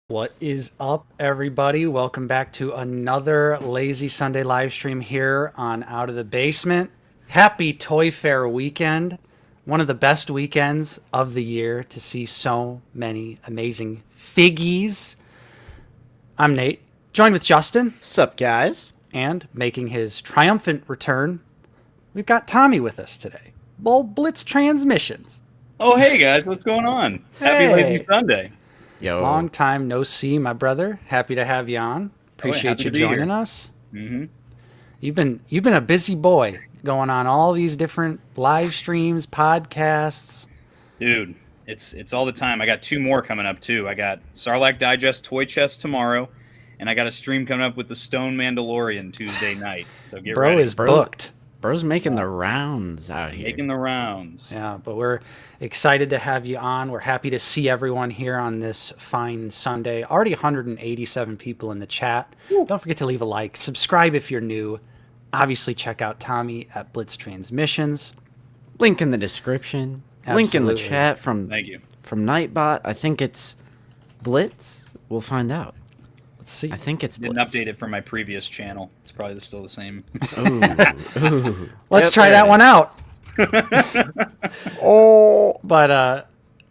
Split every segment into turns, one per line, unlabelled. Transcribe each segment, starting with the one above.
What is up, everybody? Welcome back to another Lazy Sunday live stream here on Out of the Basement. Happy Toy Fair weekend. One of the best weekends of the year to see so many amazing figgies. I'm Nate, joined with Justin.
Sup, guys?
And making his triumphant return, we've got Tommy with us today. Blitz Transmissions.
Oh, hey guys, what's going on? Happy Lazy Sunday.
Yo.
Long time no see, my brother. Happy to have you on. Appreciate you joining us.
Mm-hmm.
You've been a busy boy, going on all these different live streams, podcasts.
Dude, it's all the time. I got two more coming up too. I got Sarlacc Digest Toy Chest tomorrow, and I got a stream coming up with the Stone Mandalorian Tuesday night. So get ready.
Bro is booked.
Bro's making the rounds out here.
Making the rounds.
Yeah, but we're excited to have you on. We're happy to see everyone here on this fine Sunday. Already 187 people in the chat. Woo. Don't forget to leave a like. Subscribe if you're new. Obviously, check out Tommy at Blitz Transmissions.
Link in the description.
Absolutely.
Link in the chat from
Thank you.
From Nightbot. I think it's Blitz. We'll find out.
Let's see.
I think it's Blitz.
Didn't update it from my previous channel. It's probably still the same.
Ooh.
Let's try that one out. But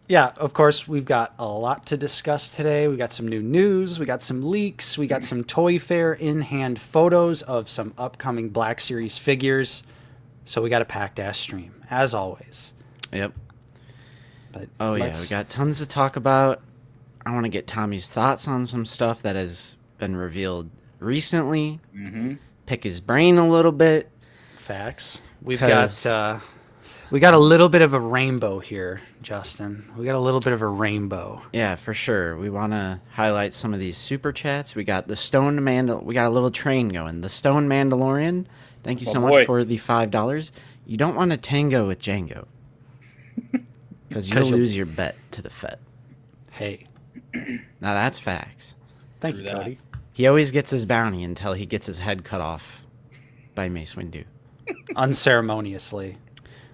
yeah, of course, we've got a lot to discuss today. We got some new news. We got some leaks. We got some Toy Fair in-hand photos of some upcoming Black Series figures. So we got a packed ass stream, as always.
Yep.
But
yeah, we got tons to talk about. I want to get Tommy's thoughts on some stuff that has been revealed recently.
Mm-hmm.
Pick his brain a little bit.
Facts. We got a little bit of a rainbow here, Justin. We got a little bit of a rainbow.
Yeah, for sure. We want to highlight some of these super chats. We got we got a little train going. The Stone Mandalorian. Thank you so much for the $5. You don't want to tango with Django. Because you'll lose your bet to the Fed.
Hey.
Now that's facts.
Thank you, Cody.
He always gets his bounty until he gets his head cut off by Mace Windu.
Unceremoniously.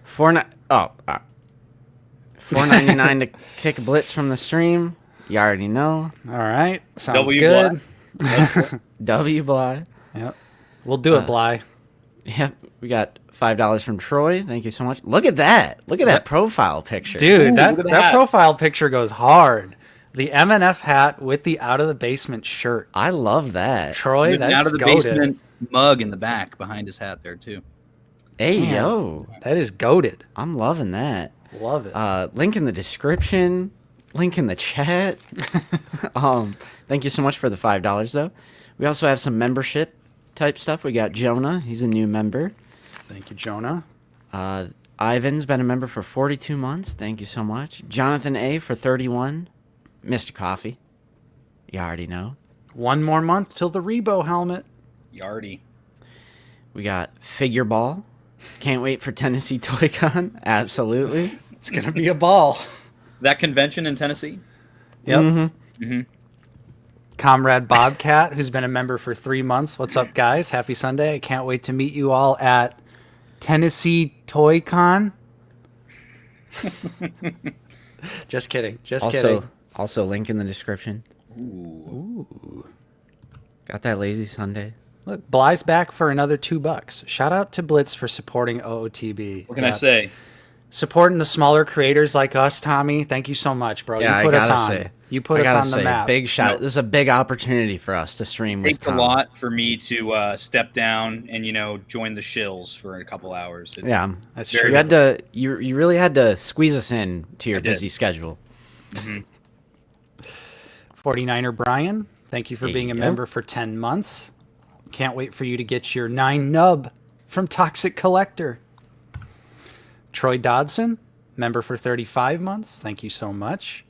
$4.99 to kick a blitz from the stream. You already know.
All right. Sounds
W
good.
W Bly.
Yep. We'll do it, Bly.
Yep. We got $5 from Troy. Thank you so much. Look at that. Look at that profile picture.
Dude,
Ooh,
that profile picture goes hard. The M&F hat with the Out of the Basement shirt.
I love that.
Troy,
With
that's
Out of the
goated.
Basement mug in the back behind his hat there too.
Hey,
Man,
yo.
that is goated.
I'm loving that.
Love it.
Link in the description. Link in the chat. Thank you so much for the $5, though. We also have some membership type stuff. We got Jonah. He's a new member.
Thank you, Jonah.
Ivan's been a member for 42 months. Thank you so much. Jonathan A. for 31. Mr. Coffee. You already know.
One more month till the Rebo helmet.
Yardy.
We got Figure Ball. Can't wait for Tennessee Toy Con. Absolutely.
It's going to be a ball.
That convention in Tennessee?
Yep.
Mm-hmm.
Mm-hmm.
Comrade Bobcat, who's been a member for 3 months. What's up, guys? Happy Sunday. I can't wait to meet you all at Tennessee Toy Con. Just kidding. Just kidding.
Also, link in the description.
Ooh.
Got that lazy Sunday.
Look, Bly's back for another $2. Shout out to Blitz for supporting OOTB.
What can I say?
Supporting the smaller creators like us, Tommy. Thank you so much, bro.
Yeah,
you put
I
us
gotta
on.
say.
You put us on the map.
Big shout.
No.
This is a big opportunity for us to stream
It
with
takes a
Tom.
lot for me to step down and join the shills for a couple hours.
Yeah,
That's
Very
true.
you had to. You really had to squeeze us in to your
I did.
busy schedule.
49er Brian, thank you for being a
Yep.
member for 10 months. Can't wait for you to get your 9 nub from Toxic Collector. Troy Dodson, member for 35 months. Thank you so much.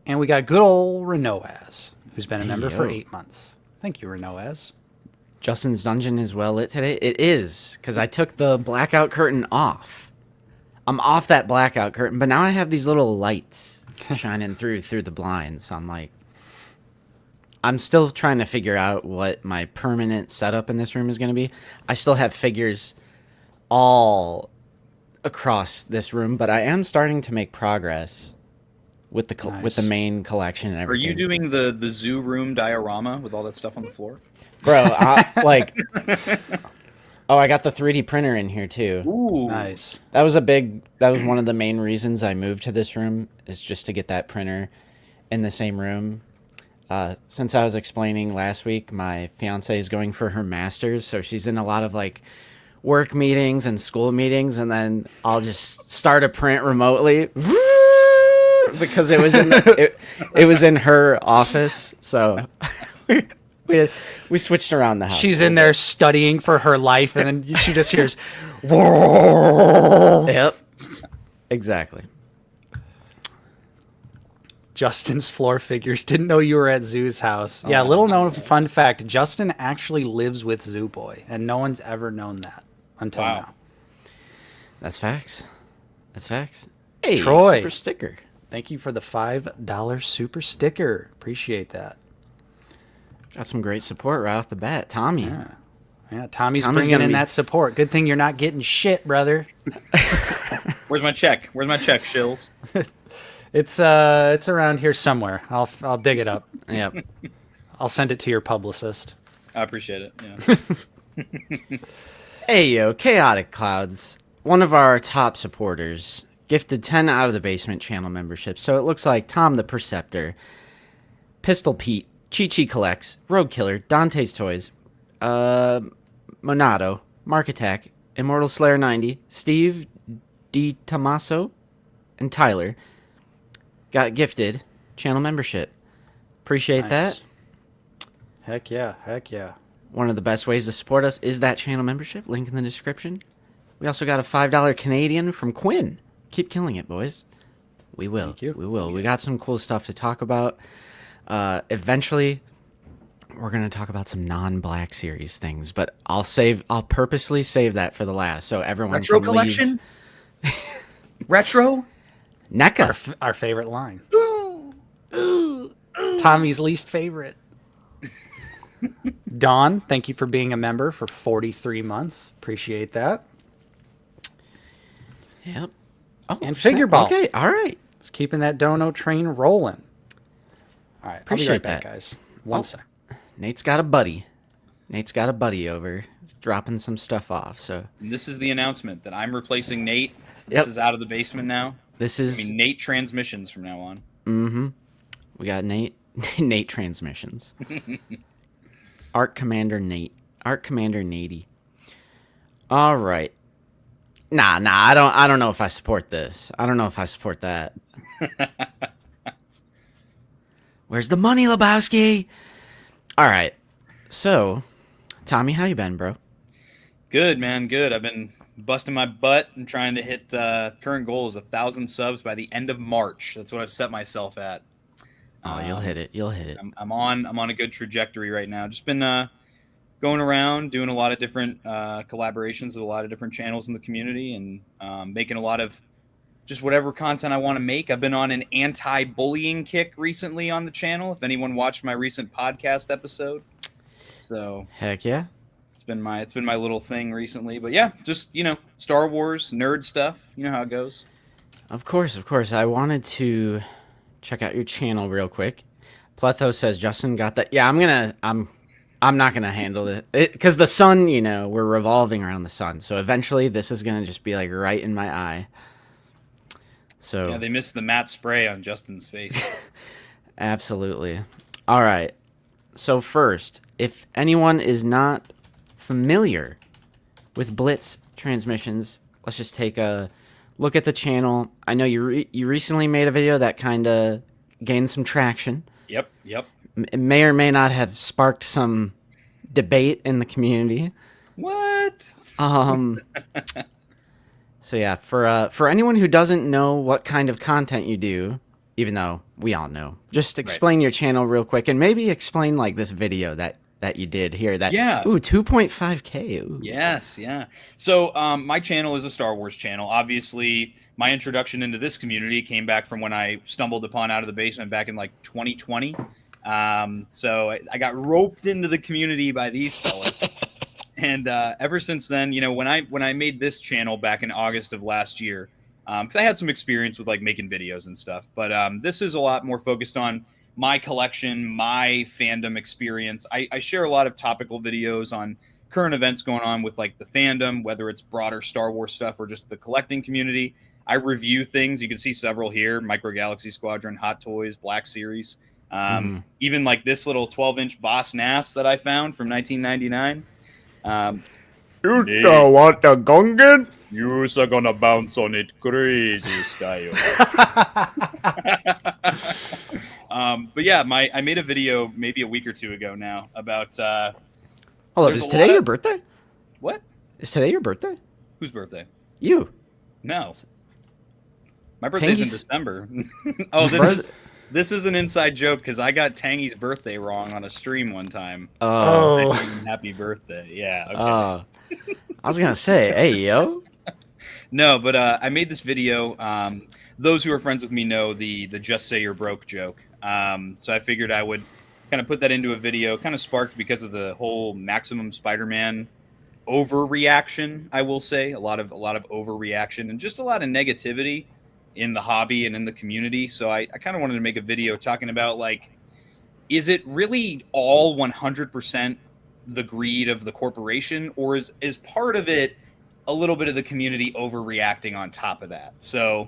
And we got good old Renoaz, who's been a member for
yo.
8 months. Thank you, Renoaz.
Justin's dungeon is well lit today. It is because I took the blackout curtain off. I'm off that blackout curtain, but now I have these little lights shining through the blinds. So I'm like, I'm still trying to figure out what my permanent setup in this room is going to be. I still have figures all across this room, but I am starting to make progress with the main collection and
Are
everything.
you doing the zoo room diorama with all that stuff on the floor?
Bro, oh, I got the 3D printer in here too.
Ooh,
Nice.
That was one of the main reasons I moved to this room, is just to get that printer in the same room. Since I was explaining last week, my fiance is going for her master's, so she's in a lot of like work meetings and school meetings, and then I'll just start a print remotely because it was it was in her office, so we switched around the house.
She's in there studying for her life, and then she just hears, "Whoa!"
Yep, exactly.
Justin's floor figures. Didn't know you were at Zoo's house. Yeah, little known fun fact. Justin actually lives with Zoo Boy, and no one's ever known that until now.
That's facts. Hey,
Troy.
super sticker.
Thank you for the $5 super sticker. Appreciate that.
Got some great support right off the bat. Tommy.
Yeah, Tommy's
Tommy's
bringing
gonna
in
be-
that support. Good thing you're not getting shit, brother.
where's my check? Where's my check, Shills?
It's around here somewhere. I'll dig it up.
Yep.
I'll send it to your publicist.
I appreciate it. Yeah.
Hey, yo, Chaotic Clouds, one of our top supporters, gifted 10 Out of the Basement channel memberships. So it looks like Tom the Perceptor, Pistol Pete, Chi Collects, Rogue Killer, Dante's Toys, Monado, Mark Attack, Immortal Slayer 90, Steve D. Tommaso, and Tyler got gifted channel membership. Appreciate
Nice.
that.
Heck yeah.
One of the best ways to support us is that channel membership. Link in the description. We also got a $5 Canadian from Quinn. Keep killing it, boys. We will.
Thank you.
We will. We got some cool stuff to talk about. Eventually, we're going to talk about some non-Black Series things, but I'll purposely save that for the last, so everyone
Retro
can
collection? Retro?
NECA.
Our favorite line. Tommy's least favorite. Dawn, thank you for being a member for 43 months. Appreciate that.
Yep. Oh,
And Figure Ball.
Okay, all right.
Just keeping that dono train rolling. All right,
Appreciate
I'll be right back,
that.
guys. One sec.
Nate's got a buddy. Over. He's dropping some stuff off, so
And this is the announcement that I'm replacing Nate.
Yep.
This is out of the basement now.
this is...
Nate Transmissions from now on.
Mm-hmm. We got Nate Transmissions. Art Commander Natey. All right. Nah, I don't know if I support this. I don't know if I support that. Where's the money, Lebowski? All right. So, Tommy, how you been, bro?
Good, man. Good. I've been busting my butt and trying to hit current goal is 1,000 subs by the end of March. That's what I've set myself at.
Oh, you'll hit it.
I'm on a good trajectory right now. Just been going around doing a lot of different collaborations with a lot of different channels in the community and making a lot of just whatever content I want to make. I've been on an anti-bullying kick recently on the channel. If anyone watched my recent podcast episode, so
Heck yeah.
it's been my little thing recently. But yeah, just Star Wars nerd stuff. You know how it goes.
Of course. I wanted to check out your channel real quick. Pletho says Justin got that. Yeah, I'm not gonna handle it because the sun. We're revolving around the sun, so eventually this is gonna just be like right in my eye. So
Yeah, they missed the matte spray on Justin's face.
absolutely. All right. So first, if anyone is not familiar with Blitz Transmissions, let's just take a look at the channel. I know you recently made a video that kind of gained some traction.
Yep.
It may or may not have sparked some debate in the community.
What?
So yeah, for anyone who doesn't know what kind of content you do, even though we all know, just explain your channel real quick and maybe explain like this video that you did here. That 2.5K. Ooh.
Yes, yeah. So my channel is a Star Wars channel. Obviously, my introduction into this community came back from when I stumbled upon Out of the Basement back in like 2020. So I got roped into the community by these fellas. And ever since then, when I made this channel back in August of last year, because I had some experience with like making videos and stuff. But this is a lot more focused on my collection, my fandom experience. I share a lot of topical videos on current events going on with like the fandom, whether it's broader Star Wars stuff or just the collecting community. I review things. You can see several here: Micro Galaxy Squadron, Hot Toys, Black Series. Even like this little 12-inch Boss Nass that I found from 1999.
You don't want the Gungan?
You're gonna bounce on it crazy style. But yeah, I made a video maybe a week or two ago now about.
Hold up, is today your birthday?
What?
Is today your birthday?
Whose birthday?
You.
No. My birthday's in December. Oh, this is an inside joke because I got Tangy's birthday wrong on a stream one time.
Oh.
Happy birthday. Yeah. Okay.
I was going to say, hey, yo.
No, but I made this video. Those who are friends with me know the just say you're broke joke. So I figured I would kind of put that into a video, kind of sparked because of the whole Maximum Spider-Man overreaction, I will say. A lot of overreaction and just a lot of negativity in the hobby and in the community. So I kind of wanted to make a video talking about, like, is it really all 100% the greed of the corporation, or is part of it a little bit of the community overreacting on top of that? So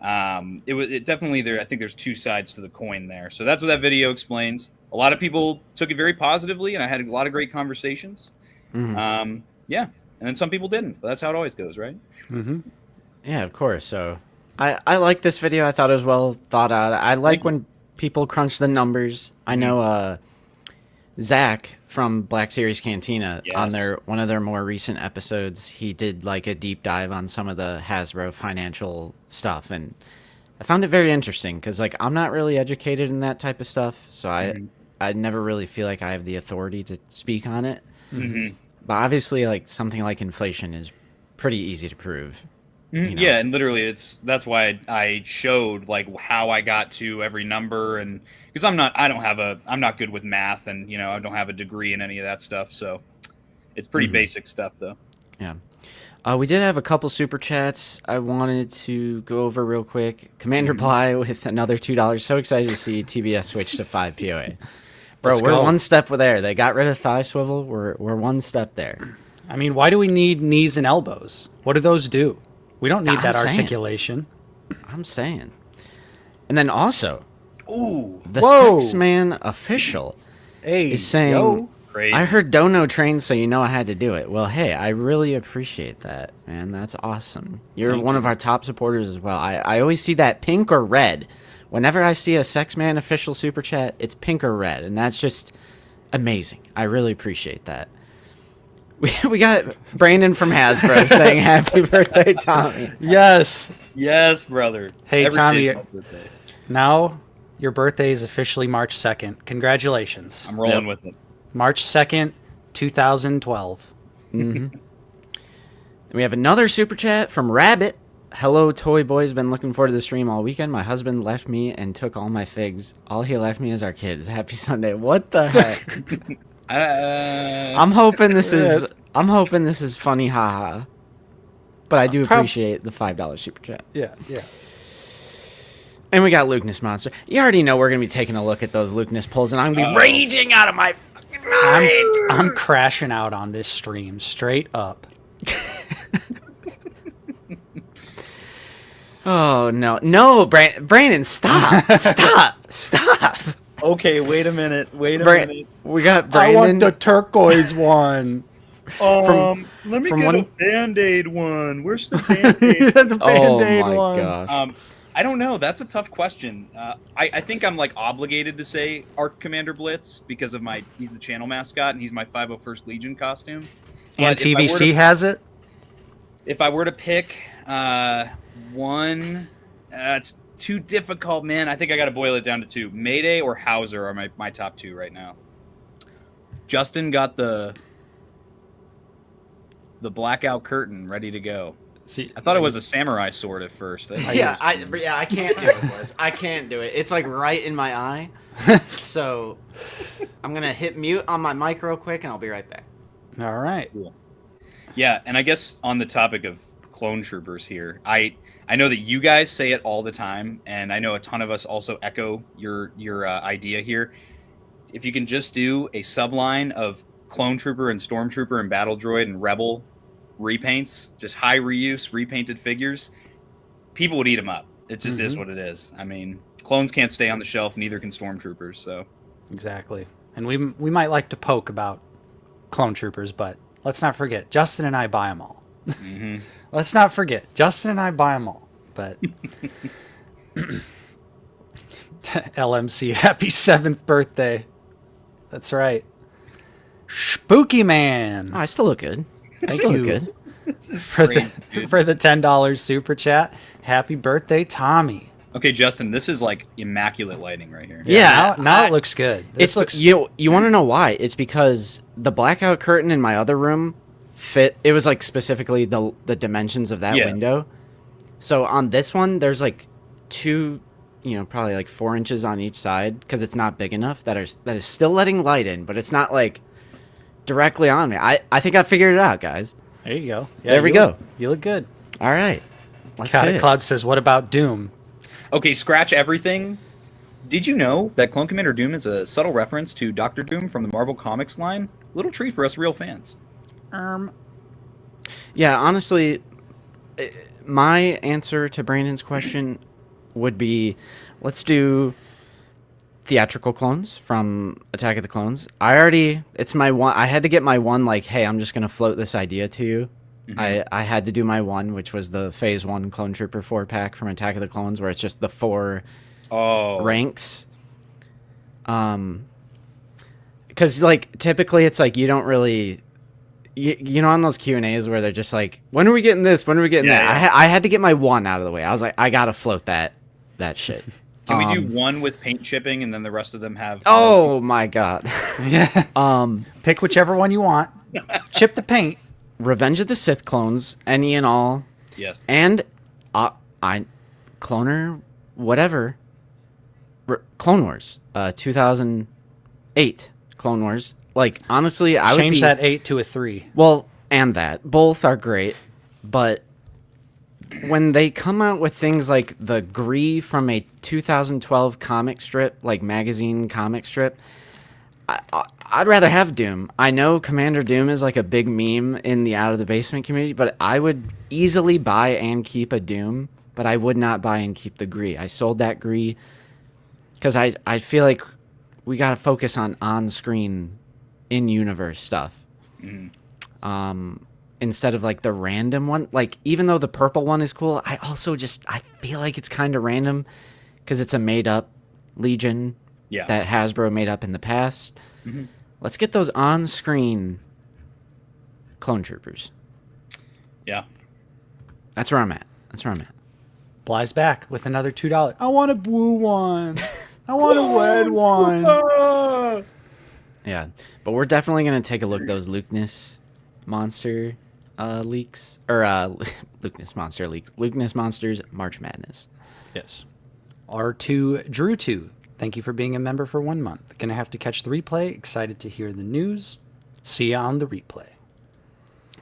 it definitely there. I think there's two sides to the coin there. So that's what that video explains. A lot of people took it very positively, and I had a lot of great conversations. Mm-hmm. Yeah, and then some people didn't. But that's how it always goes, right?
Mm-hmm.
Yeah, of course. So I like this video. I thought it was well thought out. I like when people crunch the numbers. I know Zach from Black Series Cantina, on one of their more recent episodes, he did like a deep dive on some of the Hasbro financial stuff, and I found it very interesting because, like, I'm not really educated in that type of stuff, so I never really feel like I have the authority to speak on it.
Mm-hmm.
But obviously, like, something like inflation is pretty easy to prove.
You know? Yeah, and literally that's why I showed like how I got to every number, and because I'm not good with math, and I don't have a degree in any of that stuff, so it's pretty basic stuff though.
Yeah. We did have a couple super chats I wanted to go over real quick. Commander Bly with another $2. So excited to see TBS switch to 5 POA. Bro, we're one step there. They got rid of thigh swivel. We're one step there.
I mean, why do we need knees and elbows? What do those do? We don't need that articulation.
I'm saying. And then also, the Sex Man official is saying,
Crazy.
I heard Dono trained, so I had to do it. Well, hey, I really appreciate that, man. That's awesome. You're one of our top supporters as well. I always see that pink or red. Whenever I see a Sex Man official super chat, it's pink or red, and that's just amazing. I really appreciate that. We got Brandon from Hasbro saying happy birthday, Tommy.
Yes,
brother.
Hey, Tommy. Now your birthday is officially March 2nd. Congratulations.
I'm rolling with it.
March 2nd, 2012.
Mm-hmm. We have another super chat from Rabbit. Hello, Toy Boys. Been looking forward to the stream all weekend. My husband left me and took all my figs. All he left me is our kids. Happy Sunday. What the heck? I'm hoping this is funny, haha. But I do appreciate the $5 super chat.
Yeah.
And we got Lukeness Monster. You already know we're gonna be taking a look at those Lukeness pulls, and I'm gonna be raging out of my fucking mind.
I'm crashing out on this stream, straight up.
Oh no, Brandon, stop, stop.
Okay, wait a minute.
We got Brandon.
I want the turquoise one.
Let me get a Band-Aid one. Where's the Band-Aid?
The Band-Aid one.
Oh my gosh.
I don't know. That's a tough question. I think I'm like obligated to say Arc Commander Blitz because of he's the channel mascot and he's my 501st Legion costume.
And TVC has it?
If I were to pick one, it's too difficult, man. I think I got to boil it down to two. Mayday or Hauser are my top two right now. Justin got the blackout curtain ready to go.
See,
I thought it was a samurai sword at first.
I can't do it, Liz. I can't do it. It's like right in my eye. So I'm gonna hit mute on my mic real quick, and I'll be right back.
All right.
Cool. Yeah, and I guess on the topic of clone troopers here, I I know that you guys say it all the time, and I know a ton of us also echo your idea here. If you can just do a subline of Clone Trooper and Stormtrooper and Battle Droid and Rebel repaints, just high reuse, repainted figures, people would eat them up. It just is what it is. I mean, clones can't stay on the shelf, neither can Stormtroopers. So
Exactly. And we might like to poke about Clone Troopers, but let's not forget, Justin and I buy them all. Let's not forget, Justin and I buy them all. But LMC, happy 7th birthday. That's right. Spooky Man.
Oh, I still look good. I
Thank
still
you.
look good.
For the $10 super chat. Happy birthday, Tommy.
Okay, Justin, this is like immaculate lighting right here.
Yeah,
now it looks good. This looks
you want to know why? It's because the blackout curtain in my other room fit. It was like specifically the dimensions of that window. So on this one, there's like two, probably like 4 inches on each side because it's not big enough that is still letting light in, but it's not like directly on me. I think I figured it out, guys.
There you go. Yeah,
There we go.
You look good.
All right. Let's hit it.
Cloud says, what about Doom?
Okay, scratch everything. Did you know that Clone Commander Doom is a subtle reference to Doctor Doom from the Marvel Comics line? Little treat for us real fans.
Yeah, honestly, my answer to Brandon's question would be, let's do theatrical clones from Attack of the Clones. It's my one. I had to get my one, like, hey, I'm just going to float this idea to you. I had to do my one, which was the Phase 1 Clone Trooper 4-pack from Attack of the Clones, where it's just the 4 ranks. Because, like, typically it's like you don't really... You know, on those Q&As where they're just like, when are we getting this? When are we getting that?
Yeah.
I had to get my one out of the way. I was like, I got to float that shit.
Can we do one with paint chipping and then the rest of them have...
Oh, my God.
Yeah. Pick whichever one you want. Chip the paint.
Revenge of the Sith clones, any and all.
Yes.
And Cloner, whatever. Clone Wars, 2008 Clone Wars. Like, honestly, I would
change that 8 to a 3.
Well, and that. Both are great, but when they come out with things like the Gree from a 2012 comic strip, like magazine comic strip, I'd rather have Doom. I know Commander Doom is like a big meme in the Out of the Basement community, but I would easily buy and keep a Doom, but I would not buy and keep the Gree. I sold that Gree because I feel like we got to focus on on-screen, in-universe stuff. Instead of like the random one. Like, even though the purple one is cool, I feel like it's kind of random because it's a made-up Legion.
Yeah.
That Hasbro made up in the past. Let's get those on-screen Clone Troopers.
Yeah.
That's where I'm at.
Bly's back with another $2. I want a blue one. I want a red one.
Yeah. But we're definitely going to take a look at those Lukeness Monster leaks. Or Lukeness Monster leaks. Lukeness Monsters March Madness.
Yes. R2 Drew 2. Thank you for being a member for 1 month. Gonna have to catch the replay. Excited to hear the news. See you on the replay.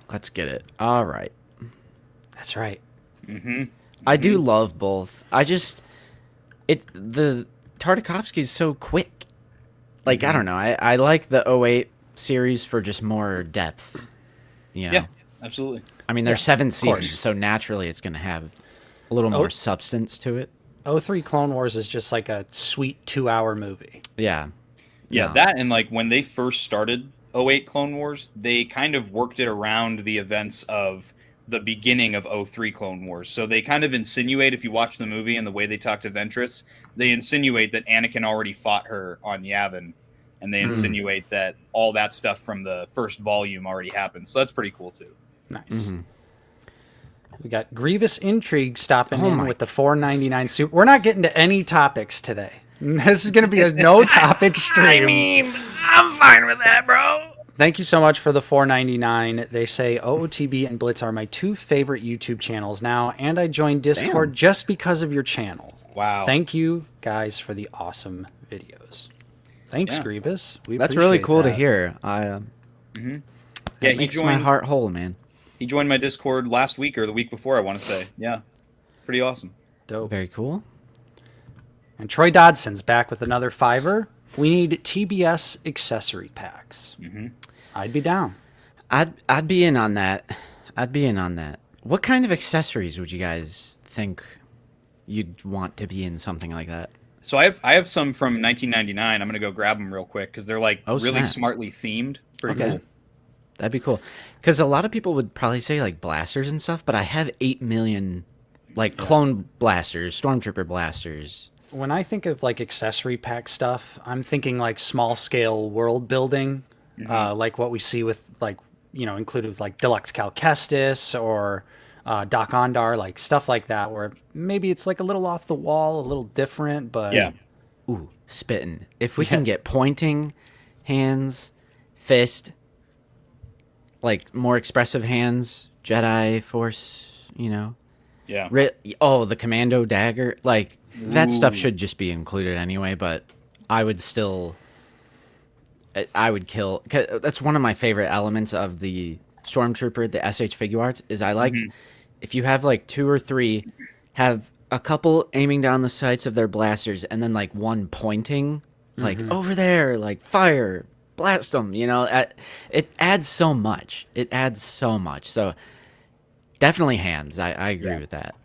Let's get it. All right.
That's right.
I do love both. The Tartakovsky is so quick. Like, I don't know. I like the 08 series for just more depth. You know?
Yeah, absolutely.
I mean, there's 7 seasons, so naturally it's going to have a little more substance to it.
03 Clone Wars is just like a sweet 2-hour movie.
Yeah.
Yeah,
No.
that and like when they first started 08 Clone Wars, they kind of worked it around the events of the beginning of 03 Clone Wars. So they kind of insinuate, if you watch the movie and the way they talk to Ventress, they insinuate that Anakin already fought her on Yavin. And they insinuate that all that stuff from the first volume already happened. So that's pretty cool, too.
Nice. We got Grievous Intrigue stopping in with the $4.99 super. We're not getting to any topics today. This is going to be a no-topic stream.
I mean, I'm fine with that, bro.
Thank you so much for the $4.99. They say OOTB and Blitz are my 2 favorite YouTube channels now, and I joined Discord just because of your channel.
Wow.
Thank you, guys, for the awesome videos. Thanks, Grievous.
That's really cool
that.
to hear.
Yeah,
It makes my heart whole, man.
He joined my Discord last week or the week before, I want to say. Yeah. pretty awesome.
Dope.
Very cool.
And Troy Dodson's back with another $5. We need TBS accessory packs. I'd be down.
I'd be in on that. I'd be in on that. What kind of accessories would you guys think you'd want to be in something like that?
So I have some from 1999. I'm gonna go grab them real quick because they're like really
snap.
smartly themed. Pretty
Okay.
cool.
That'd be cool. Because a lot of people would probably say like blasters and stuff, but I have 8 million like clone blasters, stormtrooper blasters.
When I think of like accessory pack stuff, I'm thinking like small scale world building, like what we see with like, included with like Deluxe Cal Kestis or Doc Ondar, like stuff like that, where maybe it's like a little off the wall, a little different, but
Yeah.
Ooh, spitting. If we can get pointing hands, fist, like more expressive hands, Jedi Force,
Yeah.
the commando dagger, like that stuff
Ooh.
should just be included anyway, but I would kill. 'Cause that's one of my favorite elements of the Stormtrooper, the SH figure arts, is I like if you have like 2 or 3, have a couple aiming down the sights of their blasters and then like one pointing like over there, like fire, blast them, it adds so much. So definitely hands. I agree with that.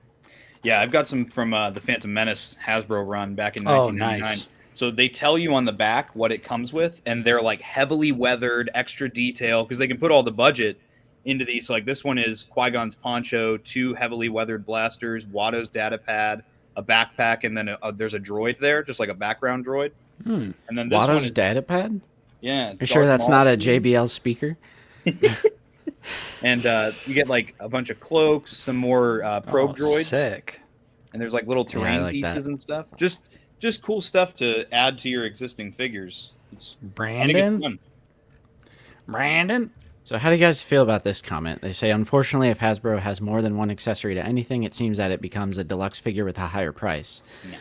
Yeah, I've got some from the Phantom Menace Hasbro run back in
Oh,
1999.
nice.
So they tell you on the back what it comes with, and they're like heavily weathered, extra detail, because they can put all the budget into these. So like this one is Qui-Gon's poncho, 2 heavily weathered blasters, Watto's data pad, a backpack, and then there's a droid there, just like a background droid. And then this one
Watto's
is,
data pad?
yeah.
You sure
Darth
that's not
Maul.
a JBL speaker?
And you get like a bunch of cloaks, some more probe
Oh,
droids,
sick.
and there's like little terrain
like
pieces
that.
and stuff. Just cool stuff to add to your existing figures. I think it's
Brandon?
fun.
Brandon?
So how do you guys feel about this comment? They say, unfortunately, if Hasbro has more than one accessory to anything, it seems that it becomes a deluxe figure with a higher price.
No.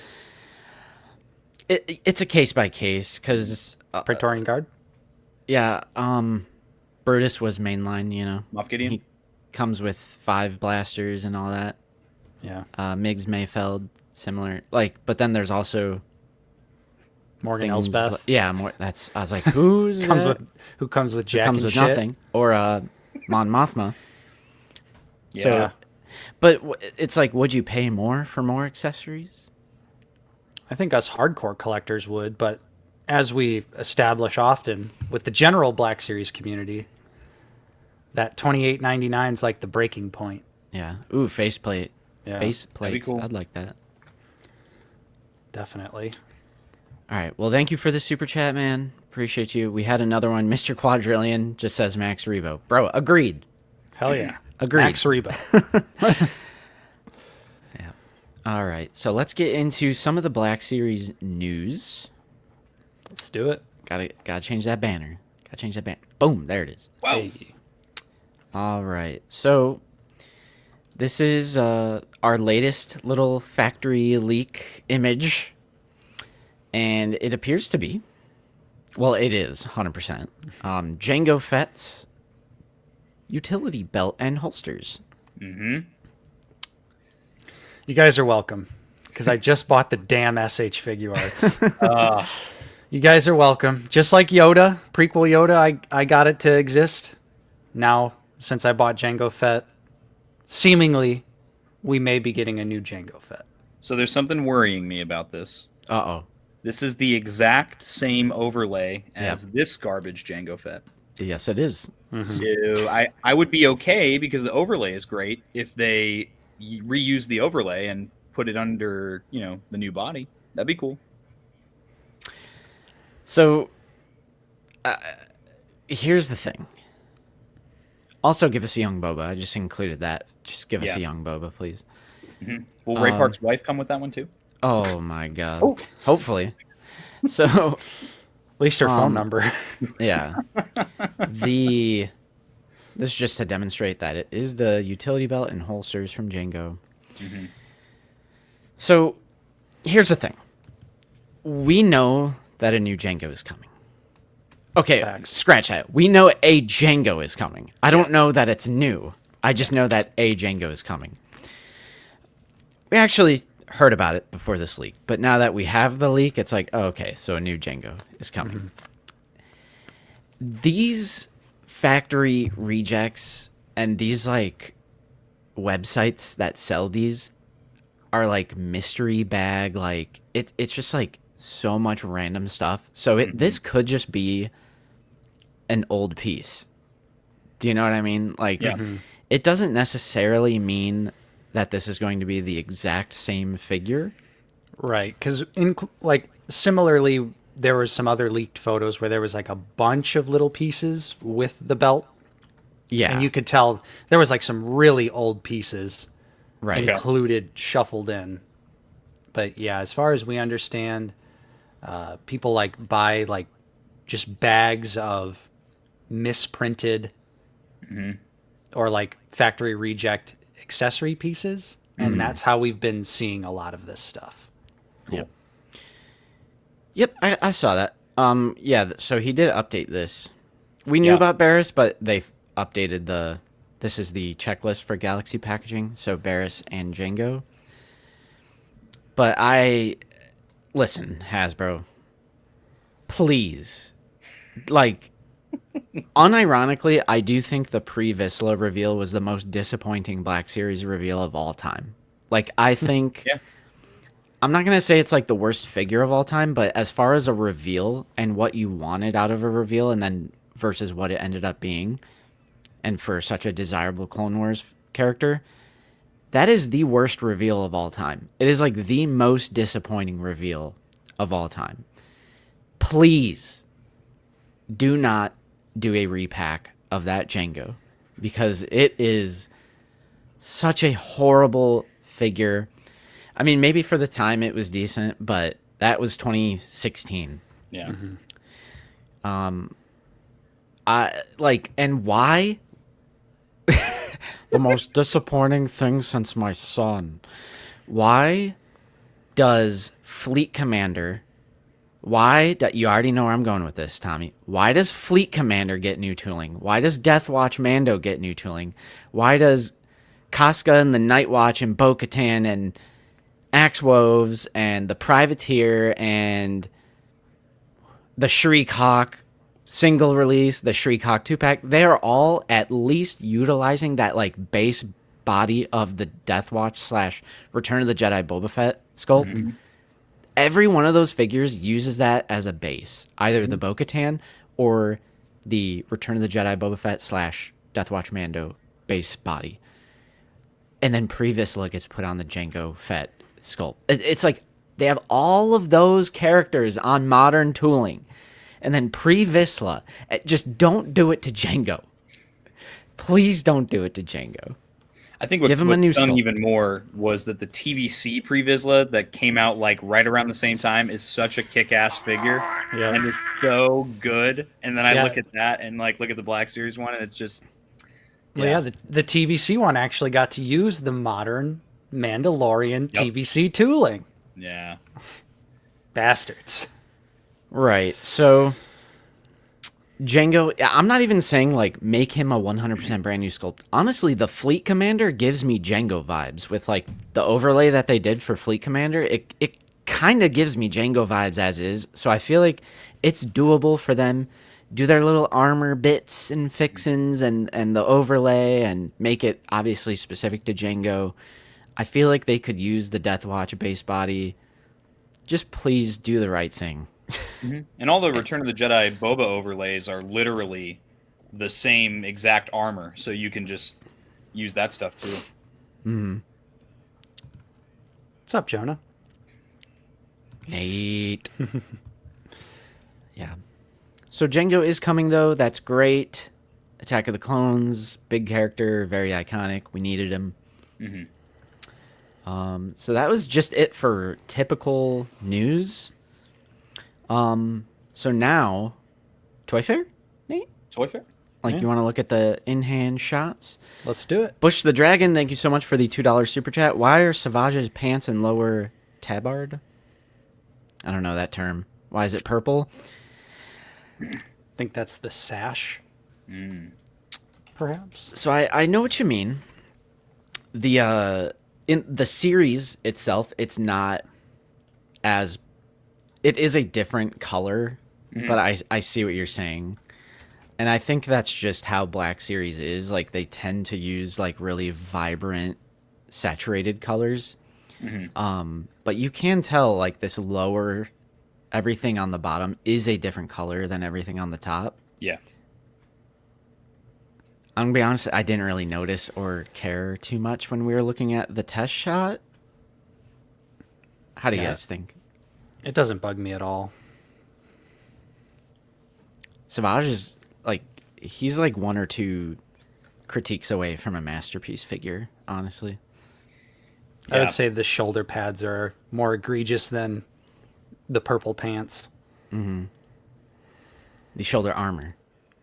It's a case by case, because
Praetorian Guard?
yeah, Brutus was mainline,
Moff Gideon.
He comes with 5 blasters and all that.
Yeah.
Miggs Mayfeld, similar. But then there's also
Morgan
things
Elsbeth.
I was like, who
Comes with Jack
comes
and
with
shit.
nothing, or Mon Mothma.
Yeah.
So, but it's like, would you pay more for more accessories?
I think us hardcore collectors would, but as we establish often with the general Black Series community, that $28.99 is like the breaking point.
Yeah. Ooh, faceplate.
Yeah,
Faceplates.
cool.
I'd like that.
definitely.
All right. Well, thank you for the super chat, man. Appreciate you. We had another one. Mr. Quadrillion just says Max Rebo. Bro, agreed.
Hell yeah.
Agreed.
Max Rebo.
Yeah. All right. So let's get into some of the Black Series news.
Let's do it.
Gotta change that banner. Gotta change that banner. Boom. There it is.
Wow.
Hey.
All right. So this is our latest little factory leak image. And it appears to be, well, it is 100%. Jango Fett's utility belt and holsters.
Mm-hmm.
You guys are welcome, because I just bought the damn SH figure arts. You guys are welcome. Just like Yoda, prequel Yoda, I got it to exist. Now, since I bought Jango Fett, seemingly, we may be getting a new Jango Fett.
So there's something worrying me about this.
Uh-oh.
This is the exact same overlay as this garbage Jango Fett.
Yes, it is.
So I would be okay because the overlay is great if they reuse the overlay and put it under, the new body. That'd be cool.
So, here's the thing. Also, give us a young Boba. I just included that. Just give us a young Boba, please.
Mm-hmm. Will Ray Park's wife come with that one too?
Oh, my God. Hopefully. So,
At least her phone number.
yeah. This is just to demonstrate that it is the utility belt and holsters from Jango.
Mm-hmm.
So, here's the thing. We know that a new Jango is coming. Okay,
Facts.
scratch that. We know a Jango is coming. I don't know that it's new. I just know that a Jango is coming. We actually heard about it before this leak, but now that we have the leak, it's like, oh, okay, so a new Django is coming. These factory rejects and these like websites that sell these are like mystery bag, like it's just like so much random stuff. So this could just be an old piece. Do you know what I mean? Like, it doesn't necessarily mean that this is going to be the exact same figure.
Right, because like similarly, there was some other leaked photos where there was like a bunch of little pieces with the belt,
Yeah,
and you could tell there was like some really old pieces
right.
included, shuffled in. But yeah, as far as we understand, people like buy like just bags of misprinted or like factory reject accessory pieces, and that's how we've been seeing a lot of this stuff.
Cool. Yep, I saw that. Yeah, so he did update this. We knew about Barris, but they updated this is the checklist for Galaxy packaging, so Barris and Django. But listen, Hasbro, please, like, unironically, I do think the pre-Vizsla reveal was the most disappointing Black Series reveal of all time. Like, I think... I'm not going to say it's like the worst figure of all time, but as far as a reveal and what you wanted out of a reveal and then versus what it ended up being, and for such a desirable Clone Wars character, that is the worst reveal of all time. It is like the most disappointing reveal of all time. Please do not do a repack of that Django, because it is such a horrible figure. I mean, maybe for the time it was decent, but that was 2016.
Yeah.
And why? The most disappointing thing since my son. Why does Fleet Commander... you already know where I'm going with this, Tommy. Why does Fleet Commander get new tooling? Why does Death Watch Mando get new tooling? Why does Casca and the Night Watch and Bo-Katan and Axe Woves and the Privateer and the Shriek Hawk single release, the Shriek Hawk 2-pack, they are all at least utilizing that like base body of the Death Watch / Return of the Jedi Boba Fett sculpt. Every one of those figures uses that as a base, either the Bo-Katan or the Return of the Jedi Boba Fett / Death Watch Mando base body. And then Pre-Vizsla gets put on the Jango Fett sculpt. It's like they have all of those characters on modern tooling, and then Pre-Vizsla, just don't do it to Django. Please don't do it to Django.
I think what
Give him a new
done
sculpt.
even more was that the TVC Pre-Vizsla that came out like right around the same time is such a kick-ass figure, and it's so good. And then I look at that and like look at the Black Series one, and it's just
the TVC one actually got to use the modern Mandalorian TVC tooling.
Yeah.
Bastards.
Right. So Django, I'm not even saying like make him a 100% brand new sculpt. Honestly, the Fleet Commander gives me Django vibes with like the overlay that they did for Fleet Commander. It kind of gives me Django vibes as is. So I feel like it's doable for them. Do their little armor bits and fixins and the overlay and make it obviously specific to Django. I feel like they could use the Death Watch base body. Just please do the right thing.
And all the Return of the Jedi Boba overlays are literally the same exact armor, so you can just use that stuff too.
What's up, Jonah?
Nate. Yeah. So Django is coming, though. That's great. Attack of the Clones, big character, very iconic. We needed him. So that was just it for typical news. So now, Toy Fair, Nate?
Toy Fair?
Like, you want to look at the in-hand shots?
Let's do it.
Bush the Dragon, thank you so much for the $2 super chat. Why are Savage's pants and lower tabard? I don't know that term. Why is it purple?
I think that's the sash. Perhaps.
So I know what you mean. The in the series itself, it's not as it is a different color, but I see what you're saying. And I think that's just how Black Series is. Like, they tend to use, like, really vibrant, saturated colors. But you can tell, like, this lower, everything on the bottom is a different color than everything on the top.
Yeah.
I'm going to be honest, I didn't really notice or care too much when we were looking at the test shot. How do you guys think?
It doesn't bug me at all.
Savage is, like, he's like one or two critiques away from a masterpiece figure, honestly.
I would say the shoulder pads are more egregious than the purple pants.
The shoulder armor.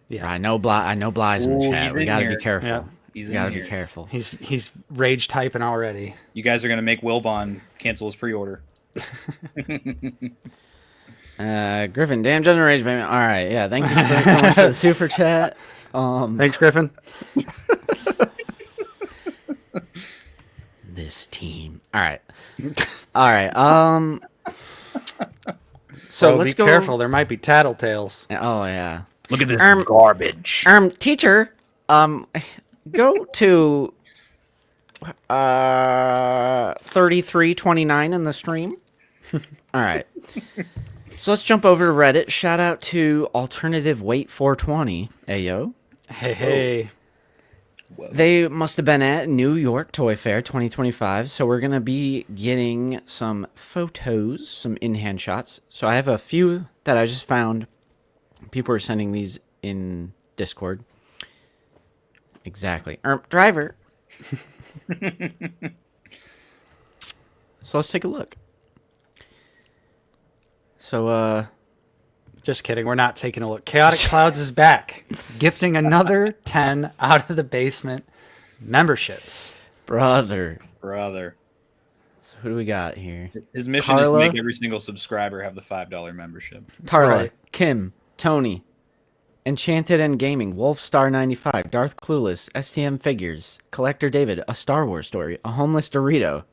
Yeah,
I know Bly's in the
Ooh,
chat.
he's
We
in
gotta
here.
be careful.
Yeah.
He's
We
in
gotta
here.
be careful.
he's rage typing already.
You guys are gonna make Wilbon cancel his pre-order.
Griffin, damn generation, baby. All right, yeah. Thank you so much for the super chat.
Thanks, Griffin.
This team. All right. So
So
let's
be
go.
careful. There might be tattletales.
Oh yeah.
Look at this
Um,
garbage.
Teacher, go to 3329 in the stream. All right. So let's jump over to Reddit. Shout out to Alternative Weight 420. Ayo.
Hey.
They must have been at New York Toy Fair 2025. So we're going to be getting some photos, some in-hand shots. So I have a few that I just found. People are sending these in Discord. Exactly. Driver. So let's take a look. So,
Just kidding. We're not taking a look. Chaotic Clouds is back, gifting another 10 out of the basement memberships.
brother.
So
Who do we got here?
his mission is to
Carla?
make every single subscriber have the $5 membership.
Tarla,
Right.
Kim, Tony, Enchanted and Gaming, Wolfstar95, Darth Clueless, STM Figures, Collector David, A Star Wars Story, A Homeless Dorito,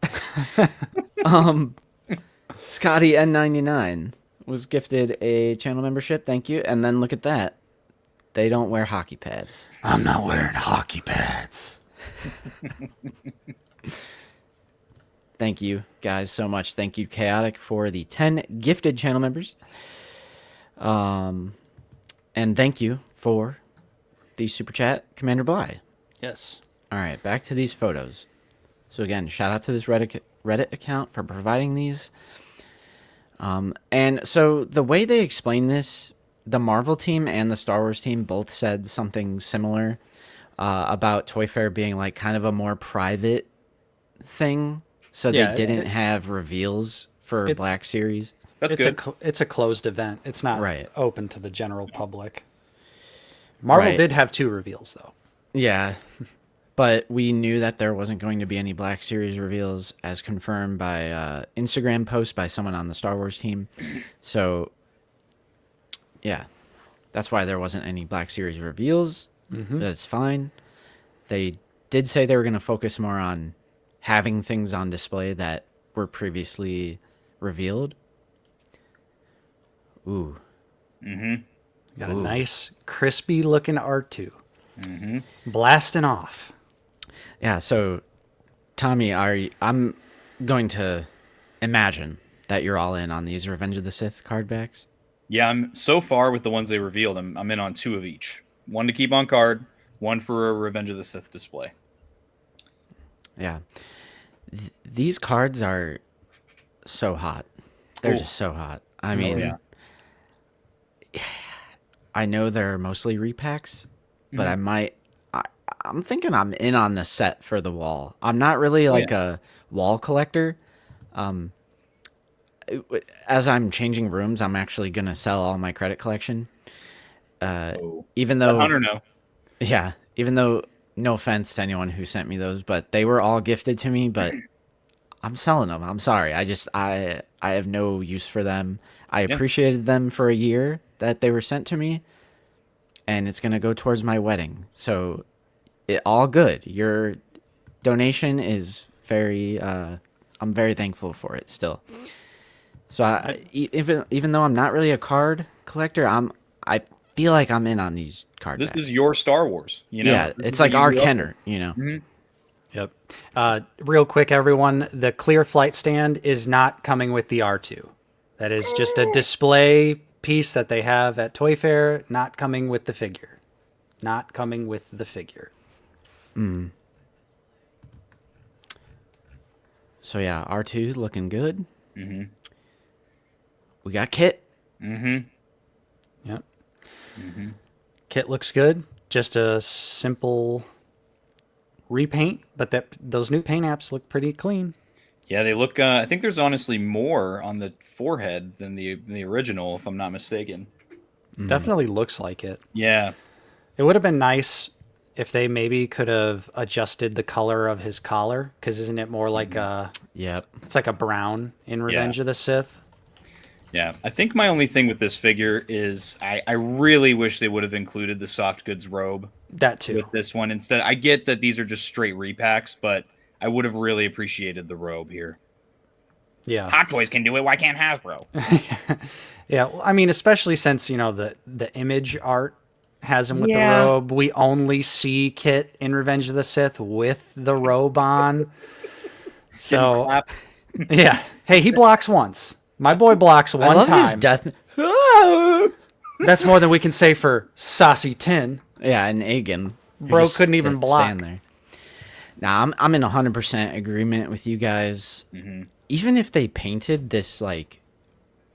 Scotty N99 was gifted a channel membership. Thank you. And then look at that. They don't wear hockey pads.
I'm not wearing hockey pads.
Thank you guys so much. Thank you, Chaotic, for the 10 gifted channel members. And thank you for the super chat, Commander Bly.
Yes.
All right, back to these photos. So again, shout out to this Reddit account for providing these. And so the way they explain this, the Marvel team and the Star Wars team both said something similar about Toy Fair being like kind of a more private thing. So
Yeah,
they didn't have reveals for
it's-
Black Series.
That's
it's
good.
it's a closed event. It's not
Right.
open to the general public. Marvel
Right.
did have 2 reveals though.
Yeah, but we knew that there wasn't going to be any Black Series reveals, as confirmed by Instagram post by someone on the Star Wars team. So, yeah, that's why there wasn't any Black Series reveals. That's fine. They did say they were going to focus more on having things on display that were previously revealed. Ooh.
Got a nice, crispy looking R2. Blasting off.
Yeah, so Tommy, I'm going to imagine that you're all in on these Revenge of the Sith card backs.
Yeah, I'm so far with the ones they revealed. I'm in on 2 of each. One to keep on card, one for a Revenge of the Sith display.
Yeah. These cards are so hot. They're
Ooh.
just so hot. I mean,
yeah.
I know they're mostly repacks, but I'm thinking I'm in on the set for the wall. I'm not really like a wall collector. As I'm changing rooms, I'm actually going to sell all my credit collection. Even though,
Hunter, no.
yeah, even though, no offense to anyone who sent me those, but they were all gifted to me, but I'm selling them. I'm sorry. I have no use for them. I appreciated them for a year that they were sent to me, and it's going to go towards my wedding. So all good. Your donation is Very, I'm very thankful for it still. So even though I'm not really a card collector, I feel like I'm in on these card
This
decks.
is your Star Wars. You know,
Yeah,
This
it's
is
like
what you
our
grew up
Kenner, you know.
with. Mhm.
Yep. Real quick, everyone, the clear flight stand is not coming with the R2. That is just a display piece that they have at Toy Fair, not coming with the figure. Not coming with the figure.
So yeah, R2 looking good.
Mm-hmm.
We got Kit.
Mm-hmm.
Yep. Kit looks good. Just a simple repaint, but those new paint apps look pretty clean.
Yeah, they look. I think there's honestly more on the forehead than the original, if I'm not mistaken.
Definitely looks like it.
Yeah.
It would have been nice if they maybe could have adjusted the color of his collar, because isn't it more like
Yep.
it's like a brown in Revenge
Yeah.
of the Sith?
Yeah, I think my only thing with this figure is I really wish they would have included the soft goods robe
That too.
with this one instead. I get that these are just straight repacks, but I would have really appreciated the robe here.
Yeah.
Hot Toys can do it. Why can't Hasbro?
Yeah, well, I mean, especially since, the image art has him with
Yeah.
the robe. We only see Kit in Revenge of the Sith with the robe on. So,
Clap.
yeah. Hey, he blocks once. My boy blocks
I
one
love his
time.
death.
That's more than we can say for Saucy Tin.
Yeah, and Agen. who
Bro
just
couldn't even
stand
block.
there. Nah, I'm in 100% agreement with you guys.
Mm-hmm.
Even if they painted this like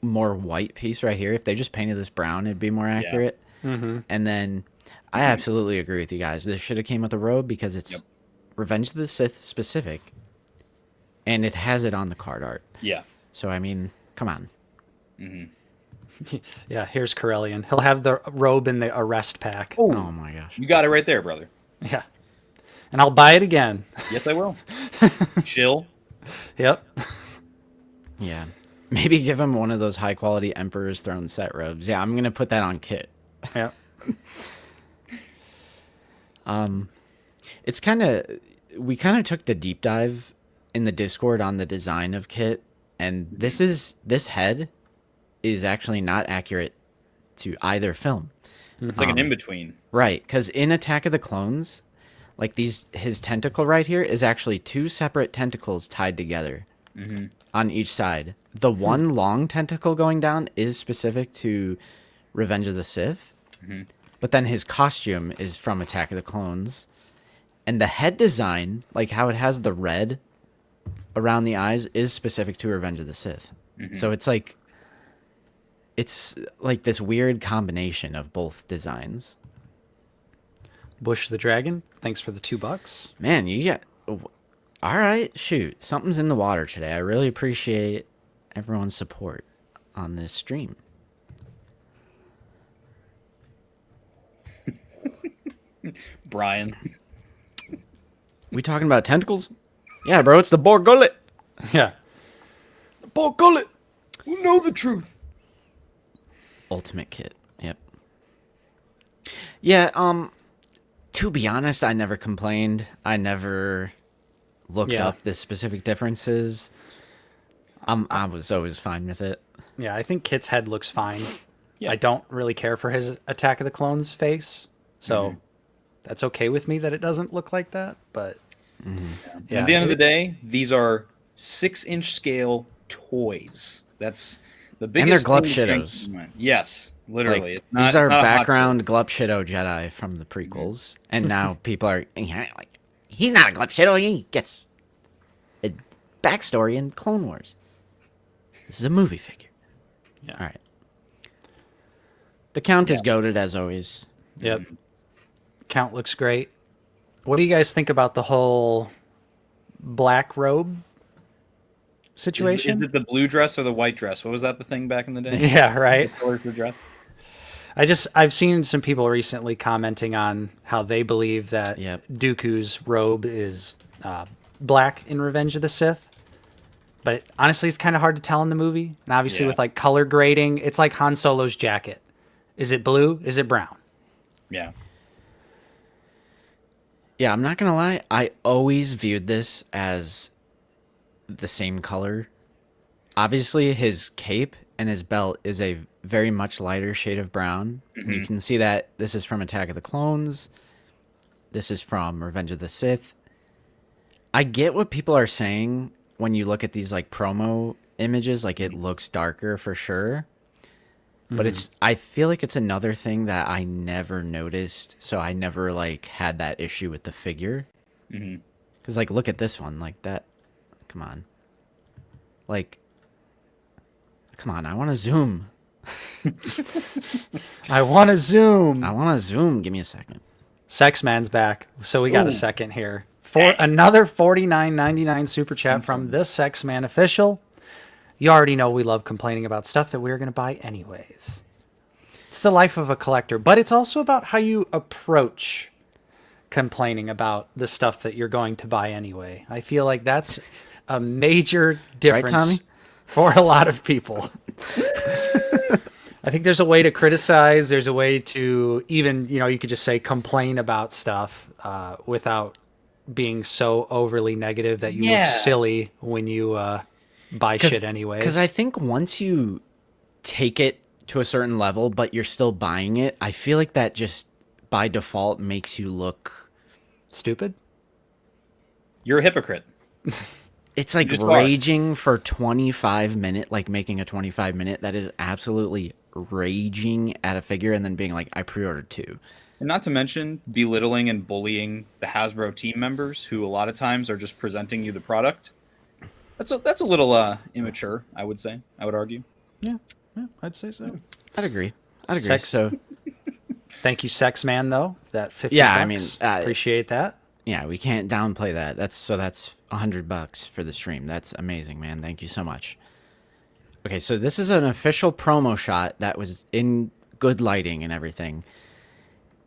more white piece right here, if they just painted this brown, it'd be more accurate.
Mm-hmm.
And then I absolutely agree with you guys. This should have came with a robe because it's
Yep.
Revenge of the Sith specific, and it has it on the card art.
Yeah.
So I mean, come on.
Yeah, here's Corellian. He'll have the robe in the arrest pack.
Oh my gosh.
You got it right there, brother.
Yeah. And I'll buy it again.
Yes, I will. Chill.
Yep.
Yeah. Maybe give him one of those high quality Emperor's Throne set robes. Yeah, I'm gonna put that on Kit.
Yep.
It's we kind of took the deep dive in the Discord on the design of Kit, and this head is actually not accurate to either film.
It's like an in between.
Right, because in Attack of the Clones, like his tentacle right here is actually two separate tentacles tied together on each side. The one long tentacle going down is specific to Revenge of the Sith, but then his costume is from Attack of the Clones. And the head design, like how it has the red around the eyes, is specific to Revenge of the Sith. So it's like this weird combination of both designs.
Bush the Dragon, thanks for the $2.
Man, you got... All right, shoot. Something's in the water today. I really appreciate everyone's support on this stream.
Brian.
We talking about tentacles? Yeah, bro, it's the boar gullet.
Yeah.
Paul Gullet, who know the truth.
Ultimate Kit. Yep. Yeah, to be honest, I never complained. I never looked
Yeah.
up the specific differences. I was always fine with it.
Yeah, I think Kit's head looks fine.
Yeah.
I don't really care for his Attack of the Clones face, so that's okay with me that it doesn't look like that. But yeah,
At the end of the day, these are 6-inch scale toys. That's the biggest.
they're glove
thing to
shitos.
keep in mind. Yes, literally.
Like,
It's not-
these are
it's not a hot
background Glupshido Jedi from the prequels, and now people are like, he's not a Glupshido. He gets a backstory in Clone Wars. This is a movie figure.
Yeah.
All right. The Count is goated as always.
Yep. Count looks great. What do you guys think about the whole black robe situation?
Is it the blue dress or the white dress? What was that the thing back in the day?
Yeah, right.
The color of the dress?
I've seen some people recently commenting on how they believe that
Yep.
Dooku's robe is black in Revenge of the Sith. But honestly, it's kind of hard to tell in the movie. And obviously,
Yeah.
with like color grading, it's like Han Solo's jacket. Is it blue? Is it brown?
Yeah.
Yeah, I'm not gonna lie. I always viewed this as the same color. Obviously, his cape and his belt is a very much lighter shade of brown. And you can see that this is from Attack of the Clones. This is from Revenge of the Sith. I get what people are saying when you look at these like promo images, like it looks darker for sure. But I feel like it's another thing that I never noticed, so I never like had that issue with the figure. Because like, look at this one, like that. Come on, like, come on. I want to zoom.
I want to zoom.
I want to zoom. Give me a second.
Sexman's back, so we got a second here for another $49.99 super chat from this Sexman official. You already know we love complaining about stuff that we're going to buy anyways. It's the life of a collector, but it's also about how you approach complaining about the stuff that you're going to buy anyway. I feel like that's a major difference,
Right, Tommy?
for a lot of people. I think there's a way to criticize. There's a way to even, you could just say complain about stuff without being so overly negative that you look silly when you buy shit anyways.
Because I think once you take it to a certain level, but you're still buying it, I feel like that just by default makes you look
stupid.
You're a hypocrite.
It's like raging for 25 minutes, like making a 25-minute that is absolutely raging at a figure and then being like, I pre-ordered 2.
And not to mention belittling and bullying the Hasbro team members who a lot of times are just presenting you the product. That's a little immature, I would say. I would argue.
Yeah, I'd say so.
I'd agree.
So, thank you, Sexman, though. That 50
Yeah,
bucks.
I mean,
appreciate that.
Yeah, we can't downplay that. That's $100 for the stream. That's amazing, man. Thank you so much. Okay, so this is an official promo shot that was in good lighting and everything.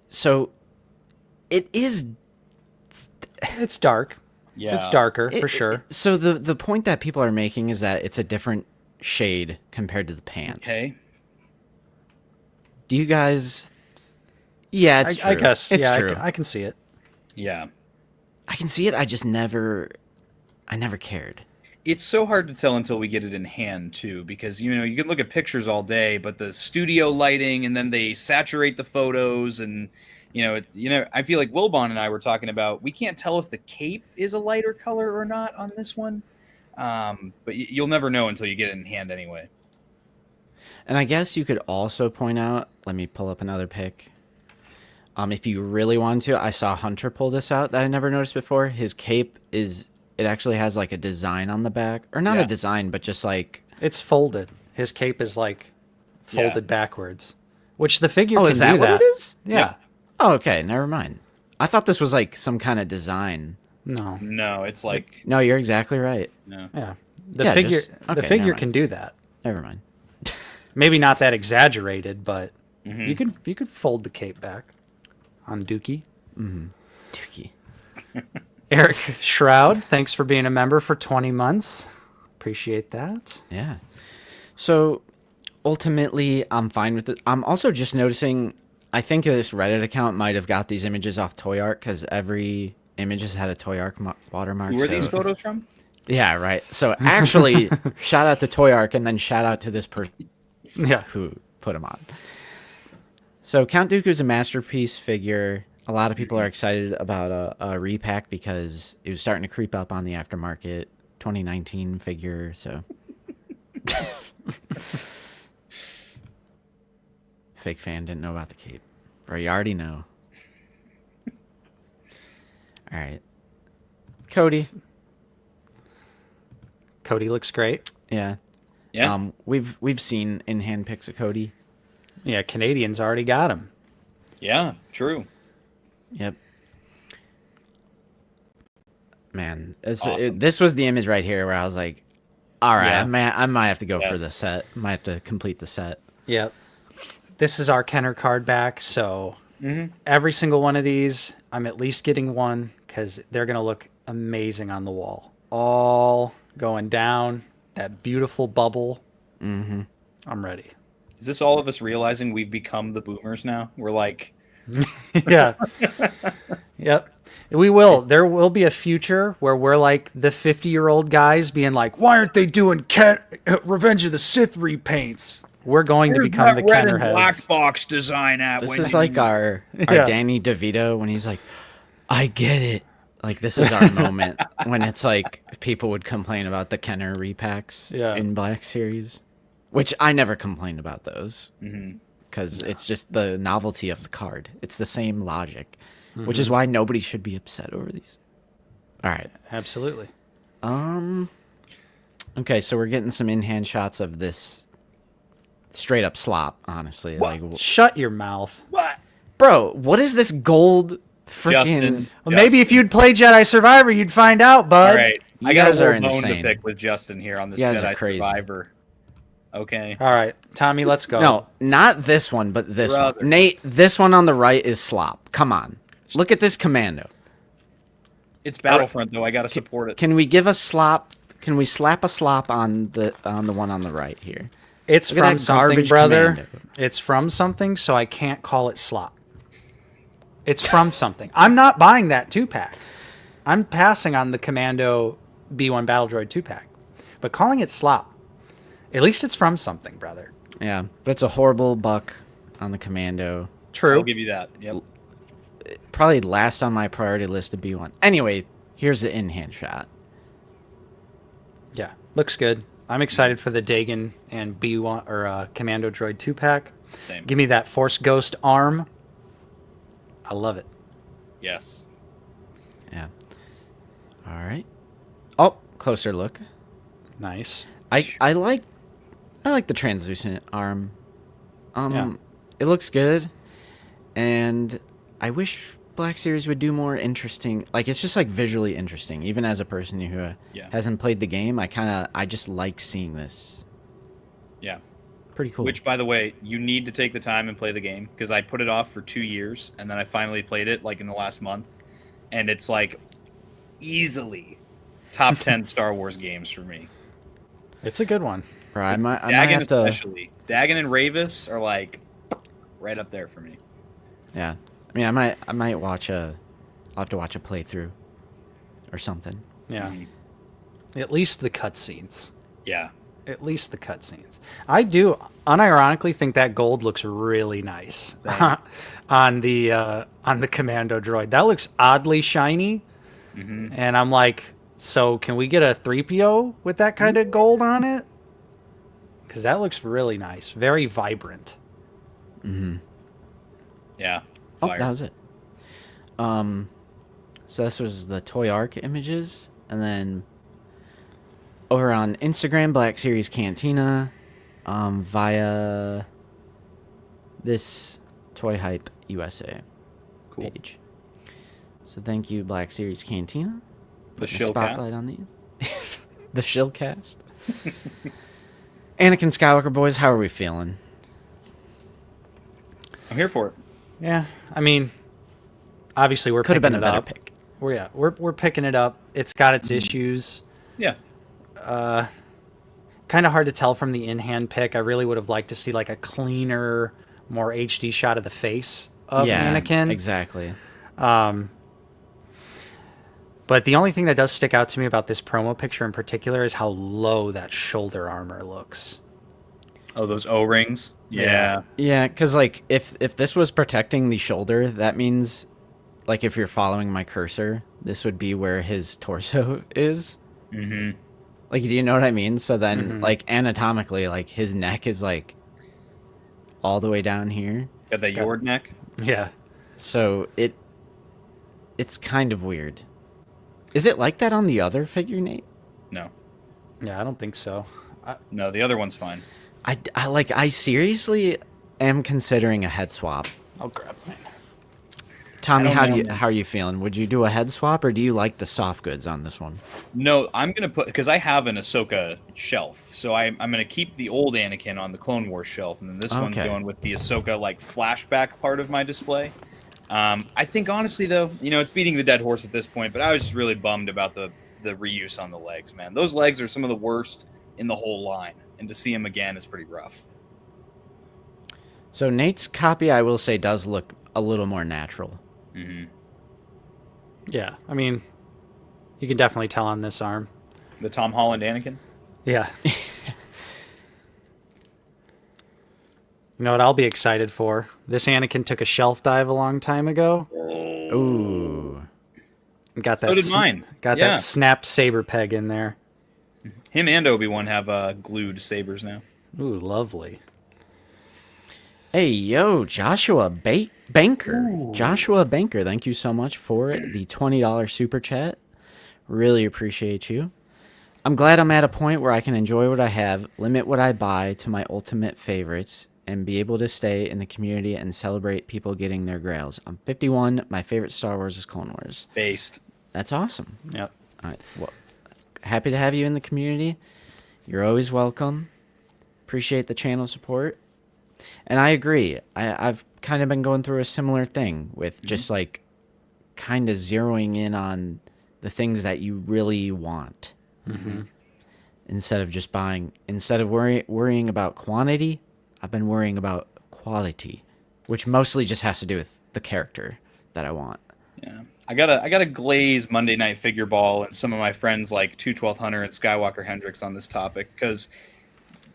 So it is.
It's dark.
Yeah,
it's darker for sure.
So the point that people are making is that it's a different shade compared to the pants.
Okay.
Do you guys? Yeah, it's true.
I guess.
It's
yeah,
true.
I can see it.
Yeah.
I can see it. I never cared.
It's so hard to tell until we get it in hand too, because you can look at pictures all day, but the studio lighting and then they saturate the photos, and I feel like Wilbon and I were talking about we can't tell if the cape is a lighter color or not on this one, but you'll never know until you get it in hand anyway.
And I guess you could also point out. Let me pull up another pic. If you really wanted to, I saw Hunter pull this out that I never noticed before. His cape it actually has like a design on the back, or not a design, but just like
it's folded. His cape is like folded backwards, which the figure.
Oh,
can
is that
do
what it is?
Yeah.
Yep.
Oh, okay. Never mind. I thought this was like some kind of design.
No, it's like
No, you're exactly right.
no.
Yeah. The figure. The
never
figure
mind.
can do that.
Never mind.
Maybe not that exaggerated, but you could fold the cape back on Dookie.
Dookie.
Eric Shroud, thanks for being a member for 20 months. Appreciate that.
Yeah. So ultimately, I'm fine with it. I'm also just noticing. I think this Reddit account might have got these images off Toy Ark because every image has had a Toy Ark watermark.
Where are these photos from?
Yeah, right. So actually, shout out to Toy Ark and then shout out to this person who put them on. So Count Dooku is a masterpiece figure. A lot of people are excited about a repack because it was starting to creep up on the aftermarket 2019 figure. So fake fan didn't know about the cape, or you already know. All right, Cody.
Cody looks great.
Yeah.
Yeah.
We've seen in hand pics of Cody.
Yeah, Canadians already got him.
Yeah, true.
Yep. Man,
Awesome.
this was the image right here where I was like, all right,
Yeah.
I might have to go for the set. Might have to complete the set.
Yep. This is our Kenner card back, so every single one of these, I'm at least getting one because they're going to look amazing on the wall. All going down, that beautiful bubble.
Mm-hmm.
I'm ready.
Is this all of us realizing we've become the boomers now? We're like,
Yeah. Yep. We will. There will be a future where we're like the 50-year-old guys being like, why aren't they doing Revenge of the Sith repaints? We're going to become the
red
Kenner
and black
heads.
box design at.
This
Wendy?
is like our
Yeah.
Danny DeVito when he's like, I get it. Like, this is our moment when it's like people would complain about the Kenner repacks in Black Series, which I never complained about those because it's just the novelty of the card. It's the same logic, which is why nobody should be upset over these. All right.
Absolutely.
Okay, so we're getting some in-hand shots of this straight up slop, honestly.
What?
Like,
Shut your mouth.
What?
bro, what is this gold freaking?
Justin,
Well, maybe if you'd play Jedi Survivor, you'd find out, bud.
all right,
You
I got
guys
a
are
little bone to
insane.
pick with Justin here on this
You guys are
Jedi
crazy.
Survivor. Okay.
All right, Tommy, let's go.
No, not this one, but this
Brother.
one. Nate, this one on the right is slop. Come on, look at this commando.
It's Battlefront though. I gotta support it.
Can we give a slop? Can we slap a slop on the one on the right here?
It's
Look at
from
that
something,
garbage
brother.
commando.
It's from something, so I can't call it slop. It's from something. I'm not buying that 2-pack. I'm passing on the Commando B1 Battle Droid 2-pack. But calling it slop, at least it's from something, brother.
Yeah, but it's a horrible buck on the commando.
True.
I'll give you that. Yep.
Probably last on my priority list to be one. Anyway, here's the in-hand shot.
Yeah, looks good. I'm excited for the Dagon and B1 or Commando Droid 2-pack.
Same.
Give me that Force Ghost arm. I love it.
Yes.
Yeah. All right. Oh, closer look.
Nice.
I like the translucent arm.
Yeah.
It looks good, and I wish Black Series would do more interesting. Like, it's just like visually interesting. Even as a person who hasn't played the game, I just like seeing this.
Yeah.
Pretty cool.
Which, by the way, you need to take the time and play the game because I put it off for 2 years and then I finally played it like in the last month, and it's like easily top 10 Star Wars games for me.
It's a good one.
Bro, I might
Dagon
have to.
especially. Dagon and Ravis are like right up there for me.
Yeah. I mean, I might watch I'll have to watch a playthrough, or something.
Yeah.
Mhm.
At least the cutscenes.
Yeah.
At least the cutscenes. I do unironically think that gold looks really nice on the Commando droid. That looks oddly shiny, and I'm like, so can we get a 3PO with that kind of gold on it? Because that looks really nice, very vibrant.
Yeah.
Oh,
Fire.
that was it. So this was the Toy Arc images, and then over on Instagram, Black Series Cantina, via this Toy Hype USA
Cool.
page. So thank you, Black Series Cantina.
The
Putting
shill
spotlight on these. The shill cast. Anakin Skywalker boys, how are we feeling?
I'm here for it.
Yeah, I mean, obviously we're
Could have
picking
been a
it
better
up.
pick.
We're picking it up. It's got its issues.
Yeah.
Kind of hard to tell from the in-hand pick. I really would have liked to see like a cleaner, more HD shot of the face of Anakin.
Exactly.
But the only thing that does stick out to me about this promo picture in particular is how low that shoulder armor looks.
Oh, those O-rings. Yeah.
Yeah, because like if this was protecting the shoulder, that means like if you're following my cursor, this would be where his torso is.
Mm-hmm.
Like, do you know what I mean? So then, like anatomically, like his neck is like all the way down here.
Got that Yord neck.
Yeah.
So it's kind of weird. Is it like that on the other figure, Nate?
No.
Yeah, I don't think so.
No, the other one's fine.
I seriously am considering a head swap.
I'll grab mine.
Tommy,
I don't know.
how are you feeling? Would you do a head swap, or do you like the soft goods on this one?
No, I'm gonna put because I have an Ahsoka shelf, so I'm gonna keep the old Anakin on the Clone Wars shelf, and then this one's
Okay.
going with the Ahsoka like flashback part of my display. I think honestly though, it's beating the dead horse at this point, but I was just really bummed about the reuse on the legs, man. Those legs are some of the worst in the whole line, and to see them again is pretty rough.
So Nate's copy, I will say, does look a little more natural.
Mm-hmm.
Yeah, I mean, you can definitely tell on this arm.
The Tom Holland Anakin.
Yeah. You know what I'll be excited for? This Anakin took a shelf dive a long time ago.
Ooh.
Got
So
that.
did mine.
Got
Yeah.
that snapped saber peg in there.
Him and Obi-Wan have glued sabers now.
Ooh, lovely.
Hey, yo, Joshua Banker.
Ooh.
Joshua Banker, thank you so much for the $20 super chat. Really appreciate you. I'm glad I'm at a point where I can enjoy what I have, limit what I buy to my ultimate favorites, and be able to stay in the community and celebrate people getting their grails. I'm 51. My favorite Star Wars is Clone Wars.
Based.
That's awesome.
Yep.
All right, well, happy to have you in the community. You're always welcome. Appreciate the channel support. And I agree. I've kind of been going through a similar thing with just like kind of zeroing in on the things that you really want. Instead of just buying, instead of worrying about quantity, I've been worrying about quality, which mostly just has to do with the character that I want.
Yeah, I got a glaze Monday Night Figure Ball, and some of my friends like 212 Hunter and Skywalker Hendrix on this topic because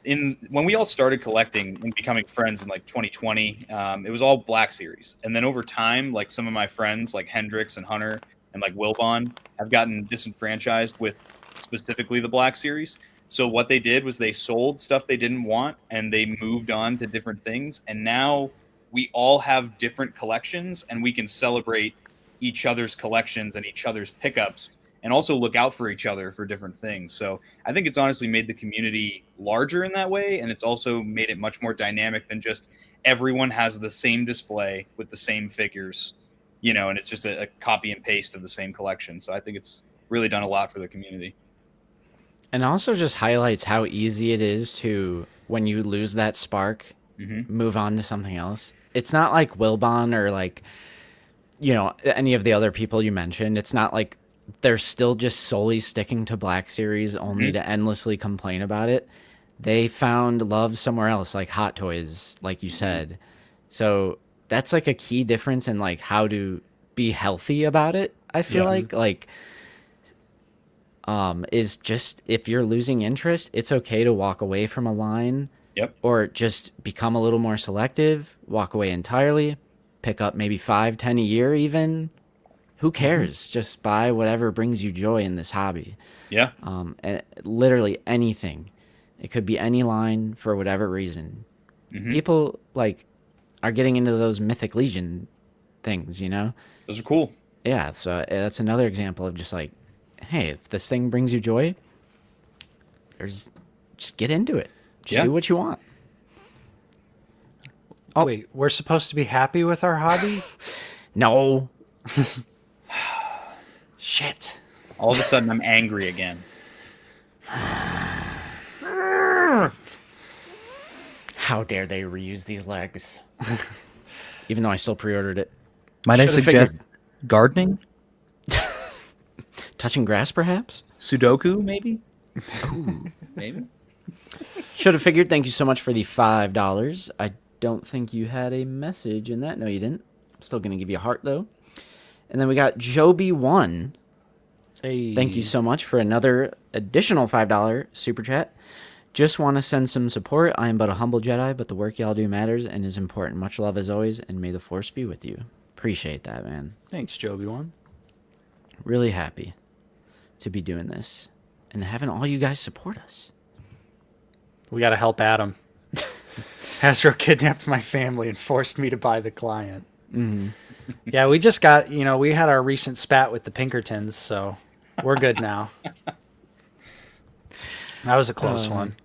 when we all started collecting and becoming friends in like 2020, it was all Black Series, and then over time, like some of my friends like Hendrix and Hunter and like Wilbon have gotten disenfranchised with specifically the Black Series. So what they did was they sold stuff they didn't want and they moved on to different things. And now we all have different collections and we can celebrate each other's collections and each other's pickups and also look out for each other for different things. So I think it's honestly made the community larger in that way. And it's also made it much more dynamic than just everyone has the same display with the same figures, you know, and it's just a copy and paste of the same collection. So I think it's really done a lot for the community.
And also just highlights how easy it is to, when you lose that spark, move on to something else. It's not like Wilbon or like, you know, any of the other people you mentioned. It's not like they're still just solely sticking to Black Series only to endlessly complain about it. They found love somewhere else, like Hot Toys, like you said. So that's like a key difference in like how to be healthy about it. I feel like is just if you're losing interest, it's okay to walk away from a line.
Yep.
Or just become a little more selective, walk away entirely, pick up maybe 5-10 a year even. Who cares? Just buy whatever brings you joy in this hobby.
Yeah.
And literally anything. It could be any line for whatever reason. People like are getting into those Mythic Legion things, you know?
Those are cool.
Yeah, so that's another example of just like, hey, if this thing brings you joy, just get into it. Just do what you want.
Oh, wait, we're supposed to be happy with our hobby?
No.
Shit.
All of a sudden, I'm angry again.
How dare they reuse these legs? Even though I still pre-ordered it.
Might I
Should've
suggest
figured.
gardening?
Touching grass, perhaps?
Sudoku, maybe? Maybe.
Should have figured. Thank you so much for the $5. I don't think you had a message in that. No, you didn't. I'm still going to give you a heart, though. And then we got Joby1.
Hey.
Thank you so much for another additional $5 super chat. Just want to send some support. I am but a humble Jedi, but the work y'all do matters and is important. Much love as always, and may the Force be with you. Appreciate that, man.
Thanks, Joby1.
Really happy to be doing this and having all you guys support us.
We got to help Adam. Hasbro kidnapped my family and forced me to buy the client. Yeah, we just got, you know, we had our recent spat with the Pinkertons, so we're good now. That was a close one.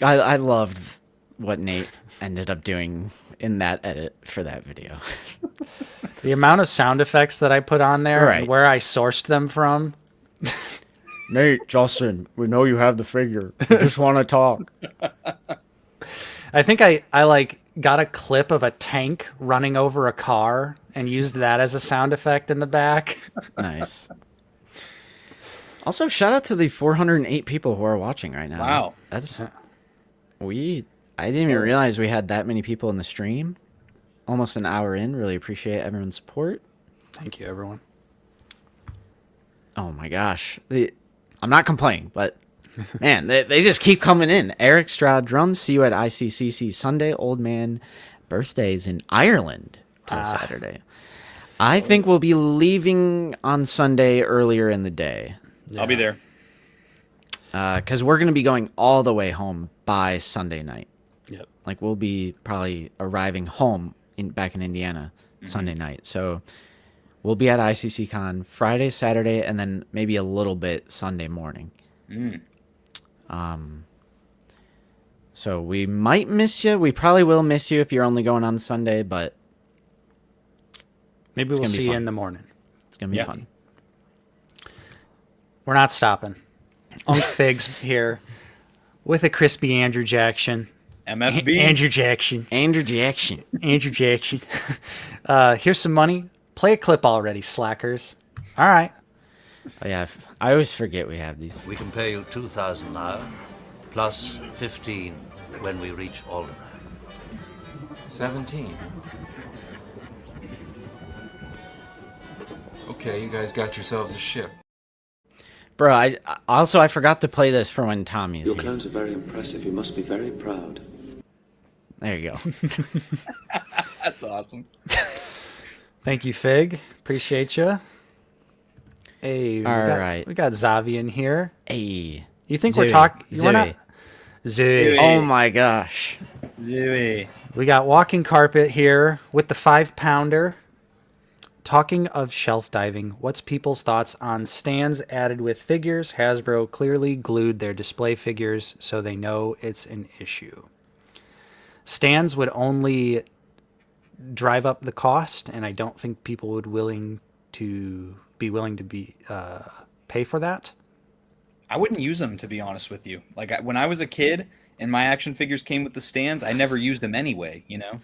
I loved what Nate ended up doing in that edit for that video.
The amount of sound effects that I put on there
Right.
and where I sourced them from.
Nate, Justin, we know you have the figure. We just want to talk.
I think I like got a clip of a tank running over a car and used that as a sound effect in the back.
Nice. Also, shout out to the 408 people who are watching right now.
Wow.
That's I didn't even realize we had that many people in the stream. Almost an hour in. Really appreciate everyone's support.
Thank you, everyone.
Oh my gosh. I'm not complaining, but man, they just keep coming in. Eric Stroud drums. See you at ICCC Sunday. Old man birthdays in Ireland till Saturday. I think we'll be leaving on Sunday earlier in the day.
I'll be there.
Because we're going to be going all the way home by Sunday night.
Yep.
Like, we'll be probably arriving home back in Indiana Sunday night. So we'll be at ICC Con Friday, Saturday, and then maybe a little bit Sunday morning. So we might miss you. We probably will miss you if you're only going on Sunday, but
Maybe we'll see you in the morning.
it's going to be fun.
We're not stopping. Unc Figs here with a crispy Andrew Jackson.
MFB.
Andrew Jackson.
Andrew Jackson.
Andrew Jackson. Here's some money. Play a clip already, slackers. All right.
Oh, yeah, I always forget we have these.
We can pay you 2,000 now, plus 15 when we reach Alderaan.
17. Okay, you guys got yourselves a ship.
Bro, I forgot to play this for when Tommy's
Your
here.
clothes are very impressive. You must be very proud.
There you go.
That's awesome.
Thank you, Fig. Appreciate you. Hey, we got Zavi in here.
Hey.
You think
Zoe.
we're talking?
Zoe.
We're not. Zoe.
Oh my gosh.
Zooey.
We got walking carpet here with the 5-pounder. Talking of shelf diving, what's people's thoughts on stands added with figures? Hasbro clearly glued their display figures, so they know it's an issue. Stands would only drive up the cost, and I don't think people would be willing to pay for that.
I wouldn't use them, to be honest with you. Like, when I was a kid and my action figures came with the stands, I never used them anyway, you know?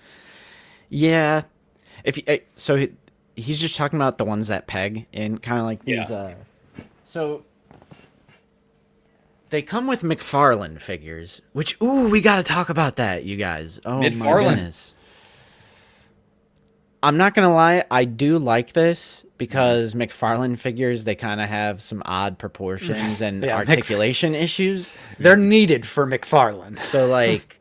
Yeah. He's just talking about the ones that peg in, kind of like these. So they come with McFarlane figures, which we got to talk about that, you guys. Oh my goodness. I'm not gonna lie, I do like this because McFarlane figures, they kind of have some odd proportions and articulation issues.
They're needed for McFarlane.
So like,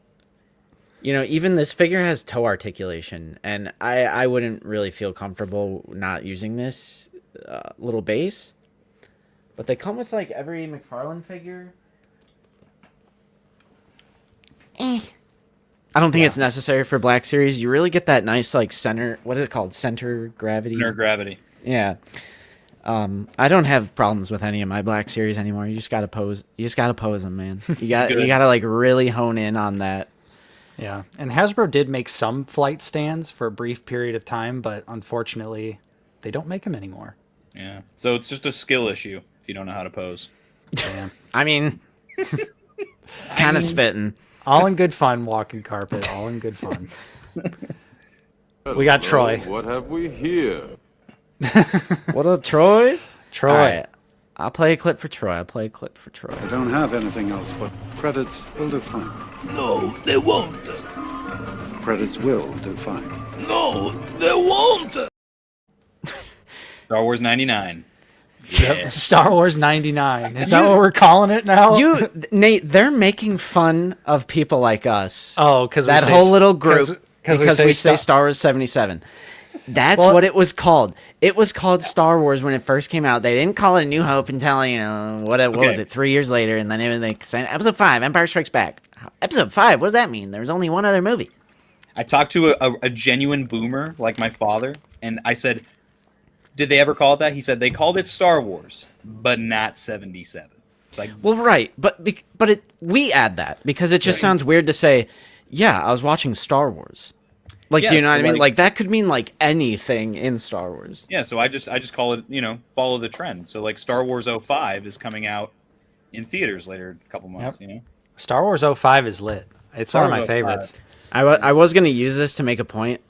even this figure has toe articulation, and I wouldn't really feel comfortable not using this little base. But they come with like every McFarlane figure. I don't think it's necessary for Black Series. You really get that nice like center. What is it called? Center gravity.
Center gravity.
Yeah. I don't have problems with any of my Black Series anymore. You just gotta pose. You just gotta pose them, man. You gotta like really hone in on that.
Yeah, and Hasbro did make some flight stands for a brief period of time, but unfortunately, they don't make them anymore.
Yeah. So it's just a skill issue if you don't know how to pose.
Damn.
I mean, kind of spitting.
All in good fun, walking carpet. All in good fun. We got Troy.
What have we here?
What up, Troy?
Troy.
All right. I'll play a clip for Troy.
I don't have anything else, but credits will do fine.
No, they won't.
Credits will do fine.
No, they won't.
Star Wars 99.
Yep. Star Wars 99. Is that what we're calling it now?
Nate, they're making fun of people like us.
Oh, because
that whole little group.
Because
we say Star Wars 77. That's what it was called. It was called Star Wars when it first came out. They didn't call it New Hope until, what was it, 3 years later, and then they said Episode 5, Empire Strikes Back. Episode 5, what does that mean? There was only one other movie.
I talked to a genuine boomer like my father, and I said, did they ever call it that? He said they called it Star Wars, but not 77. It's like,
well, right, but we add that because it just sounds weird to say, yeah, I was watching Star Wars. Like, do you know what I mean? Like, that could mean, like, anything in Star Wars.
Yeah, so I just call it, follow the trend. So, like, Star Wars 05 is coming out in theaters later a couple months,
Star Wars 05 is lit. It's one of my favorites.
I was going to use this to make a point.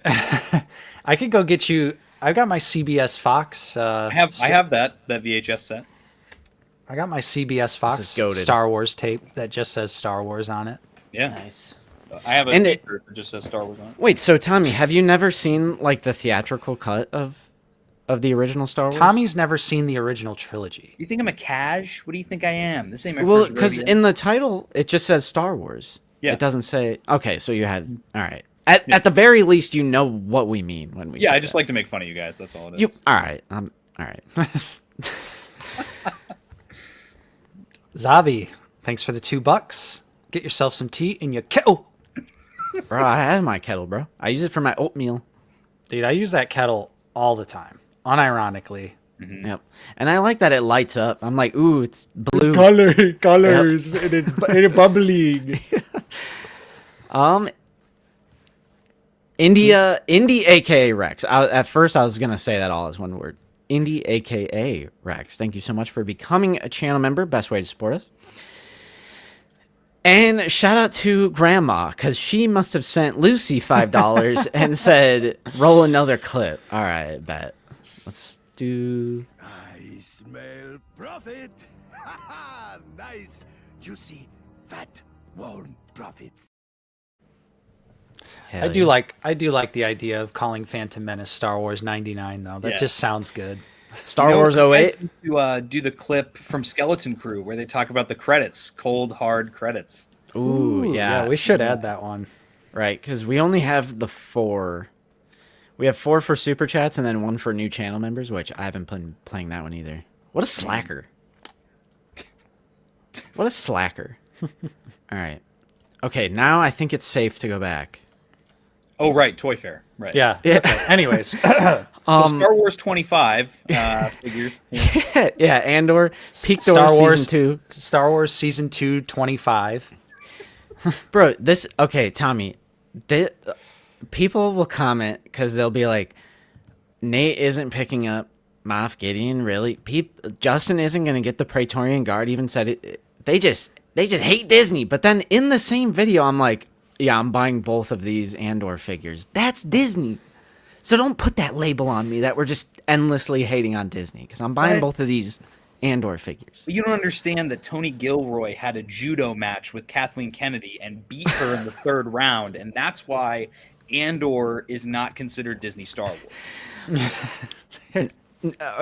I could go get you... I've got my CBS Fox...
I have that VHS set.
I got my CBS Fox Star Wars tape that just says Star Wars on it.
Yeah.
Nice.
I have a t-shirt that just says Star Wars on it.
Wait, so Tommy, have you never seen like the theatrical cut of of the original Star Wars?
Tommy's never seen the original trilogy.
You think I'm a cash? What do you think I am? This ain't my
Well,
first
because
rodeo.
in the title it just says Star Wars.
Yeah.
It doesn't say. Okay, so you had. All right. At the very least, you know what we mean when we.
Yeah,
say
I just
that.
like to make fun of you guys. That's all it is.
You. All right. All right.
Zavi, thanks for the $2. Get yourself some tea in your kettle.
Bro, I have my kettle, bro. I use it for my oatmeal.
Dude, I use that kettle all the time, unironically.
Yep. And I like that it lights up. I'm like, ooh, it's blue.
Colors, and it's bubbling.
Indie aka Rex. At first, I was gonna say that all as one word. Indie aka Rex. Thank you so much for becoming a channel member. Best way to support us. And shout out to Grandma, because she must have sent Lucy $5 and said, "Roll another clip." All right, bet. Let's do.
I smell profit. Nice, juicy, fat, warm profits.
Hell
I do
yeah.
like the idea of calling Phantom Menace Star Wars 99 though. That
Yeah.
just sounds good.
Star Wars 08.
To do the clip from Skeleton Crew where they talk about the credits, cold hard credits.
Ooh, yeah.
We should add that one.
Right, because we only have the 4. We have 4 for super chats and then 1 for new channel members, which I haven't been playing that one either. What a slacker. What a slacker. All right. Okay, now I think it's safe to go back.
Oh, right, Toy Fair. Right.
Yeah.
Yeah.
Okay. Anyways,
So Star Wars 25 figure.
Yeah, Andor, Peak
Star
Door
Wars-
Season 2.
Star Wars Season 2 25.
Bro, this... Okay, Tommy. People will comment because they'll be like, Nate isn't picking up Moff Gideon, really? Justin isn't going to get the Praetorian Guard, even said it. They just hate Disney. But then in the same video, I'm like, yeah, I'm buying both of these Andor figures. That's Disney. So don't put that label on me that we're just endlessly hating on Disney, because I'm buying both of these Andor figures.
But you don't understand that Tony Gilroy had a judo match with Kathleen Kennedy and beat her in the 3rd round, and that's why Andor is not considered Disney Star Wars.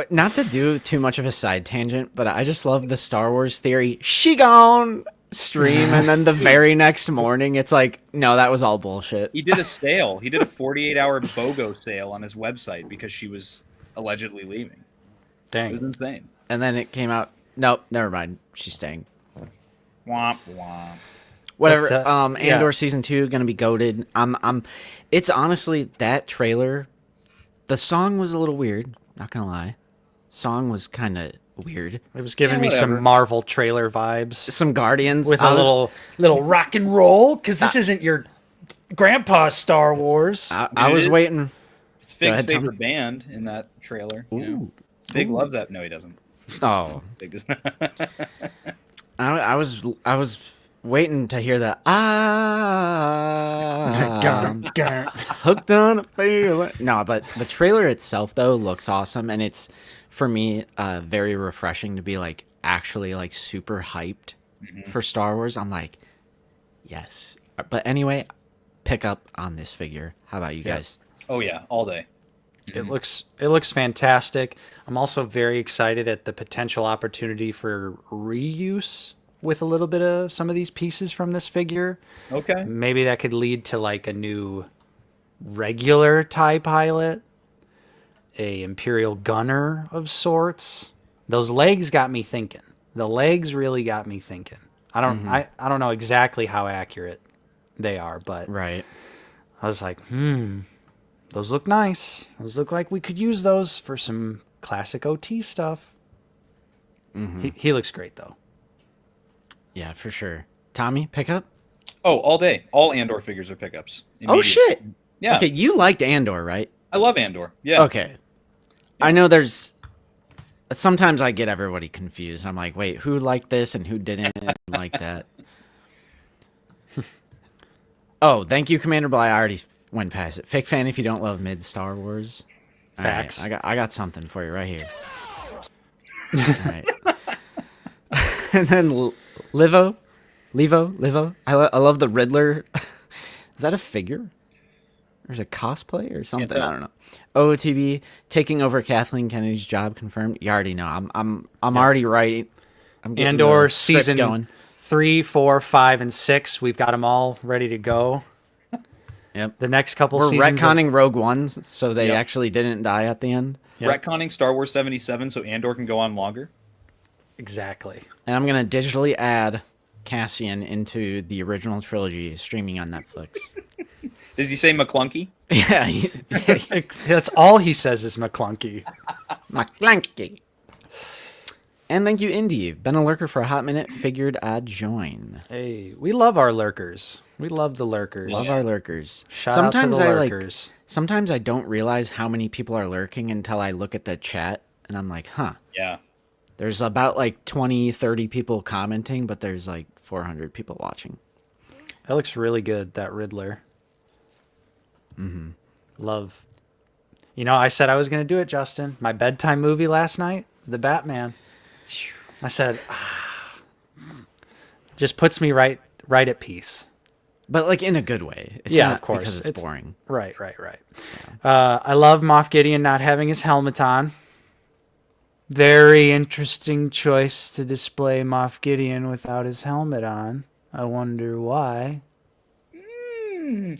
Not to do too much of a side tangent, but I just love the Star Wars theory. She gone stream, and then the very next morning, it's like, no, that was all bullshit.
He did a sale. He did a 48-hour BOGO sale on his website because she was allegedly leaving. It
Dang.
was insane.
And then it came out. Nope, never mind. She's staying.
Womp womp.
Whatever.
But,
Andor
yeah.
season 2 gonna be goated. It's honestly that trailer. The song was a little weird. Not gonna lie. Song was kind of weird.
It was giving
Yeah,
me
whatever.
some Marvel trailer vibes
Some Guardians
with a little rock and roll, because this isn't your grandpa's Star Wars.
I was waiting.
It's Fig's
ahead, Tommy.
favorite band in that trailer. You know? Fig loves that. No, he doesn't.
Oh,
Fig does
I was waiting to hear that. Hooked on a feeling. No, but the trailer itself though looks awesome, and it's for me very refreshing to be like actually like super hyped for Star Wars. I'm like, yes. But anyway, pick up on this figure. How about you guys?
Oh yeah, all day.
It looks fantastic. I'm also very excited at the potential opportunity for reuse with a little bit of some of these pieces from this figure.
Okay.
Maybe that could lead to like a new regular TIE pilot, a Imperial gunner of sorts. Those legs got me thinking. The legs really got me thinking. I don't know exactly how accurate they are, but
Right.
I was like, those look nice. Those look like we could use those for some classic OT stuff. He looks great though.
Yeah, for sure. Tommy, pick up.
Oh, all day. All Andor figures are pickups.
Oh shit.
Yeah.
Okay, you liked Andor, right?
I love Andor. Yeah.
Okay. I know there's sometimes I get everybody confused. I'm like, wait, who liked this and who didn't like that? Oh, thank you, Commander Bly. I already went past it. Fake fan if you don't love mid Star Wars. All right,
Facts.
I got something for you right here. All right. And then Livo. I love the Riddler. Is that a figure? Or is it cosplay or something?
tell.
I don't know. OOTB taking over Kathleen Kennedy's job confirmed. You already know. I'm already right. I'm getting
Andor
the script
season
going.
3, 4, 5, and 6. We've got them all ready to go.
Yep.
The next couple
We're
seasons.
retconning Rogue One, so they
Yep.
actually didn't die at the end.
Yep.
Retconning Star Wars 77 so Andor can go on longer.
Exactly.
And I'm gonna digitally add Cassian into the original trilogy streaming on Netflix.
Does he say McClunky?
Yeah,
That's all he says is McClunky.
McClanky. And thank you, Indy. Been a lurker for a hot minute. Figured I'd join.
Hey, we love our lurkers. We love the lurkers.
Love our lurkers.
Shout out to the lurkers.
Sometimes I don't realize how many people are lurking until I look at the chat and I'm like, huh.
Yeah.
There's about like 20, 30 people commenting, but there's like 400 people watching.
That looks really good, that Riddler.
Mm-hmm.
Love. You know, I said I was going to do it, Justin. My bedtime movie last night, The Batman. I said, just puts me right at peace.
But like in a good way. It's
Yeah,
not
of course.
because it's boring.
Right. I love Moff Gideon not having his helmet on. Very interesting choice to display Moff Gideon without his helmet on. I wonder why.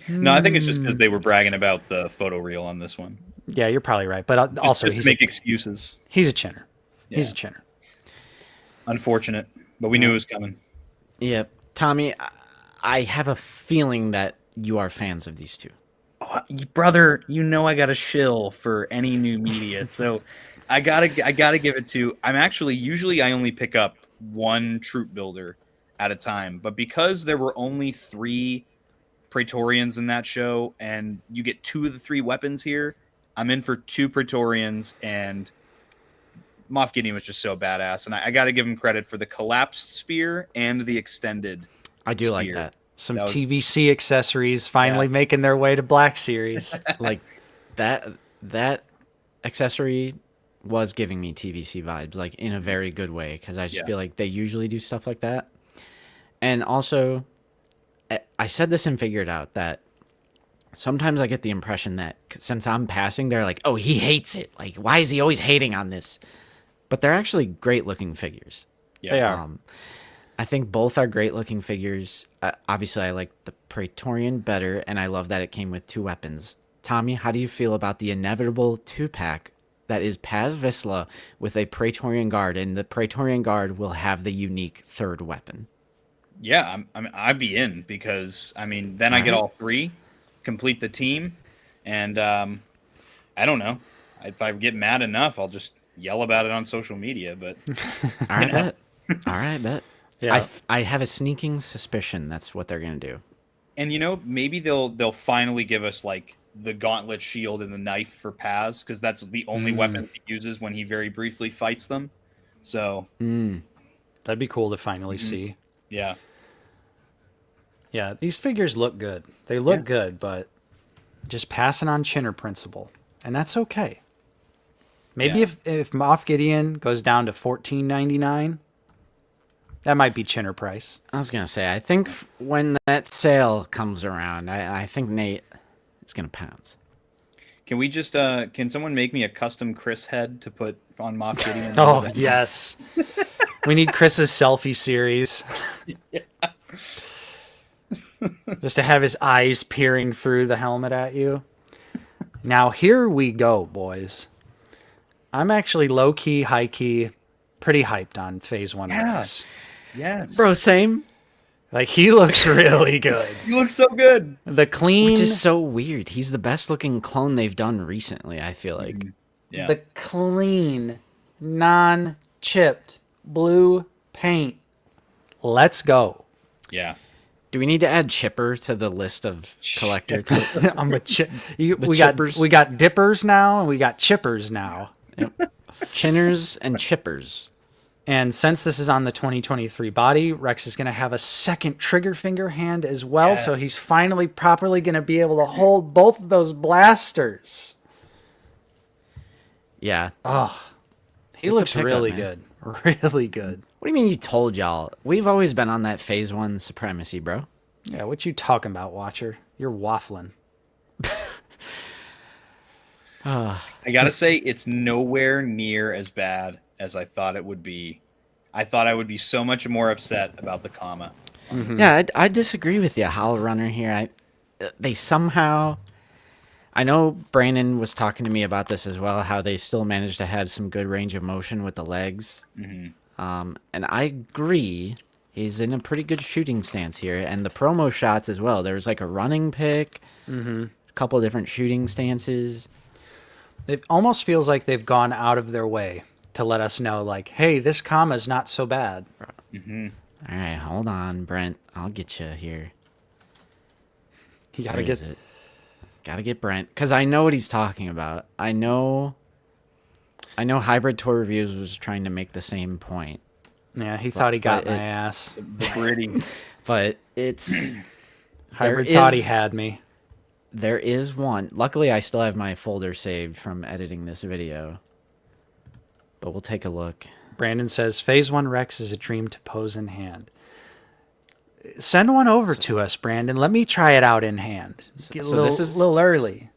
No, I think it's just because they were bragging about the photo reel on this one.
Yeah, you're probably right. But also,
Just to make excuses.
He's a chinner.
Yeah.
He's a chinner.
Unfortunate, but we knew it was coming.
Yep. Tommy, I have a feeling that you are fans of these two.
Oh, brother, you know I got a shill for any new media, so I gotta give it to. Usually I only pick up one troop builder at a time, but because there were only 3 Praetorians in that show, and you get 2 of the 3 weapons here, I'm in for 2 Praetorians, and Moff Gideon was just so badass, and I got to give him credit for the collapsed spear and the extended.
I do like
spear.
that.
Some
That was-
TVC accessories finally making their way to Black Series.
Like that accessory was giving me TVC vibes, like in a very good way, because I just feel like they usually do stuff like that. And also, I said this and figured out that sometimes I get the impression that since I'm passing, they're like, oh, he hates it. Like, why is he always hating on this? But they're actually great looking figures.
Yeah.
They are.
I think both are great looking figures. Obviously, I like the Praetorian better, and I love that it came with 2 weapons. Tommy, how do you feel about the inevitable 2-pack that is Paz Vizsla with a Praetorian Guard, and the Praetorian Guard will have the unique 3rd weapon?
Yeah, I'd be in because then I get all 3, complete the team, and I don't know. If I get mad enough, I'll just yell about it on social media. But
All right, bet. All right, bet.
Yeah.
I have a sneaking suspicion that's what they're gonna do.
and maybe they'll finally give us like the gauntlet shield and the knife for Paz, because that's the only weapons he uses when he very briefly fights them. So
That'd be cool to finally see.
yeah.
Yeah, these figures look good. They look good, but just passing on Chinner principle. And that's okay. Maybe
Yeah.
if Moff Gideon goes down to $14.99, that might be Chinner price.
I was gonna say, I think when that sale comes around, I think Nate is gonna pounce.
Can we just can someone make me a custom Chris head to put on Moff Gideon?
Oh, yes. We need Chris's selfie series. Just to have his eyes peering through the helmet at you. Now, here we go, boys. I'm actually low-key, high-key, pretty hyped on Phase 1 of this.
Yes.
Bro, same.
Like, he looks really good.
You look so good.
The clean...
Which is so weird. He's the best looking clone they've done recently, I feel like.
Yeah.
The clean, non-chipped blue paint. Let's go.
Yeah.
Do we need to add Chipper to the list of collector?
I'm a we
chippers.
got dippers now, and we got chippers now.
Chinners and Chippers.
And since this is on the 2023 body, Rex is going to have a second trigger finger hand as well.
Yeah.
So he's finally properly going to be able to hold both of those blasters.
Yeah.
He
It's a
looks
pickup,
really
man.
good. Really good.
What do you mean you told y'all? We've always been on that Phase 1 supremacy, bro.
Yeah, what you talking about, Watcher? You're waffling.
I gotta say, it's nowhere near as bad as I thought it would be. I thought I would be so much more upset about the comma.
Yeah, I disagree with you, Hollow Runner here. They somehow... I know Brandon was talking to me about this as well, how they still managed to have some good range of motion with the legs. And I agree. He's in a pretty good shooting stance here. And the promo shots as well. There's like a running pick, a couple of different shooting stances.
It almost feels like they've gone out of their way to let us know, like, hey, this comma's not so bad.
All right, hold on, Brent. I'll get you here.
You gotta
Where
get
is it? Gotta get Brent, because I know what he's talking about. I know Hybrid Tour Reviews was trying to make the same point.
Yeah, he thought he got my
it-
ass.
The gritty.
But it's...
Hybrid
there
thought he
is-
had me.
There is one. Luckily, I still have my folder saved from editing this video. But we'll take a look.
Brandon says, Phase 1 Rex is a dream to pose in hand. Send one over to us, Brandon. Let me try it out in hand. Get a
so
little,
this is-
little early.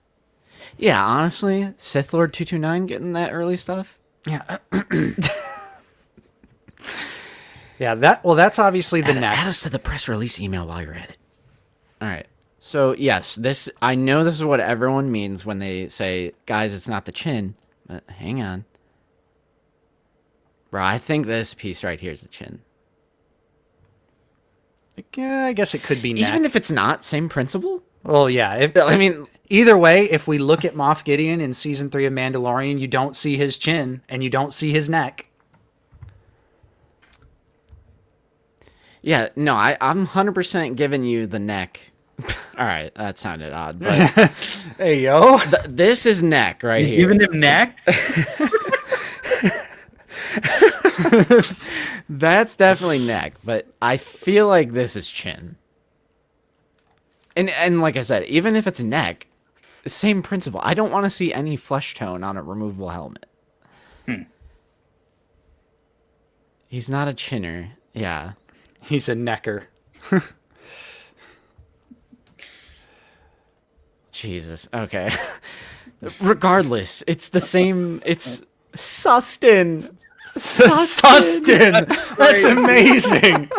Yeah, honestly, Sith Lord 229 getting that early stuff?
Yeah. Yeah, that's obviously the neck.
Add us to the press release email while you're at it. All right. So, yes, I know this is what everyone means when they say, guys, it's not the chin. But hang on. Bro, I think this piece right here is the chin.
Yeah, I guess it could be neck.
Even if it's not, same principle?
Well, yeah.
I mean,
Either way, if we look at Moff Gideon in Season 3 of Mandalorian, you don't see his chin, and you don't see his neck.
yeah, no, I'm 100% giving you the neck. All right, that sounded odd, but
Hey, yo.
this is neck right here.
Giving him neck?
That's definitely neck, but I feel like this is chin. And like I said, even if it's neck, same principle. I don't want to see any flesh tone on a removable helmet. He's not a chinner. Yeah.
He's a necker.
Jesus. Okay. Regardless, it's the same. It's Sustin.
Sustin! That's amazing!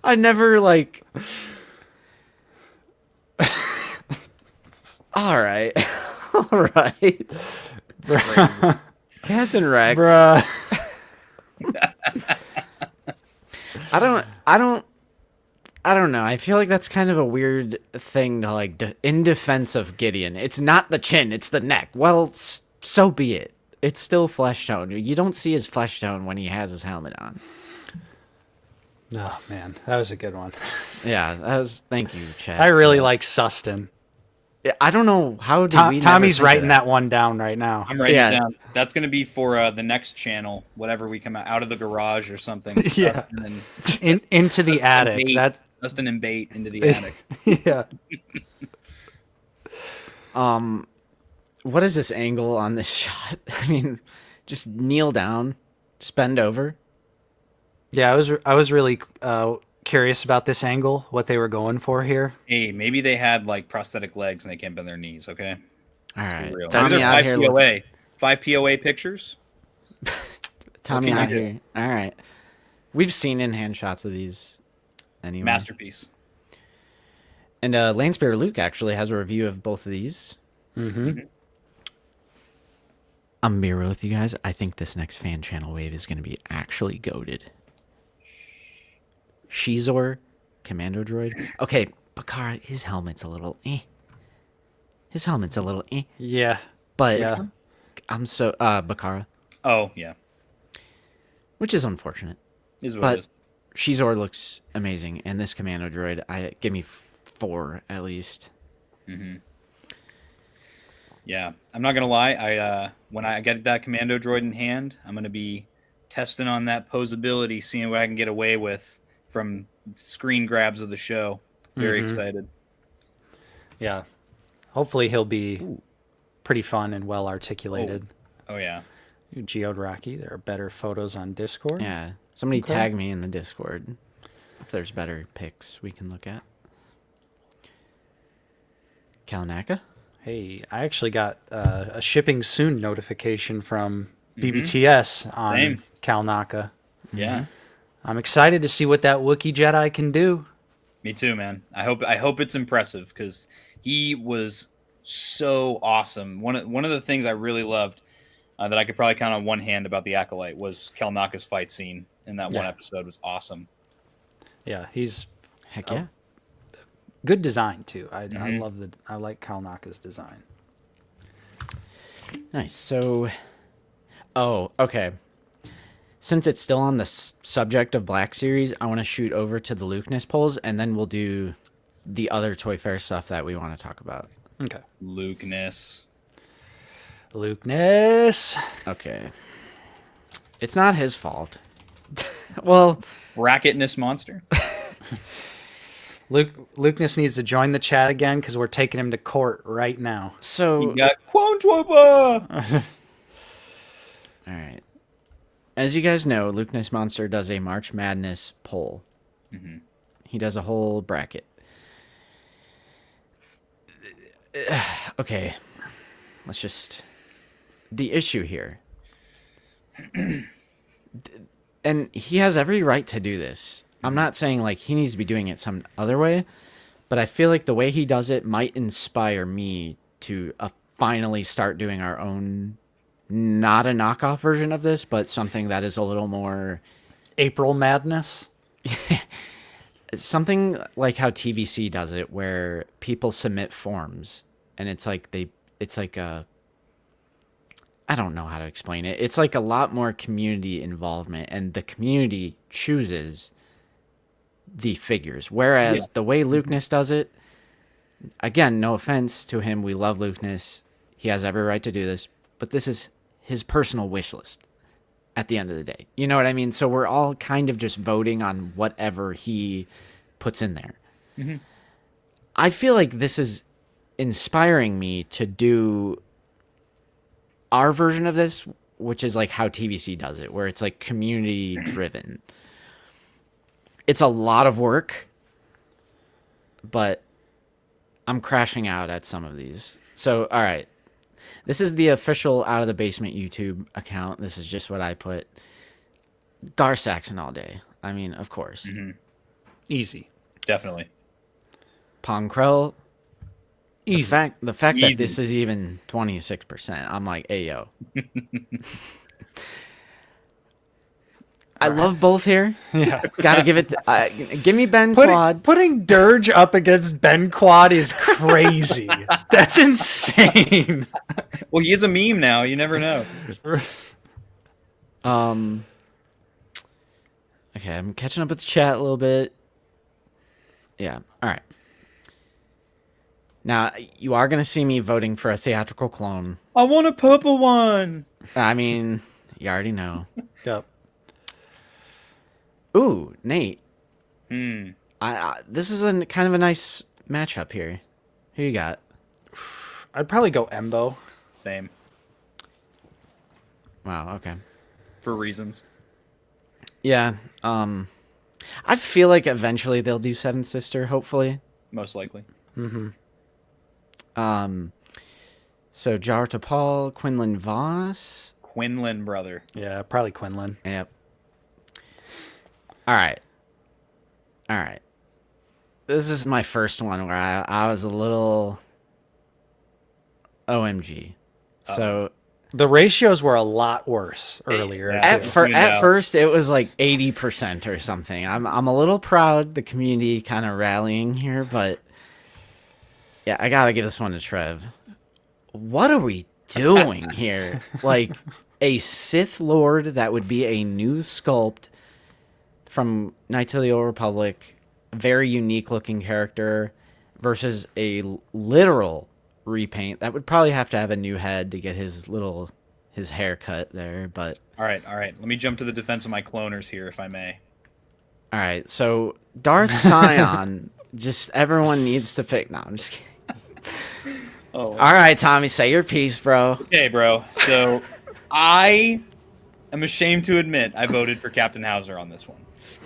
I never like. All right. All right. Captain Rex.
Bruh.
I don't know. I feel like that's kind of a weird thing to like in defense of Gideon. It's not the chin, it's the neck. Well, so be it. It's still flesh tone. You don't see his flesh tone when he has his helmet on.
Oh, man. That was a good one.
Yeah, that was. Thank you, Chad.
I really like Sustin.
I don't know how did we.
Tommy's
never think of
writing that one down right now.
I'm writing
Yeah.
it down. That's going to be for the next channel, whatever we come out of the garage or something.
Yeah.
Sustin and
Into the attic.
bait.
That's
Sustin and bait into the attic.
yeah.
What is this angle on this shot? I mean, just kneel down, just bend over.
Yeah, I was really curious about this angle, what they were going for here.
Hey, maybe they had like prosthetic legs and they can't bend their knees. Okay,
All right,
real.
Tommy
These are
out
five
here.
POA. 5 POA pictures.
Tommy
What can
out
you do?
here. All right, we've seen in-hand shots of these. Anyway,
Masterpiece.
And Landspear Luke actually has a review of both of these.
Mm-hmm.
I'm be real with you guys. I think this next fan channel wave is going to be actually goated. Shizor, Commando Droid. Okay, Bakara, his helmet's a little eh. His helmet's a little eh.
Yeah.
But
Yeah.
I'm so Bakara,
Oh yeah,
which is unfortunate.
is what
But
it is.
Shizor looks amazing, and this Commando Droid, give me 4 at least.
Yeah, I'm not gonna lie. I when I get that commando droid in hand, I'm gonna be testing on that posability, seeing what I can get away with from screen grabs of the show. Very excited.
Yeah. Hopefully he'll be pretty fun and well articulated.
Oh yeah.
Geode Rocky, there are better photos on Discord.
Yeah, somebody
Okay.
tag me in the Discord if there's better pics we can look at. Kalanaka?
Hey, I actually got a shipping soon notification from BBTS on
Same.
Kalnaka.
Yeah.
I'm excited to see what that Wookiee Jedi can do.
Me too, man. I hope it's impressive because he was so awesome. One of the things I really loved that I could probably count on one hand about the Acolyte was Kelnaka's fight scene in that one episode was awesome.
Yeah, he's
Heck yeah.
good design too. I like Kalnaka's design.
Nice. So, okay. Since it's still on the subject of Black Series, I want to shoot over to the Lukeness polls, and then we'll do the other Toy Fair stuff that we want to talk about.
Okay.
Lukeness.
Okay. It's not his fault. Well,
Bracketness monster.
Lukeness needs to join the chat again because we're taking him to court right now.
so
You got Quantwoba.
all right. As you guys know, Lukeness Monster does a March Madness poll. He does a whole bracket. Okay. Let's just... The issue here. And he has every right to do this. I'm not saying like he needs to be doing it some other way, but I feel like the way he does it might inspire me to finally start doing our own, not a knockoff version of this, but something that is a little more...
April Madness?
Something like how TVC does it, where people submit forms, and it's like I don't know how to explain it. It's like a lot more community involvement, and the community chooses the figures. Whereas the way Lukeness does it, again, no offense to him, we love Lukeness. He has every right to do this, but this is his personal wish list at the end of the day. You know what I mean? So we're all kind of just voting on whatever he puts in there. I feel like this is inspiring me to do our version of this, which is like how TVC does it, where it's like community driven. It's a lot of work, but I'm crashing out at some of these. So, all right. This is the official Out of the Basement YouTube account. This is just what I put. Gar Saxon all day. I mean, of course.
Easy.
Definitely.
Pong Krell.
Easy.
The fact
Easy.
that this is even 26%, I'm like, hey, yo. I love both here.
Yeah.
Gotta give it... give me Ben Quad.
Putting Dirge up against Ben Quad is crazy. That's insane.
Well, he is a meme now. You never know.
Okay, I'm catching up with the chat a little bit. Yeah, all right. Now, you are going to see me voting for a theatrical clone.
I want a purple one.
I mean, you already know.
Yep.
Ooh, Nate.
Hmm.
This is a kind of a nice matchup here. Who you got?
I'd probably go Embo.
Same.
Wow, okay.
For reasons.
Yeah, I feel like eventually they'll do Seventh Sister, hopefully.
Most likely.
So Jar Paul, Quinlan Voss.
Quinlan brother.
Yeah, probably Quinlan.
Yep. All right. This is my first one where I was a little OMG. So
The ratios were a lot worse earlier.
Yeah.
too.
at first it was like 80% or something. I'm a little proud the community kind of rallying here, but yeah, I gotta give this one to Trev. What are we doing here? Like a Sith Lord that would be a new sculpt from Knights of the Old Republic, very unique looking character, versus a literal repaint that would probably have to have a new head to get his haircut there. But
All right. Let me jump to the defense of my cloners here, if I may.
all right, so Darth Sion, just everyone needs to fix. No, I'm just kidding.
Oh.
All right, Tommy, say your piece, bro.
Okay, bro. So I am ashamed to admit I voted for Captain Hauser on this one.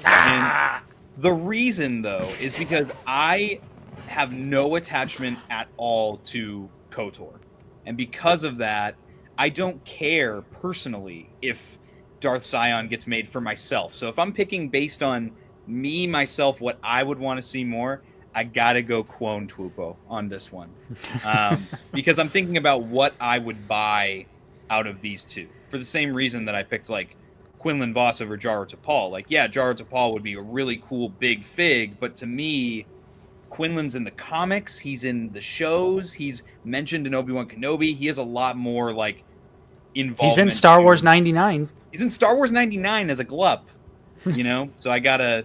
And the reason, though, is because I have no attachment at all to KOTOR. And because of that, I don't care personally if Darth Sion gets made for myself. So if I'm picking based on me, myself, what I would want to see more, I gotta go Quone Twupo on this one. Because I'm thinking about what I would buy out of these two. For the same reason that I picked like Quinlan Voss over Jaro Tapal. Like, yeah, Jaro Tapal would be a really cool big fig, but to me, Quinlan's in the comics, he's in the shows, he's mentioned in Obi-Wan Kenobi. He has a lot more like involvement.
He's in Star Wars 99.
He's in Star Wars 99 as a glup, you know? So I gotta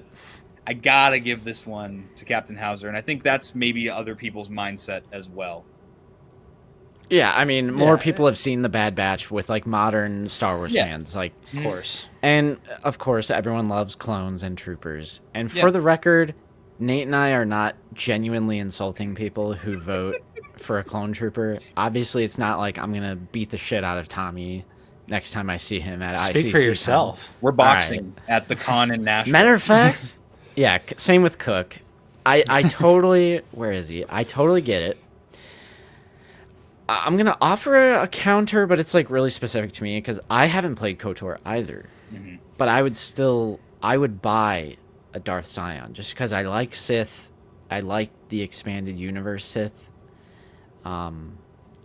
give this one to Captain Hauser, and I think that's maybe other people's mindset as well.
Yeah, I mean, more people have seen The Bad Batch with like modern Star Wars fans, like,
Of course.
and of course, everyone loves clones and troopers. And for the record, Nate and I are not genuinely insulting people who vote for a clone trooper. Obviously, it's not like I'm gonna beat the shit out of Tommy next time I see him at ICC.
Speak for yourself.
We're boxing at the con in Nashville.
Matter of fact, yeah, same with Cook. I totally, where is he? I totally get it. I'm going to offer a counter, but it's like really specific to me because I haven't played KOTOR either. Mm-hmm. But I would buy a Darth Sion just because I like Sith. I like the expanded universe Sith. And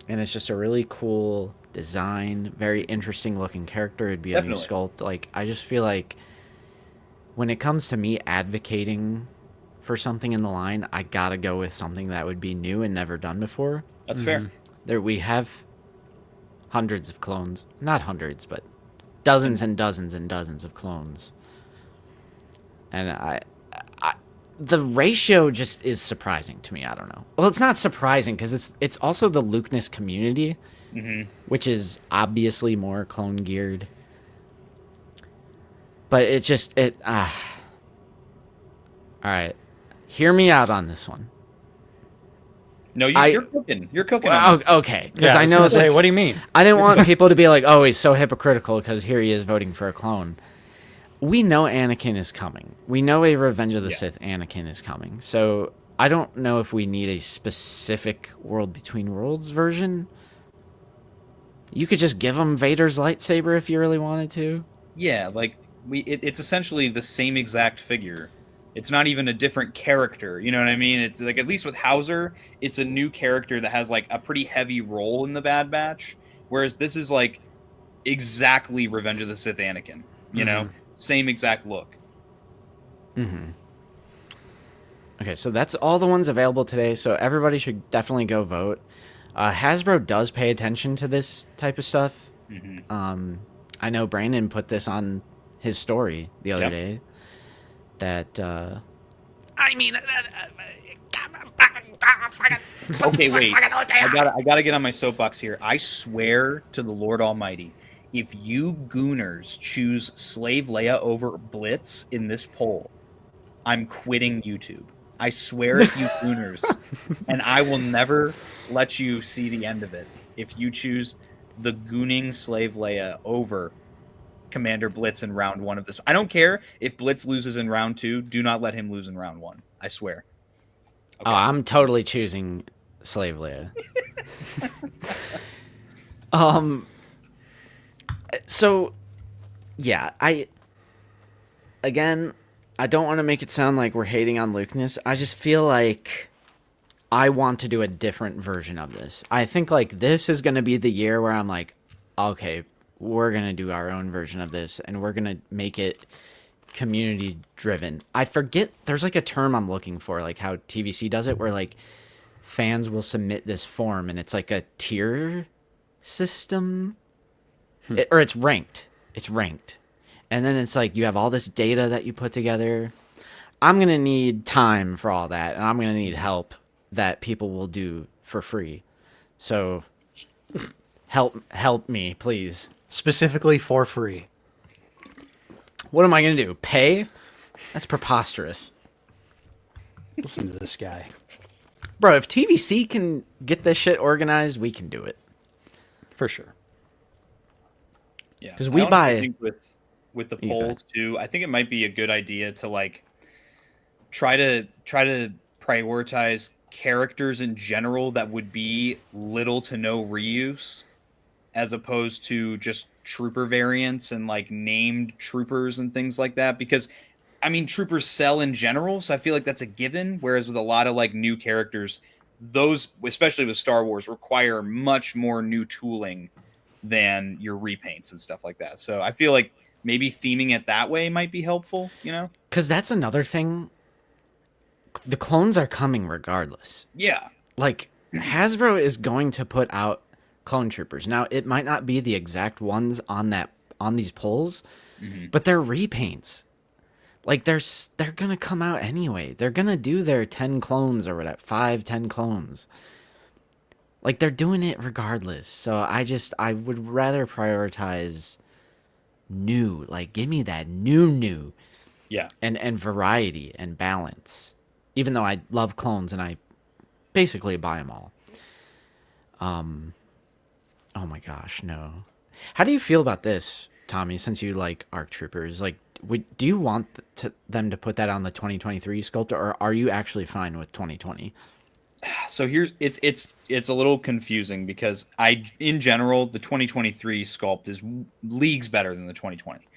it's just a really cool design, very interesting looking character. It'd be a new sculpt. Like, I just feel like when it comes to me advocating for something in the line, I gotta go with something that would be new and never done before.
That's fair.
There we have hundreds of clones, not hundreds, but dozens and dozens and dozens of clones, and I the ratio just is surprising to me. I don't know. Well, it's not surprising because it's also the Lukeness community, which is obviously more clone geared. But it just all right. Hear me out on this one.
No, you're cooking. You're cooking.
Well, okay, because I know.
Say, what do you mean?
I didn't want people to be like, "Oh, he's so hypocritical," because here he is voting for a clone. We know Anakin is coming. We know a Revenge of the Sith Anakin is coming. So I don't know if we need a specific World Between Worlds version. You could just give him Vader's lightsaber if you really wanted to.
Yeah, like it's essentially the same exact figure. It's not even a different character, you know what I mean? It's like, at least with Hauser, it's a new character that has like a pretty heavy role in the Bad Batch, whereas this is like exactly Revenge of the Sith Anakin, you know? Same exact look.
Okay, so that's all the ones available today, so everybody should definitely go vote. Hasbro does pay attention to this type of stuff. I know Brandon put this on his story the other day. That
I mean, okay, wait. I gotta get on my soapbox here. I swear to the Lord Almighty, if you gooners choose Slave Leia over Blitz in this poll, I'm quitting YouTube. I swear, if you gooners, and I will never let you see the end of it. If you choose the gooning Slave Leia over Commander Blitz in round 1 of this. I don't care if Blitz loses in round 2. Do not let him lose in round 1. I swear. Okay.
Oh, I'm totally choosing Slave Leia. So, yeah, I don't want to make it sound like we're hating on Lukeness. I just feel like I want to do a different version of this. I think like this is going to be the year where I'm like, okay, we're going to do our own version of this, and we're going to make it community-driven. I forget, there's like a term I'm looking for, like how TVC does it, where like fans will submit this form, and it's like a tier system, or it's ranked. It's ranked. And then it's like you have all this data that you put together. I'm going to need time for all that, and I'm going to need help that people will do for free. So help me, please.
Specifically for free.
What am I going to do? Pay? That's preposterous.
Listen to this guy.
Bro, if TVC can get this shit organized, we can do it.
For sure.
Yeah.
Because we buy...
think with the polls, too, I think it might be a good idea to, like, try to prioritize characters in general that would be little to no reuse, as opposed to just trooper variants and like named troopers and things like that. Because I mean, troopers sell in general, so I feel like that's a given. Whereas with a lot of like new characters, those, especially with Star Wars, require much more new tooling than your repaints and stuff like that. So I feel like maybe theming it that way might be helpful, you know?
Because that's another thing. The clones are coming regardless.
Yeah.
Like, Hasbro is going to put out clone troopers. Now, it might not be the exact ones on these pulls, but they're repaints. Like, they're going to come out anyway. They're going to do their 10 clones or whatever, 10 clones. Like, they're doing it regardless. So I would rather prioritize new. Like, give me that new.
Yeah.
And variety and balance. Even though I love clones and I basically buy them all. Oh my gosh, no. How do you feel about this, Tommy, since you like ARC Troopers? Like, do you want them to put that on the 2023 sculptor, or are you actually fine with 2020?
So here's it's a little confusing because in general the 2023 sculpt is leagues better than the 2020.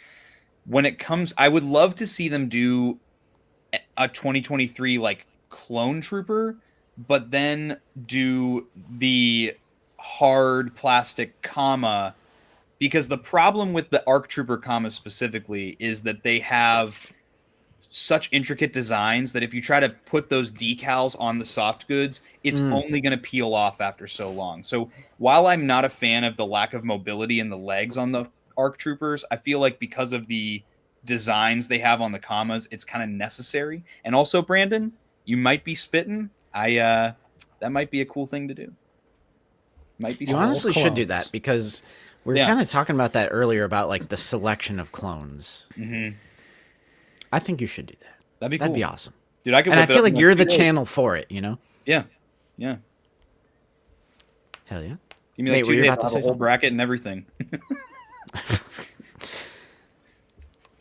When it comes, I would love to see them do a 2023 like clone trooper, but then do the hard plastic comma, because the problem with the ARC Trooper comma specifically is that they have such intricate designs that if you try to put those decals on the soft goods, it's only going to peel off after so long. So while I'm not a fan of the lack of mobility in the legs on the ARC Troopers, I feel like because of the designs they have on the commas, it's kind of necessary. And also, Brandon, you might be spitting. That might be a cool thing to do. Might be.
You honestly should do that, because we were kind of talking about that earlier about like the selection of clones. I think you should do that.
That'd be cool.
That'd be awesome.
Dude, I
feel like you're the channel for it, you know?
Yeah.
Hell yeah.
Give me like 2 days, I'll have a whole bracket and everything.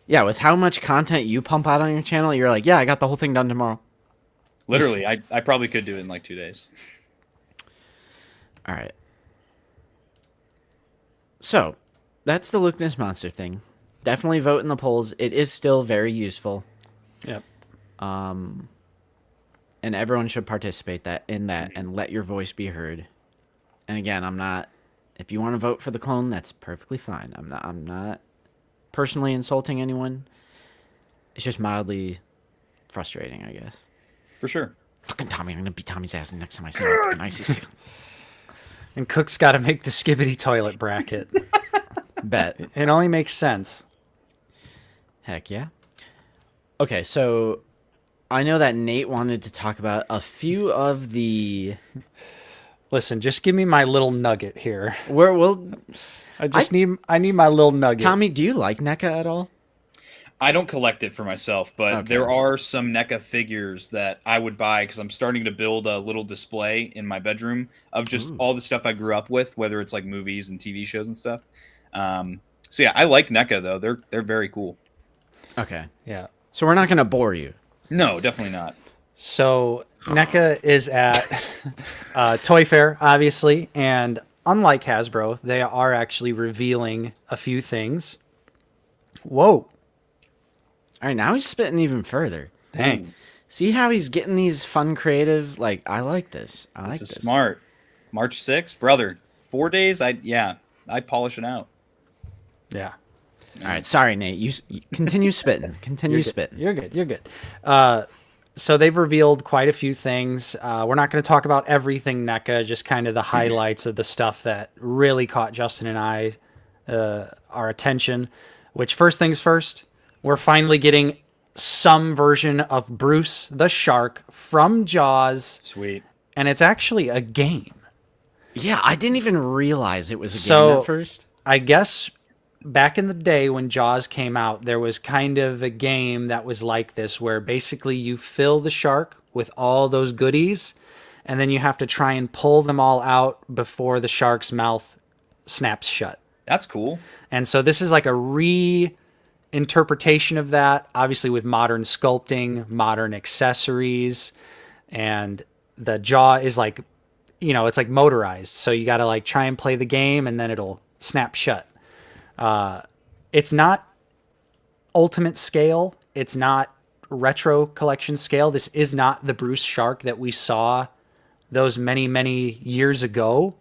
Yeah, with how much content you pump out on your channel, you're like, yeah, I got the whole thing done tomorrow.
Literally, I probably could do it in like 2 days.
All right. So, that's the Lukeness Monster thing. Definitely vote in the polls. It is still very useful.
Yep.
And everyone should participate in that and let your voice be heard. And again, if you want to vote for the clone, that's perfectly fine. I'm not personally insulting anyone. It's just mildly frustrating, I guess.
For sure.
Fucking Tommy, I'm gonna beat Tommy's ass the next time I see him. Nice.
And Cook's got to make the Skibbity toilet bracket.
Bet.
It only makes sense.
Heck yeah. Okay, so I know that Nate wanted to talk about a few of the...
Listen, just give me my little nugget here. I need my little nugget.
Tommy, do you like NECA at all?
I don't collect it for myself, but
Okay.
there are some NECA figures that I would buy because I'm starting to build a little display in my bedroom of just all the stuff I grew up with, whether it's like movies and TV shows and stuff. So yeah, I like NECA though. They're very cool.
Okay.
Yeah.
So we're not going to bore you.
No, definitely not.
So NECA is at Toy Fair, obviously, and unlike Hasbro, they are actually revealing a few things. Whoa.
All right, now he's spitting even further.
Dang.
See how he's getting these fun, creative, like, I like this.
This is smart. March 6th, brother. 4 days, I'd polish it out.
Yeah.
All right, sorry, Nate. You continue spitting. Continue spitting.
You're good. So they've revealed quite a few things. We're not going to talk about everything NECA, just kind of the highlights of the stuff that really caught Justin and I our attention. Which, first things first, we're finally getting some version of Bruce the Shark from Jaws.
Sweet.
And it's actually a game.
Yeah, I didn't even realize it was a game at first.
I guess back in the day when Jaws came out, there was kind of a game that was like this, where basically you fill the shark with all those goodies, and then you have to try and pull them all out before the shark's mouth snaps shut.
That's cool.
And so this is like a reinterpretation of that, obviously with modern sculpting, modern accessories, and the jaw is like, it's like motorized. So you got to like try and play the game and then it'll snap shut. It's not ultimate scale. It's not retro collection scale. This is not the Bruce shark that we saw those many, many years ago.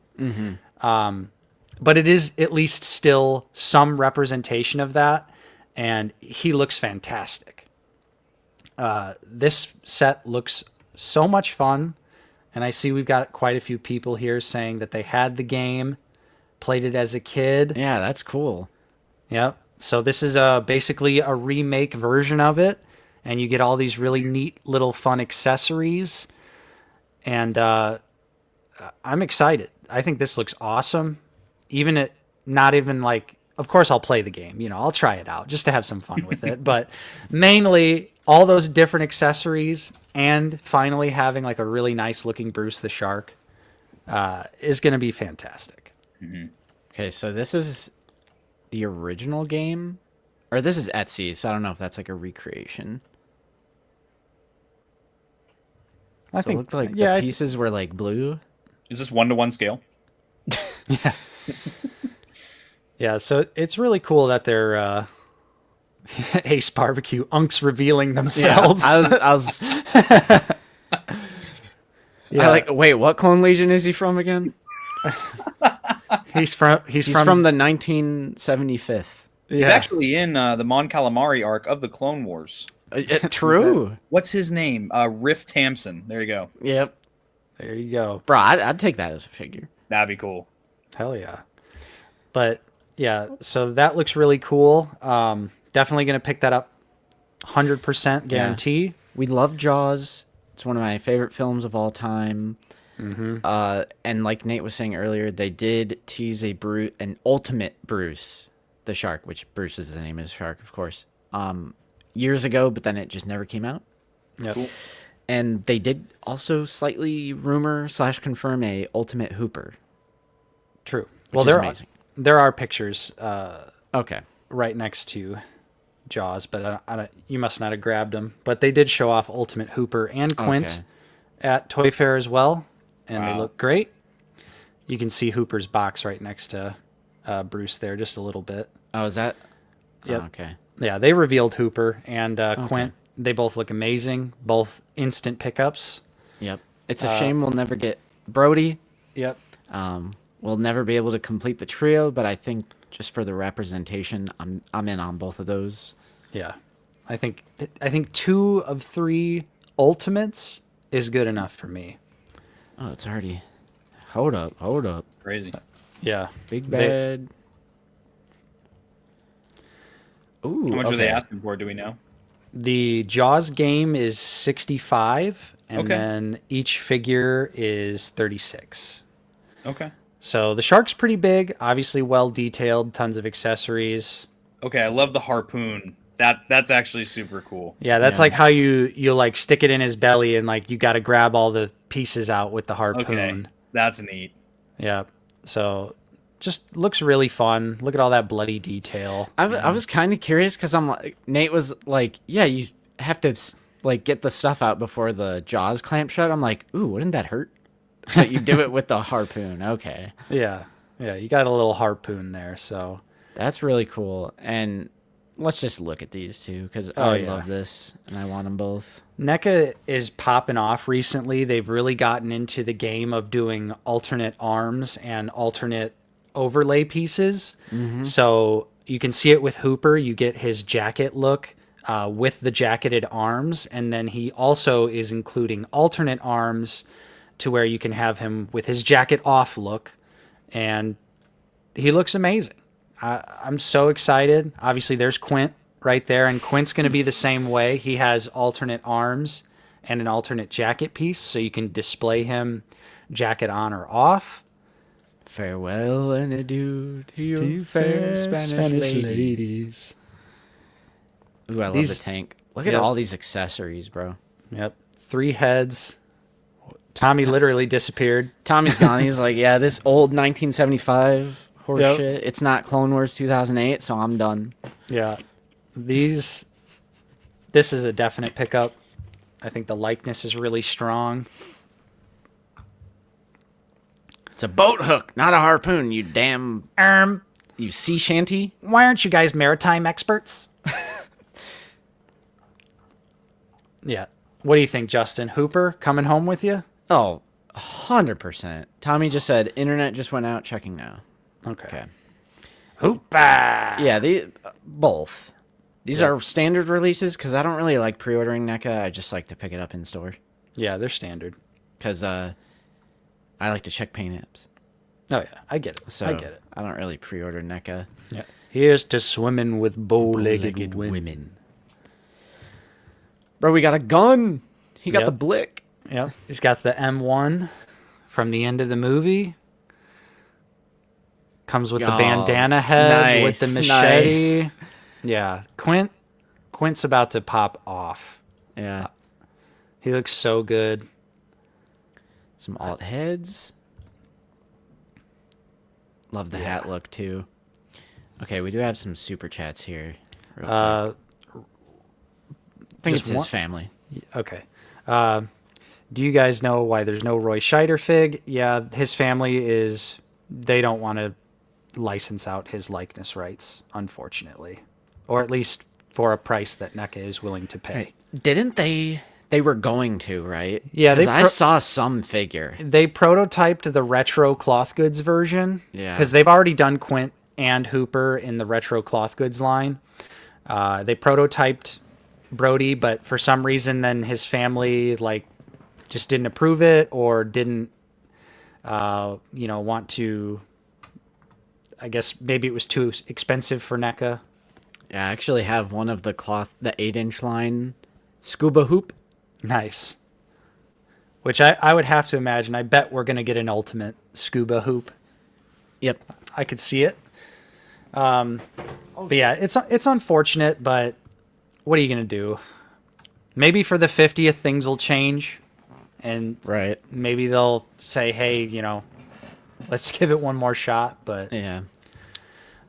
But it is at least still some representation of that. And he looks fantastic. This set looks so much fun. And I see we've got quite a few people here saying that they had the game, played it as a kid.
Yeah, that's cool.
Yep. So this is basically a remake version of it. And you get all these really neat little fun accessories. And I'm excited. I think this looks awesome. Not even like, of course I'll play the game. I'll try it out just to have some fun with it. But mainly all those different accessories and finally having like a really nice looking Bruce the Shark is going to be fantastic.
Okay, so this is the original game, or this is Etsy, so I don't know if that's like a recreation.
I think
it looked like the pieces were like blue.
Is this 1-to-1 scale?
Yeah. Yeah, so it's really cool that they're Ace Barbecue unks revealing themselves.
Yeah, I was
Yeah.
wait, what Clone Legion is he from again?
He's from
the 1975th.
He's actually in the Mon Calamari arc of the Clone Wars.
True.
What's his name? Riff Tamson. There you go.
Yep.
There you go.
Bro, I'd take that as a figure.
That'd be cool.
Hell yeah. But yeah, so that looks really cool. Definitely going to pick that up 100% guarantee.
Yeah. We love Jaws. It's one of my favorite films of all time. And like Nate was saying earlier, they did tease an ultimate Bruce the Shark, which Bruce is the name of the shark, of course, years ago, but then it just never came out.
Yep.
Cool.
And they did also slightly rumor/confirm a Ultimate Hooper.
True.
Which is amazing.
There are pictures
Okay.
right next to Jaws, but you must not have grabbed them. But they did show off Ultimate Hooper and Quint at Toy Fair as well, and they look great. You can see Hooper's box right next to Bruce there just a little bit.
Oh, is that?
Yep.
Oh, okay.
Yeah, they revealed Hooper and Quint. They both look amazing. Both instant pickups.
Yep. It's a shame we'll never get Brody.
Yep.
We'll never be able to complete the trio, but I think just for the representation, I'm in on both of those.
Yeah. I think 2 of 3 Ultimates is good enough for me.
Oh, it's already... Hold up.
Crazy.
Yeah.
Big bad. Ooh,
How much are they asking for? Do we know?
The Jaws game is $65, and then each figure is $36.
Okay.
So the shark's pretty big, obviously well detailed, tons of accessories.
Okay, I love the harpoon. That's actually super cool.
Yeah, that's like how you like stick it in his belly and like you got to grab all the pieces out with the harpoon.
Okay, that's neat.
Yeah. So just looks really fun. Look at all that bloody detail.
I was kind of curious because I'm like, Nate was like, yeah, you have to like get the stuff out before the jaws clamp shut. I'm like, ooh, wouldn't that hurt? But you do it with the harpoon. Okay.
Yeah. Yeah. You got a little harpoon there. So
that's really cool. And let's just look at these two because I love this and I want them both.
NECA is popping off recently. They've really gotten into the game of doing alternate arms and alternate overlay pieces. So you can see it with Hooper. You get his jacket look with the jacketed arms, and then he also is including alternate arms to where you can have him with his jacket off look, and he looks amazing. I'm so excited. Obviously there's Quint right there, and Quint's going to be the same way. He has alternate arms and an alternate jacket piece, so you can display him jacket on or off.
Farewell and adieu to your fair Spanish ladies. Ooh, I love the tank. Look at all these accessories, bro.
Yep. 3 heads. Tommy literally disappeared.
Tommy's gone. He's like, yeah, this old 1975 horse shit. It's not Clone Wars 2008, so I'm done.
Yeah. This is a definite pickup. I think the likeness is really strong.
It's a boat hook, not a harpoon, you damn... You sea shanty?
Why aren't you guys maritime experts? Yeah. What do you think, Justin? Hooper coming home with you?
Oh, 100%. Tommy just said, internet just went out, checking now.
Okay.
Hooper! Yeah, both. These are standard releases, because I don't really like pre-ordering NECA. I just like to pick it up in store.
Yeah, they're standard.
Because I like to check paint apps.
Oh, yeah. I get it.
So
I get it.
I don't really pre-order NECA.
Yeah. Here's to swimming with bow-legged women.
Bro, we got a gun. He got
Yep.
the blick.
Yep. He's got the M1 from the end of the movie. Comes with the bandana head with the machete.
Nice.
Yeah. Quint's about to pop off.
Yeah.
He looks so good.
Some alt heads. Love the hat look, too. Okay, we do have some super chats here. Real quick. I think it's his family.
Okay. Do you guys know why there's no Roy Scheider fig? Yeah, his family they don't want to license out his likeness rights, unfortunately. Or at least for a price that NECA is willing to pay.
Right. Didn't they were going to, right?
Yeah,
'Cause I saw some figure.
They prototyped the retro cloth goods version.
Yeah.
Because they've already done Quint and Hooper in the retro cloth goods line. They prototyped Brody, but for some reason then his family just didn't approve it or didn't want to. I guess maybe it was too expensive for NECA.
Yeah, I actually have one of the 8-inch line scuba hoop.
Nice. Which I would have to imagine. I bet we're gonna get an ultimate scuba hoop.
Yep.
I could see it. But yeah, it's unfortunate, but what are you gonna do? Maybe for the 50th things will change, and
right.
Maybe they'll say, hey, let's give it one more shot. But
yeah.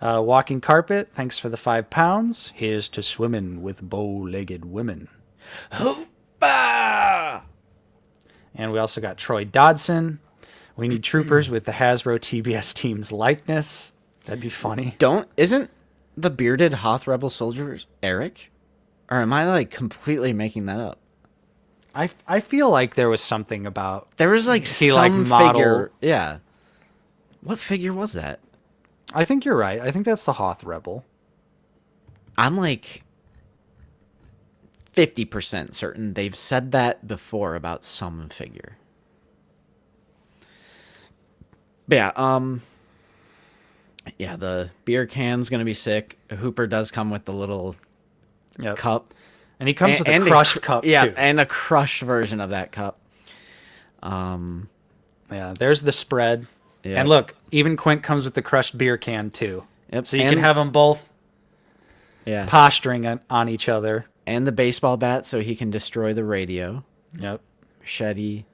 Walking Carpet, thanks for the £5. Here's to swimming with bow-legged women.
Hoopa!
And we also got Troy Dodson. We need troopers with the Hasbro TBS team's likeness. That'd be funny.
Isn't the bearded Hoth Rebel soldiers Eric? Or am I completely making that up?
I feel like there was something about
there was some figure. Yeah. What figure was that?
I think you're right. I think that's the Hoth Rebel.
I'm 50% certain they've said that before about some figure. But yeah, the beer can's gonna be sick. Hooper does come with the little cup.
And he comes with a crushed cup,
yeah,
too.
and a crushed version of that cup.
Yeah, there's the spread.
Yep.
And look, even Quint comes with the crushed beer can, too.
Yep.
So you can have them both posturing on each other.
And the baseball bat so he can destroy the radio.
Yep.
Machete.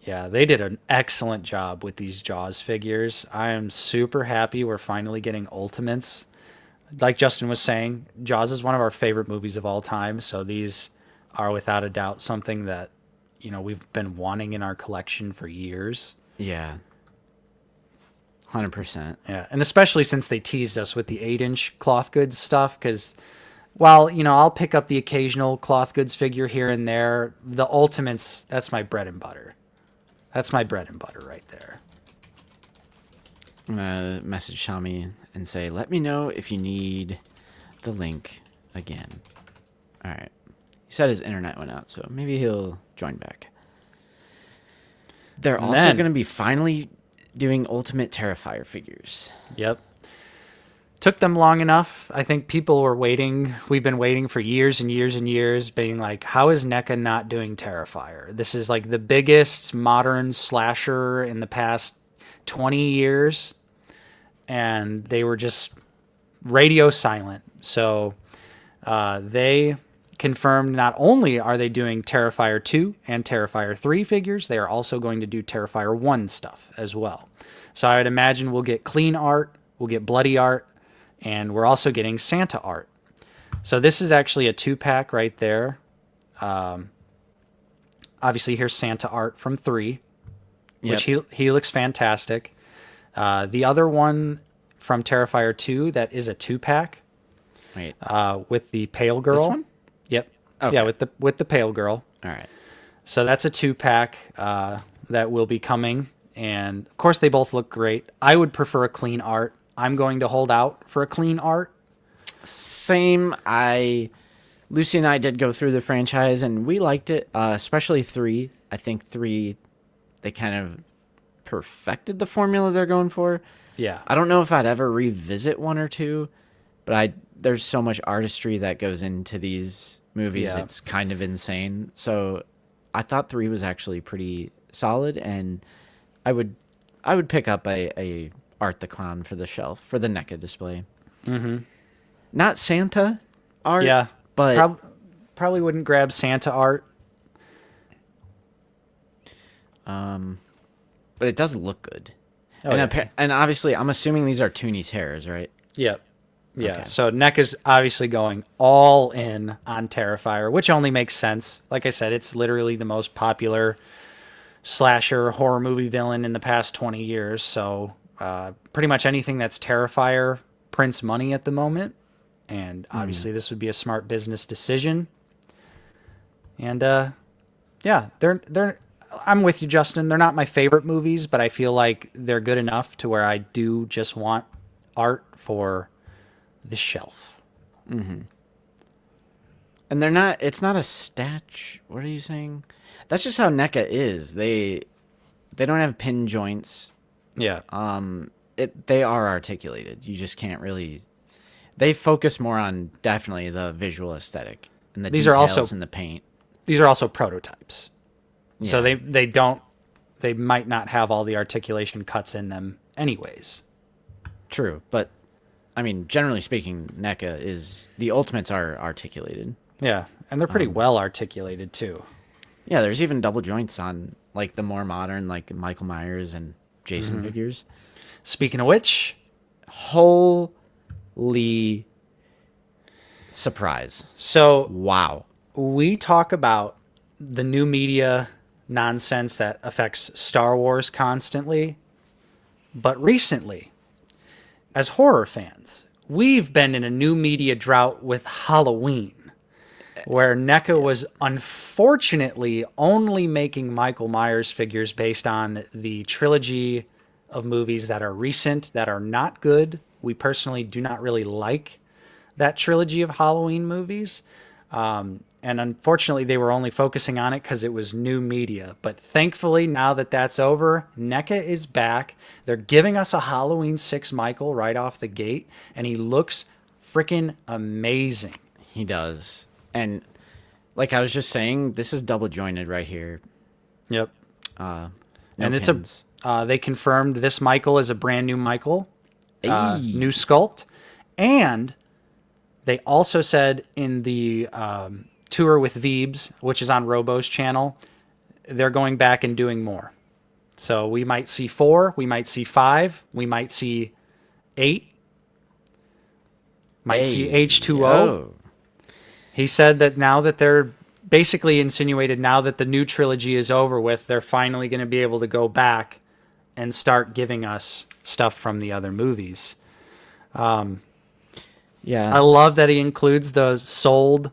Yeah, they did an excellent job with these Jaws figures. I am super happy we're finally getting Ultimates. Like Justin was saying, Jaws is one of our favorite movies of all time, so these are without a doubt something that, we've been wanting in our collection for years.
Yeah. 100%.
Yeah, and especially since they teased us with the 8-inch cloth goods stuff, because while, I'll pick up the occasional cloth goods figure here and there, the Ultimates, that's my bread and butter. That's my bread and butter right there.
I'm going to message Shami and say, let me know if you need the link again. All right. He said his internet went out, so maybe he'll join back. They're also going to be finally doing Ultimate Terrifier figures.
Yep. Took them long enough. I think people were waiting. We've been waiting for years and years and years, being like, how is NECA not doing Terrifier? This is the biggest modern slasher in the past 20 years. And they were just radio silent. So they confirmed not only are they doing Terrifier 2 and Terrifier 3 figures, they are also going to do Terrifier 1 stuff as well. So I would imagine we'll get clean art, we'll get bloody art, and we're also getting Santa art. So this is actually a 2-pack right there. Obviously, here's Santa art from 3. which he looks fantastic. The other one from Terrifier 2 that is a 2-pack.
Wait.
With the pale girl.
This one?
Yep.
Okay.
Yeah, with the pale girl.
All right.
So that's a 2-pack that will be coming, and of course they both look great. I would prefer a clean art. I'm going to hold out for a clean art.
Same. Lucy and I did go through the franchise, and we liked it, especially 3. I think 3, they kind of perfected the formula they're going for.
Yeah.
I don't know if I'd ever revisit 1 or 2, but there's so much artistry that goes into these movies.
Yeah.
It's kind of insane. So I thought 3 was actually pretty solid, and I would pick up a Art the Clown for the shelf for the NECA display. Mm-hmm. Not Santa art.
Yeah.
But
probably wouldn't grab Santa art.
But it does look good.
Oh,
and,
yeah.
and obviously, I'm assuming these are Toonie's hairs, right?
Yep. Yeah.
Okay.
So NECA's obviously going all in on Terrifier, which only makes sense. Like I said, it's literally the most popular slasher horror movie villain in the past 20 years. So pretty much anything that's Terrifier prints money at the moment. And obviously this would be a smart business decision. And yeah, I'm with you, Justin. They're not my favorite movies, but I feel like they're good enough to where I do just want art for the shelf.
Mm-hmm. And they're not. It's not a statue. What are you saying? That's just how NECA is. They don't have pin joints.
Yeah.
They are articulated. You just can't really. They focus more on definitely the visual aesthetic and the
These
details
are also
in the paint.
These are also prototypes.
Yeah.
So they might not have all the articulation cuts in them anyways.
True, but I mean, generally speaking, NECA is the Ultimates are articulated.
Yeah, and they're pretty well articulated too.
Yeah, there's even double joints on like the more modern, like Michael Myers and Jason figures.
Speaking of which,
Holy surprise!
so
Wow.
we talk about the new media nonsense that affects Star Wars constantly, but recently, as horror fans, we've been in a new media drought with Halloween, where NECA was unfortunately only making Michael Myers figures based on the trilogy of movies that are recent, that are not good. We personally do not really like that trilogy of Halloween movies. And unfortunately, they were only focusing on it because it was new media. But thankfully, now that that's over, NECA is back. They're giving us a Halloween 6 Michael right off the gate, and he looks freaking amazing.
He does. And like I was just saying, this is double jointed right here.
Yep.
No
And it's
pins.
they confirmed this Michael is a brand new Michael,
Hey.
new sculpt, and they also said in the tour with Veebs, which is on Robo's channel, they're going back and doing more. So we might see 4, we might see 5, we might see 8, might see H2O.
Yo.
He said that now that they're basically insinuated now that the new trilogy is over with, they're finally going to be able to go back and start giving us stuff from the other movies.
Yeah.
I love that he includes the sold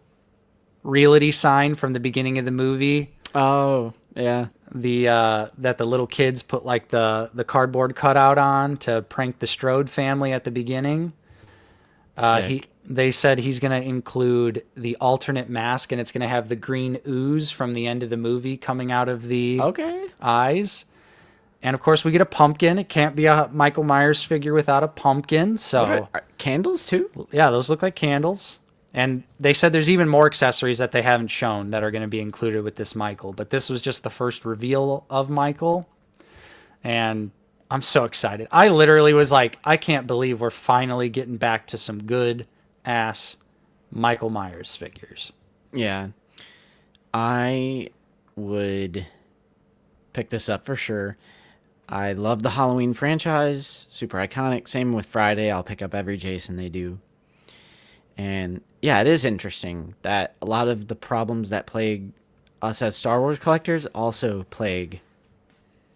realty sign from the beginning of the movie.
Oh, yeah.
That the little kids put like the cardboard cutout on to prank the Strode family at the beginning.
Sick.
They said he's going to include the alternate mask, and it's going to have the green ooze from the end of the movie coming out of the eyes. And of course, we get a pumpkin. It can't be a Michael Myers figure without a pumpkin. So
Candles too?
yeah, those look like candles. And they said there's even more accessories that they haven't shown that are going to be included with this Michael. But this was just the first reveal of Michael. And I'm so excited. I literally was like, I can't believe we're finally getting back to some good ass Michael Myers figures.
Yeah. I would pick this up for sure. I love the Halloween franchise. Super iconic. Same with Friday. I'll pick up every Jason they do. And yeah, it is interesting that a lot of the problems that plague us as Star Wars collectors also plague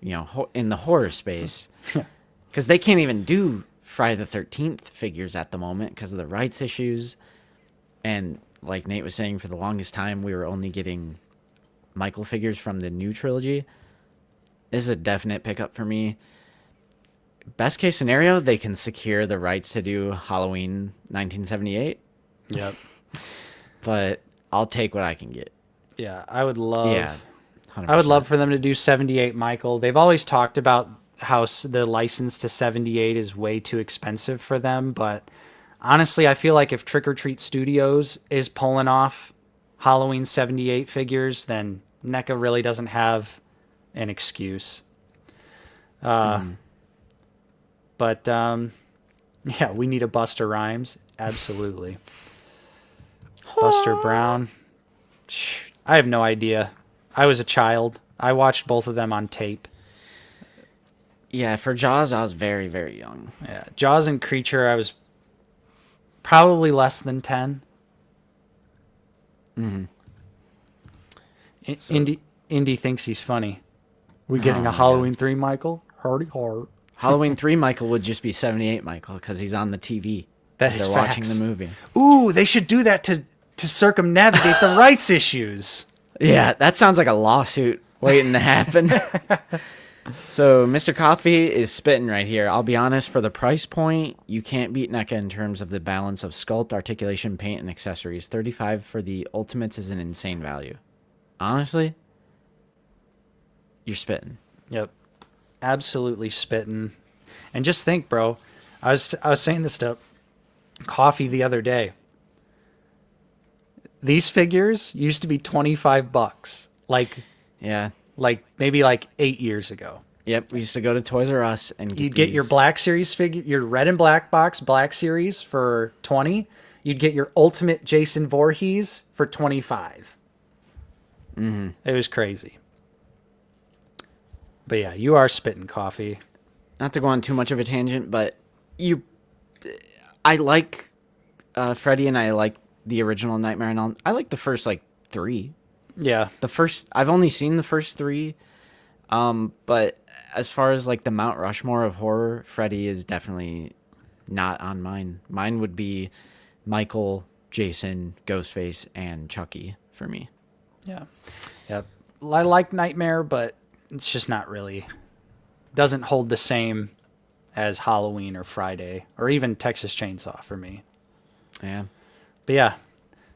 in the horror space, because they can't even do Friday the 13th figures at the moment because of the rights issues. And like Nate was saying, for the longest time, we were only getting Michael figures from the new trilogy. This is a definite pickup for me. Best case scenario, they can secure the rights to do Halloween 1978.
Yep.
But I'll take what I can get.
Yeah, I would love.
Yeah, 100%.
I would love for them to do 78 Michael. They've always talked about how the license to 78 is way too expensive for them, but honestly, I feel like if Trick or Treat Studios is pulling off Halloween 78 figures, then NECA really doesn't have an excuse. But yeah, we need a Buster Rhymes. Absolutely. Buster Brown. I have no idea. I was a child. I watched both of them on tape.
Yeah, for Jaws, I was very, very young.
Yeah, Jaws and Creature, I was probably less than 10. Indy thinks he's funny. We getting a Halloween 3 Michael? Hardy heart.
Halloween 3 Michael would just be 78 Michael because he's on the TV.
That is
They're
facts.
watching the movie.
Ooh, they should do that to circumnavigate the rights issues.
Yeah, that sounds like a lawsuit waiting to happen. So Mr. Coffee is spitting right here. I'll be honest, for the price point, you can't beat NECA in terms of the balance of sculpt, articulation, paint, and accessories. $35 for the Ultimates is an insane value. Honestly, you're spitting.
Yep. Absolutely spitting. And just think, bro, I was saying this to Coffee the other day. These figures used to be $25.
Yeah.
Maybe 8 years ago.
Yep, we used to go to Toys R Us and
You'd get your Black Series figure, your red and black box Black Series for $20. You'd get your Ultimate Jason Voorhees for $25. It was crazy. But yeah, you are spitting, Coffee.
Not to go on too much of a tangent, but I like Freddy and I like the original Nightmare and all. I like the first 3.
Yeah.
I've only seen the first 3. But as far as the Mount Rushmore of horror, Freddy is definitely not on mine. Mine would be Michael, Jason, Ghostface, and Chucky for me.
Yeah. Yep. I like Nightmare, but it's just not really, doesn't hold the same as Halloween or Friday or even Texas Chainsaw for me.
Yeah.
But yeah,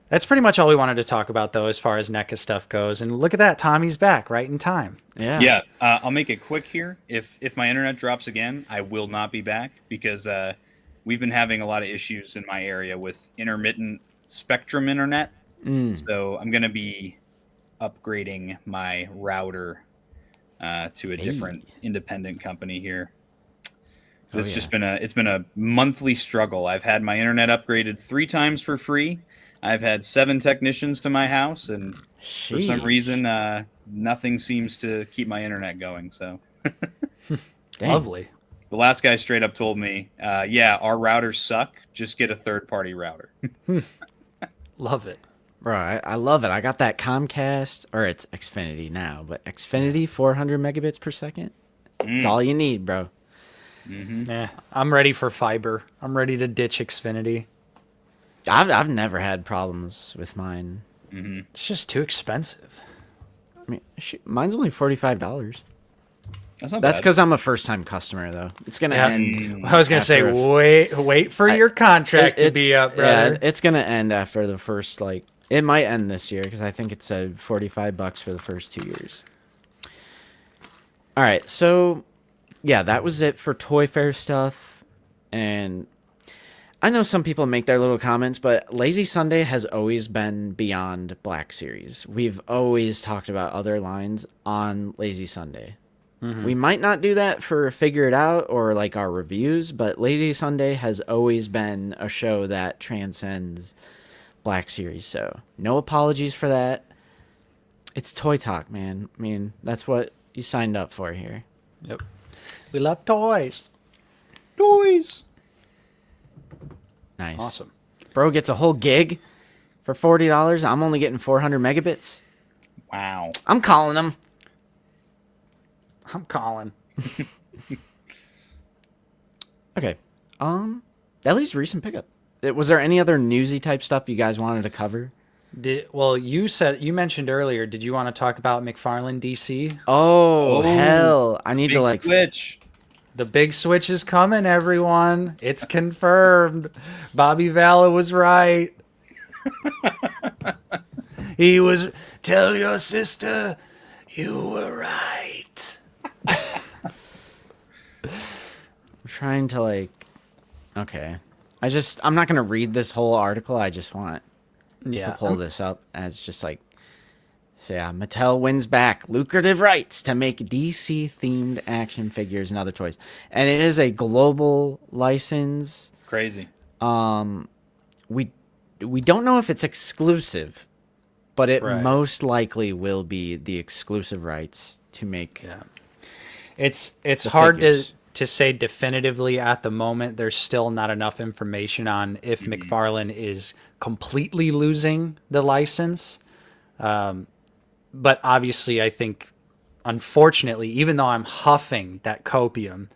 that's pretty much all we wanted to talk about, though, as far as NECA stuff goes. And look at that, Tommy's back right in time.
Yeah.
Yeah, I'll make it quick here. If my internet drops again, I will not be back because we've been having a lot of issues in my area with intermittent Spectrum internet. So I'm going to be upgrading my router to a different independent company here. It's been a monthly struggle. I've had my internet upgraded 3 times for free. I've had 7 technicians to my house, and for some reason, nothing seems to keep my internet going. So,
Lovely.
The last guy straight up told me, "Yeah, our routers suck. Just get a third-party router."
Love it.
Bro, I love it. I got that Comcast, or it's Xfinity now, but Xfinity 400 megabits per second. That's all you need, bro.
I'm ready for fiber. I'm ready to ditch Xfinity.
I've never had problems with mine.
It's just too expensive.
I mean, mine's only $45.
That's not
That's
bad.
because I'm a first-time customer, though. It's gonna end.
I was gonna say, wait for your contract to be up, brother.
Yeah, it's gonna end after the first It might end this year because I think it said $45 for the first 2 years. All right, so yeah, that was it for Toy Fair stuff, and I know some people make their little comments, but Lazy Sunday has always been beyond Black Series. We've always talked about other lines on Lazy Sunday. We might not do that for Figure It Out or our reviews, but Lazy Sunday has always been a show that transcends Black Series. So no apologies for that. It's Toy Talk, man. I mean, that's what you signed up for here.
Yep. We love toys.
Toys.
Nice.
Awesome.
Bro gets a whole gig for $40. I'm only getting 400 megabits.
Wow.
I'm calling him.
I'm calling.
Okay. That leaves recent pickup. Was there any other newsy type stuff you guys wanted to cover?
You mentioned earlier. Did you want to talk about McFarlane DC?
Oh, hell! I need to
Big
like
switch.
The big switch is coming, everyone. It's confirmed. Bobby Valla was right. He was. Tell your sister you were right.
I'm trying to like. Okay, I'm not gonna read this whole article. I just want to pull this up as just like. So yeah, Mattel wins back lucrative rights to make DC-themed action figures and other toys, and it is a global license.
Crazy.
We don't know if it's exclusive, but it
Right.
most likely will be the exclusive rights to make.
Yeah. It's
The
hard
figures.
to say definitively at the moment. There's still not enough information on if McFarlane is completely losing the license. But obviously, I think, unfortunately, even though I'm huffing that copium,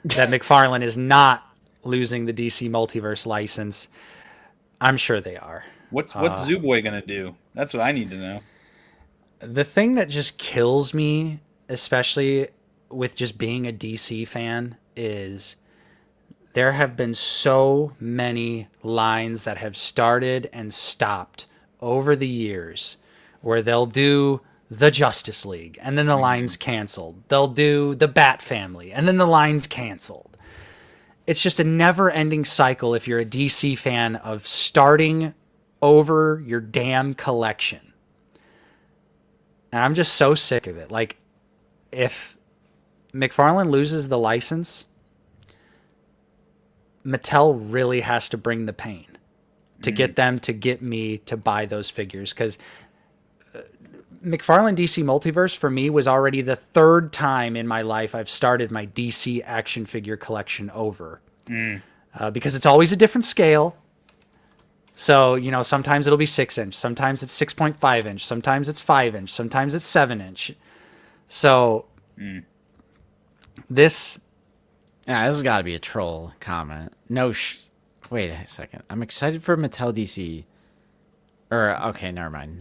that McFarlane is not losing the DC Multiverse license, I'm sure they are.
What's Zoo Boy gonna do? That's what I need to know.
The thing that just kills me, especially with just being a DC fan, is there have been so many lines that have started and stopped over the years where they'll do the Justice League and then the line's canceled. They'll do the Bat Family and then the line's canceled. It's just a never-ending cycle if you're a DC fan of starting over your damn collection. And I'm just so sick of it. Like, if McFarlane loses the license, Mattel really has to bring the pain to get them to get me to buy those figures. Because McFarlane DC Multiverse, for me, was already the third time in my life I've started my DC action figure collection over. Because it's always a different scale. So, you know, sometimes it'll be 6-inch, sometimes it's 6.5-inch, sometimes it's 5-inch, sometimes it's 7-inch. So, this...
Yeah, this has got to be a troll comment. Wait a second. I'm excited for Mattel DC. Okay, never mind.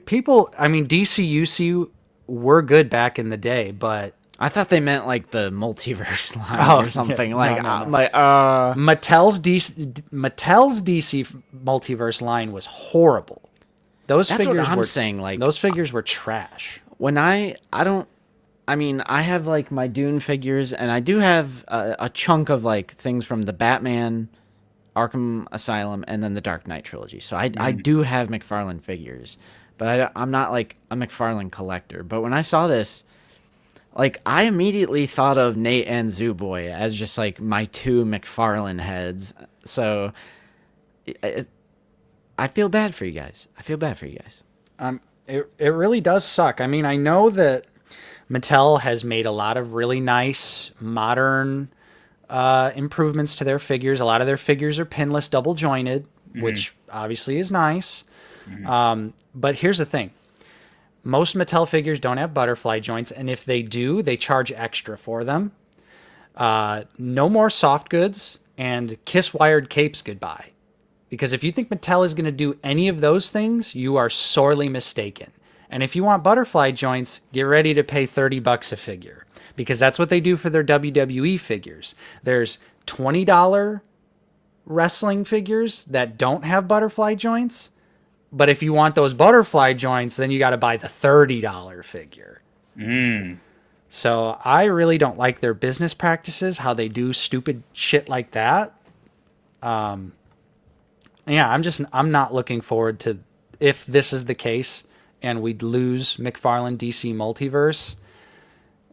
People, I mean, DCUC were good back in the day, but...
I thought they meant like the multiverse line or something.
Yeah. No.
Like
Mattel's DC multiverse line was horrible. That's what I'm
saying. Like,
those figures were trash.
When I have like my Dune figures, and I do have a chunk of like things from the Batman, Arkham Asylum, and then the Dark Knight trilogy. So I do have McFarlane figures, but I'm not like a McFarlane collector. But when I saw this, like, I immediately thought of Nate and Zoo Boy as just like my two McFarlane heads. So I feel bad for you guys.
It really does suck. I mean, I know that Mattel has made a lot of really nice modern improvements to their figures. A lot of their figures are pinless, double jointed, which obviously is nice. But here's the thing. Most Mattel figures don't have butterfly joints, and if they do, they charge extra for them. No more soft goods, and kiss wired capes goodbye. Because if you think Mattel is going to do any of those things, you are sorely mistaken. And if you want butterfly joints, get ready to pay $30 a figure. Because that's what they do for their WWE figures. There's $20 wrestling figures that don't have butterfly joints. But if you want those butterfly joints, then you got to buy the $30 figure. So I really don't like their business practices, how they do stupid shit like that. Yeah, I'm not looking forward to, if this is the case and we'd lose McFarlane DC Multiverse.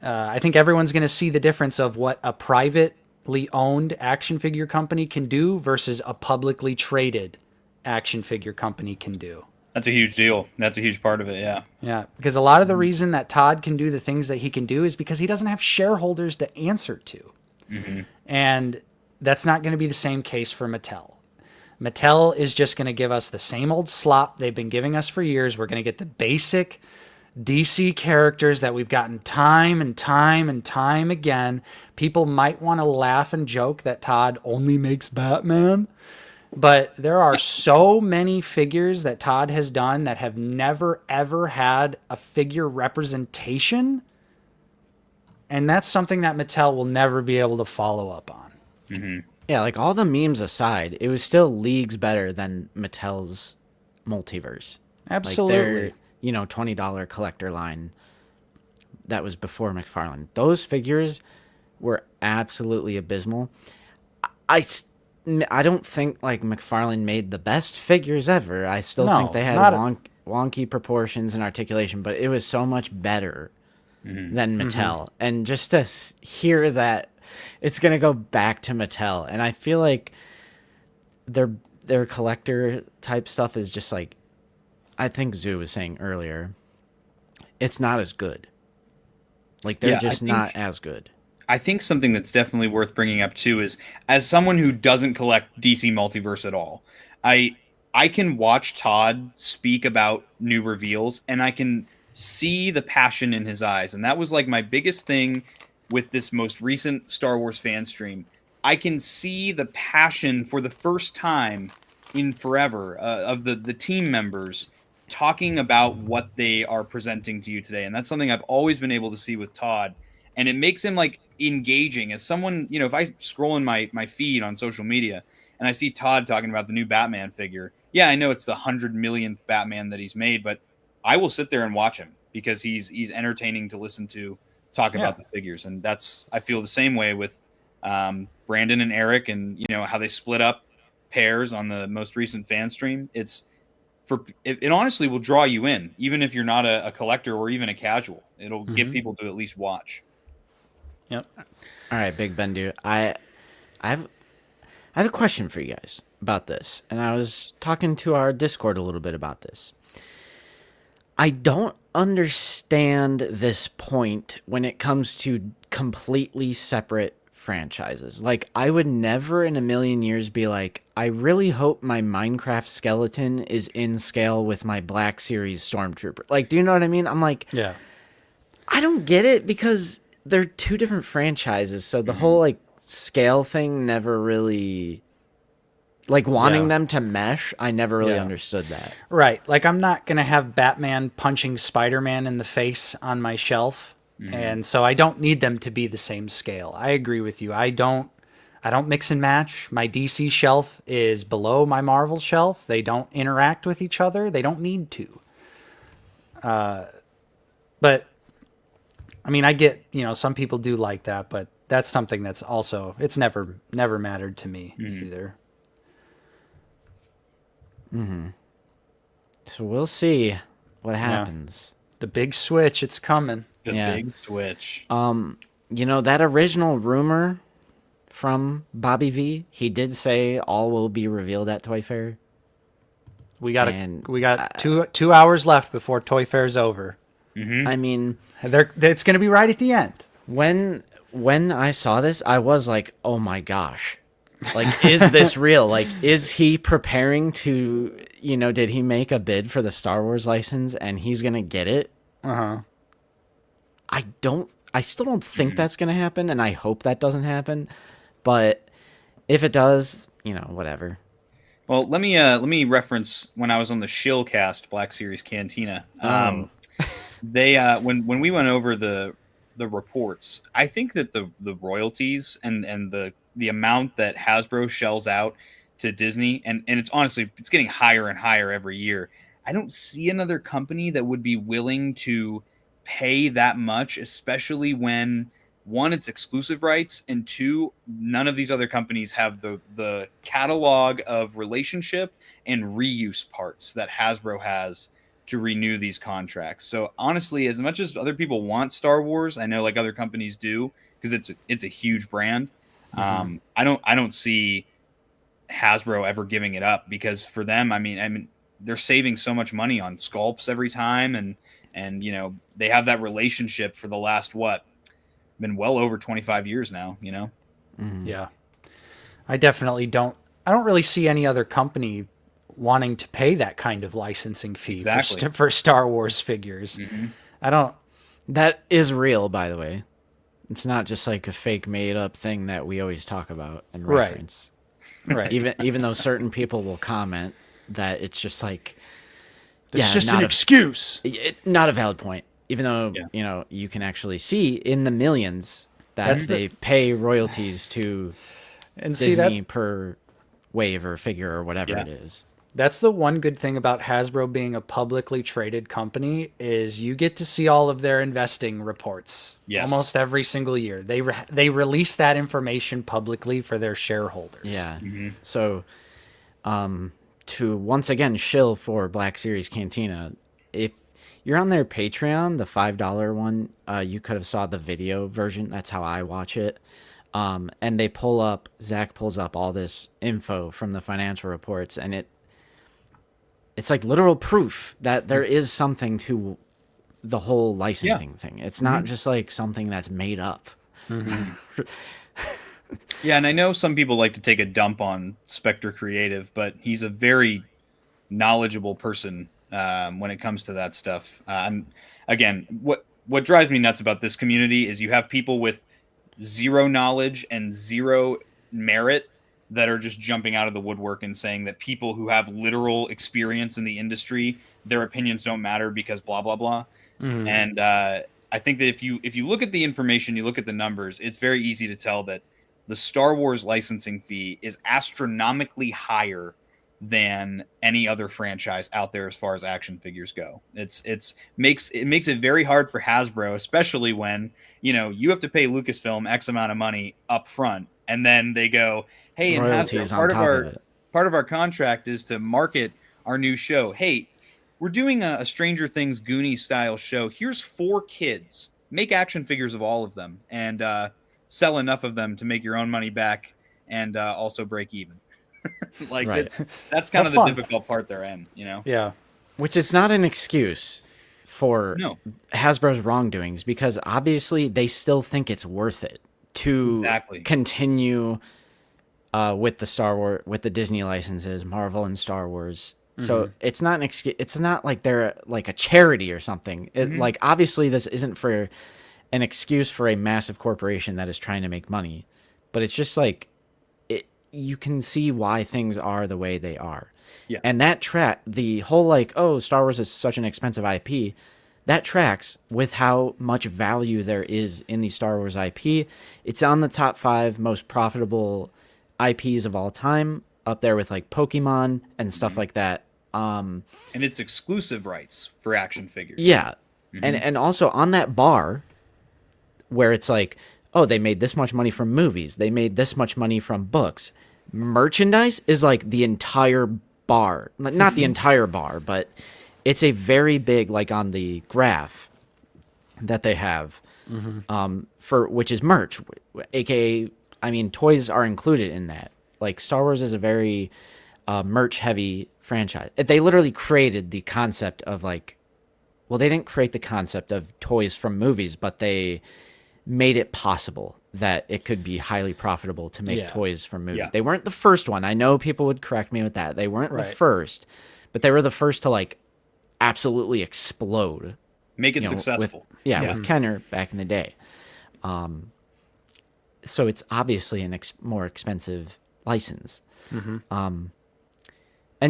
I think everyone's going to see the difference of what a privately owned action figure company can do versus a publicly traded action figure company can do.
That's a huge deal. That's a huge part of it. Yeah.
Yeah. Because a lot of the reason that Todd can do the things that he can do is because he doesn't have shareholders to answer to. And that's not going to be the same case for Mattel. Mattel is just going to give us the same old slop they've been giving us for years. We're going to get the basic DC characters that we've gotten time and time and time again. People might want to laugh and joke that Todd only makes Batman, but there are so many figures that Todd has done that have never, ever had a figure representation. And that's something that Mattel will never be able to follow up on.
Mm-hmm.
Yeah, like all the memes aside, it was still leagues better than Mattel's Multiverse.
Absolutely.
Like their, $20 collector line that was before McFarlane. Those figures were absolutely abysmal. I don't think like McFarlane made the best figures ever. I still think they had wonky proportions and articulation, but it was so much better than Mattel. And just to hear that it's going to go back to Mattel, and I feel like their collector type stuff is just like, I think Zoo was saying earlier, it's not as good. Like they're just not as good.
I think something that's definitely worth bringing up too is, as someone who doesn't collect DC Multiverse at all, I can watch Todd speak about new reveals and I can see the passion in his eyes. And that was like my biggest thing with this most recent Star Wars fan stream. I can see the passion for the first time in forever of the team members talking about what they are presenting to you today. And that's something I've always been able to see with Todd. And it makes him like engaging as someone, if I scroll in my feed on social media and I see Todd talking about the new Batman figure. Yeah, I know it's the 100 millionth Batman that he's made, but I will sit there and watch him because he's entertaining to listen to talk about the figures. And I feel the same way with Brandon and Eric and, how they split up pairs on the most recent fan stream. It honestly will draw you in, even if you're not a collector or even a casual. It'll get people to at least watch.
Yep.
All right, Big Bendu. I have a question for you guys about this, and I was talking to our Discord a little bit about this. I don't understand this point when it comes to completely separate franchises. Like, I would never in a million years be like, I really hope my Minecraft skeleton is in scale with my Black Series Stormtrooper. Like, do you know what I mean? I'm like,
Yeah.
I don't get it because they're two different franchises. So the whole like scale thing never really, like wanting them to mesh, I never really understood that.
Right. Like, I'm not going to have Batman punching Spider-Man in the face on my shelf. And so I don't need them to be the same scale. I agree with you. I don't mix and match. My DC shelf is below my Marvel shelf. They don't interact with each other. They don't need to. But I mean, I get, some people do like that, but that's something that's also, it's never mattered to me either.
So we'll see what happens.
The big switch, it's coming.
The big switch.
That original rumor from Bobby V, he did say all will be revealed at Toy Fair.
We got 2 hours left before Toy Fair's over.
I mean,
it's going to be right at the end.
When I saw this, I was like, "Oh my gosh. Like, is this real? Like, is he preparing to, did he make a bid for the Star Wars license and he's going to get it?" I still don't think that's going to happen, and I hope that doesn't happen. But if it does, whatever.
Well, let me reference when I was on the Shillcast Black Series Cantina. They when we went over the reports, I think that the royalties and the amount that Hasbro shells out to Disney, and it's getting higher and higher every year. I don't see another company that would be willing to pay that much, especially when, one, it's exclusive rights, and two, none of these other companies have the catalog of relationship and reuse parts that Hasbro has to renew these contracts. So honestly, as much as other people want Star Wars, I know like other companies do because it's a huge brand. I don't see Hasbro ever giving it up because for them, I mean they're saving so much money on sculpts every time, and they have that relationship for the last been well over 25 years now.
Yeah, I definitely don't. I don't really see any other company wanting to pay that kind of licensing fee for Star Wars figures. I don't.
That is real, by the way. It's not just like a fake made up thing that we always talk about and
Right.
reference.
Right.
Even though certain people will comment that it's just like
It's just
not
an
a-
excuse.
not a valid point. Even though
Yeah.
you can actually see in the millions that
That's
they pay royalties to
And see,
Disney per wave or figure or whatever
Yeah.
it is.
that's the one good thing about Hasbro being a publicly traded company is you get to see all of their investing reports
Yes.
almost every single year. They release that information publicly for their shareholders.
Yeah. So, to once again shill for Black Series Cantina, if you're on their Patreon, the $5 one, you could have saw the video version. That's how I watch it. And Zach pulls up all this info from the financial reports, and it's like literal proof that there is something to the whole licensing thing. It's not just like something that's made up.
Yeah, and I know some people like to take a dump on Spectre Creative, but he's a very knowledgeable person when it comes to that stuff. And again, what drives me nuts about this community is you have people with zero knowledge and zero merit that are just jumping out of the woodwork and saying that people who have literal experience in the industry, their opinions don't matter because blah blah blah. And I think that if you look at the information, you look at the numbers, it's very easy to tell that the Star Wars licensing fee is astronomically higher than any other franchise out there as far as action figures go. It makes it very hard for Hasbro, especially when you have to pay Lucasfilm X amount of money up front, and then they go, "Hey, and
Royalties
Hasbro,
on top of it.
part of our contract is to market our new show. Hey, we're doing a Stranger Things Goonies style show. Here's 4 kids. Make action figures of all of them and sell enough of them to make your own money back and also break even." Like
Right.
that's kind
Have
of the
fun.
difficult part they're in,
Yeah.
Which is not an excuse for
No.
Hasbro's wrongdoings, because obviously they still think it's worth it to
Exactly.
continue with the Disney licenses, Marvel and Star Wars. So it's not an excuse. It's not like they're like a charity or something. Like obviously this isn't for an excuse for a massive corporation that is trying to make money, but it's just like you can see why things are the way they are.
Yeah.
And that the whole like, oh, Star Wars is such an expensive IP, that tracks with how much value there is in the Star Wars IP. It's on the top 5 most profitable IPs of all time, up there with like Pokemon and stuff like that.
And it's exclusive rights for action figures.
Yeah. And also on that bar where it's like, oh, they made this much money from movies, they made this much money from books. Merchandise is like the entire bar. Not the entire bar, but it's a very big, like on the graph that they have, for which is merch, aka, I mean, toys are included in that. Like Star Wars is a very merch heavy franchise. They literally created the concept of like, well, they didn't create the concept of toys from movies, but they made it possible that it could be highly profitable to make toys from movies.
Yeah.
They weren't the first one. I know people would correct me with that. They weren't the
Right.
first, but they were the first to like absolutely explode.
Make it
you know,
successful.
with Kenner back in the day. So it's obviously an more expensive license. And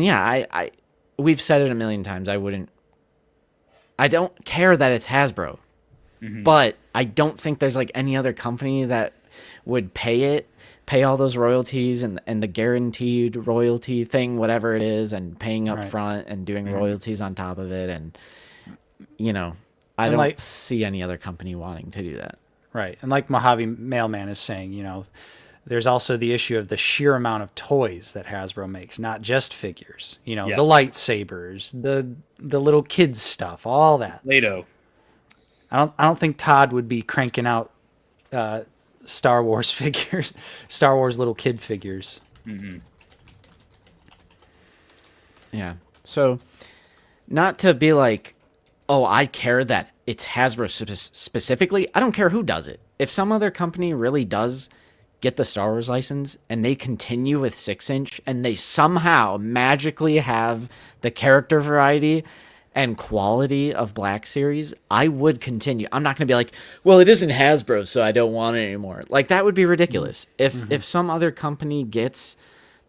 yeah, I we've said it a million times. I don't care that it's Hasbro, but I don't think there's like any other company that would pay all those royalties and the guaranteed royalty thing, whatever it is, and paying up
Right.
front and doing royalties on top of it. And, I
And
don't
like-
see any other company wanting to do that.
Right. And like Mojave Mailman is saying, there's also the issue of the sheer amount of toys that Hasbro makes, not just figures. The lightsabers, the little kids stuff, all that.
Play-Doh.
I don't think Todd would be cranking out Star Wars figures, Star Wars little kid figures.
Yeah. So, not to be like, oh, I care that it's Hasbro specifically. I don't care who does it. If some other company really does get the Star Wars license and they continue with 6-inch and they somehow magically have the character variety and quality of Black Series, I would continue. I'm not going to be like, well, it isn't Hasbro, so I don't want it anymore. Like, that would be ridiculous. If some other company gets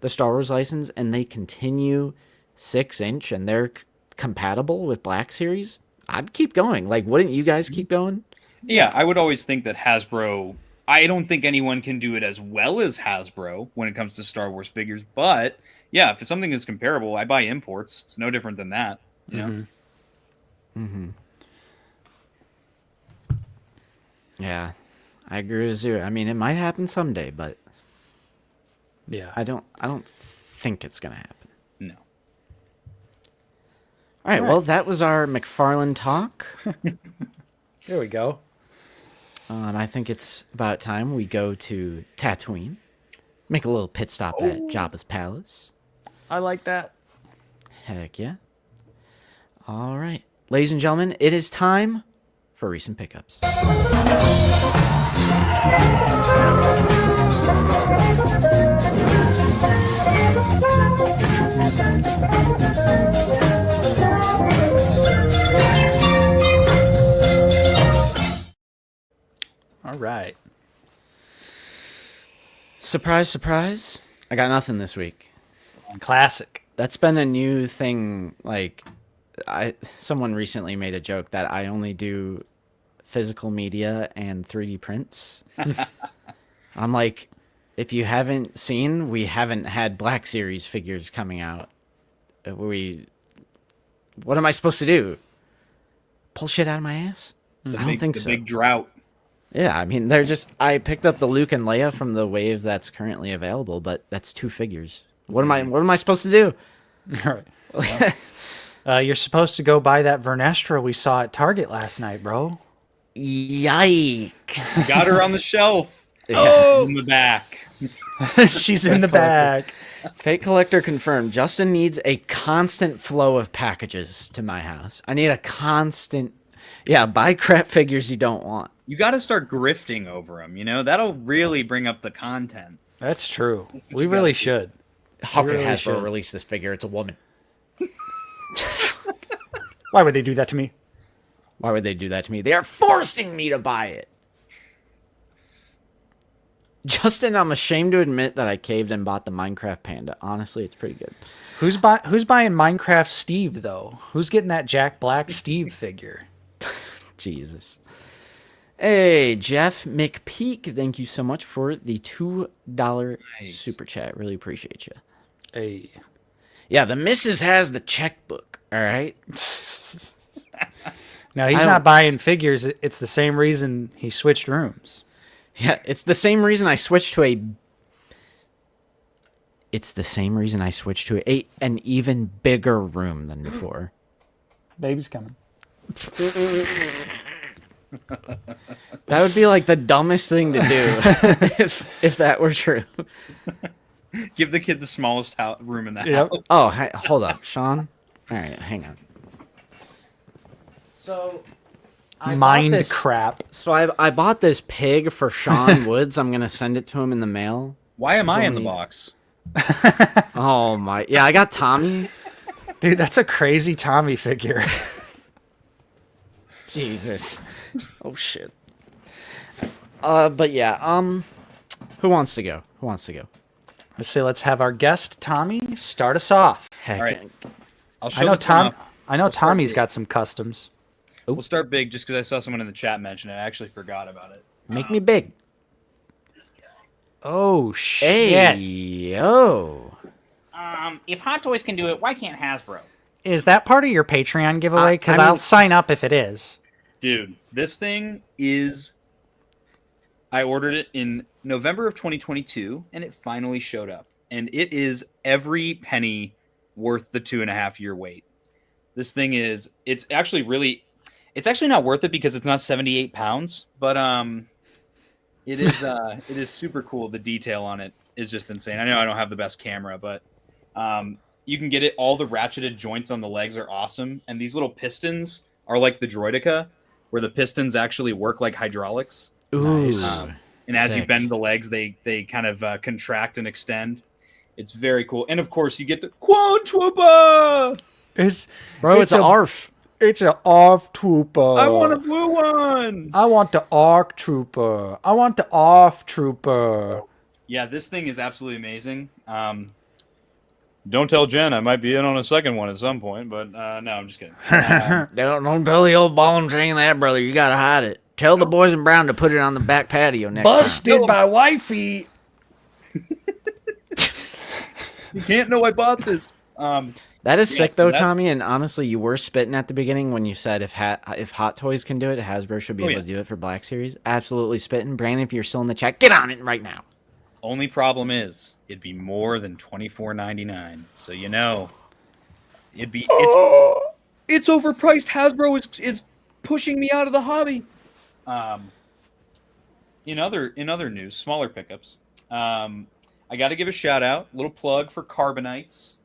the Star Wars license and they continue 6-inch and they're compatible with Black Series, I'd keep going. Like, wouldn't you guys keep going?
Yeah, I would always think that Hasbro, I don't think anyone can do it as well as Hasbro when it comes to Star Wars figures, but yeah, if something is comparable, I buy imports. It's no different than that, you know?
Yeah, I agree with you. I mean, it might happen someday, but
Yeah.
I don't think it's going to happen.
No.
All right, well, that was our McFarlane talk.
There we go.
I think it's about time we go to Tatooine, make a little pit stop at Jabba's palace.
I like that.
Heck yeah. All right. Ladies and gentlemen, it is time for recent pickups.
All right.
Surprise, surprise. I got nothing this week.
Classic.
That's been a new thing. Like, someone recently made a joke that I only do physical media and 3D prints. I'm like, if you haven't seen, we haven't had Black Series figures coming out. What am I supposed to do? Pull shit out of my ass? I don't think
the
so.
big drought.
Yeah, I mean, I picked up the Luke and Leia from the wave that's currently available, but that's 2 figures. What am I supposed to do?
All right. You're supposed to go buy that Vernestra we saw at Target last night, bro.
Yikes.
Got her on the shelf.
Yeah.
Oh, in the back.
She's in the bag.
Fake Collector confirmed. Justin needs a constant flow of packages to my house. I need a constant... Yeah, buy crap figures you don't want.
You got to start grifting over them, you know? That'll really bring up the content.
That's true. We really should.
How could
really
Hasbro
should.
release this figure? It's a woman.
Why would they do that to me?
Why would they do that to me? They are forcing me to buy it. Justin, I'm ashamed to admit that I caved and bought the Minecraft Panda. Honestly, it's pretty good.
Who's buying Minecraft Steve, though? Who's getting that Jack Black Steve figure?
Jesus. Hey, Jeff McPeak, thank you so much for the $2 super chat. Really appreciate you.
Hey.
Yeah, the missus has the checkbook, all right?
No, he's not buying figures. It's the same reason he switched rooms.
Yeah, it's the same reason I switched to an even bigger room than before.
Baby's coming.
That would be like the dumbest thing to do if that were true.
Give the kid the smallest room in the house.
Oh, hold up, Sean. All right, hang on. So,
Crap.
So I bought this pig for Sean Woods. I'm gonna send it to him in the mail.
Why am I in the box?
Oh my! Yeah, I got Tommy.
Dude, that's a crazy Tommy figure.
Jesus. Oh shit. But yeah. Who wants to go?
Let's say let's have our guest Tommy start us off.
Heck,
All right. I'll show
I know
this one off.
I know Tommy's got some customs.
We'll start big just because I saw someone in the chat mention it. I actually forgot about it.
make me big.
Oh shit.
Hey, yo.
If Hot Toys can do it, why can't Hasbro?
Is that part of your Patreon giveaway? Because I'll sign up if it is.
Dude, this thing is... I ordered it in November of 2022, and it finally showed up. And it is every penny worth the 2.5-year wait. This thing is... It's actually not worth it because it's not 78 pounds, but it is super cool. The detail on it is just insane. I know I don't have the best camera, but you can get it. All the ratcheted joints on the legs are awesome, and these little pistons are like the Droideka, where the pistons actually work like hydraulics.
Ooh.
Nice.
And as you
Sick.
bend the legs, they kind of contract and extend. It's very cool. And of course, you get the Quad Trooper.
Bro, it's an ARF.
It's an ARF trooper.
I want a blue one.
I want the ARC trooper. I want the ARF trooper.
Yeah, this thing is absolutely amazing. Don't tell Jen. I might be in on a second one at some point, but no, I'm just kidding.
Don't tell the old ball and chain that, brother. You gotta hide it. Tell the boys in brown to put it on the back patio next time.
Busted by wifey.
You can't know I bought this.
That is sick though,
that-
Tommy. And honestly, you were spitting at the beginning when you said if Hot Toys can do it, Hasbro should be able to do it for Black Series. Absolutely spitting. Brandon, if you're still in the chat, get on it right now.
Only problem is it'd be more than $24.99. So it'd be it's overpriced. Hasbro is pushing me out of the hobby. In other news, smaller pickups. I got to give a shout out, little plug for Carbonites.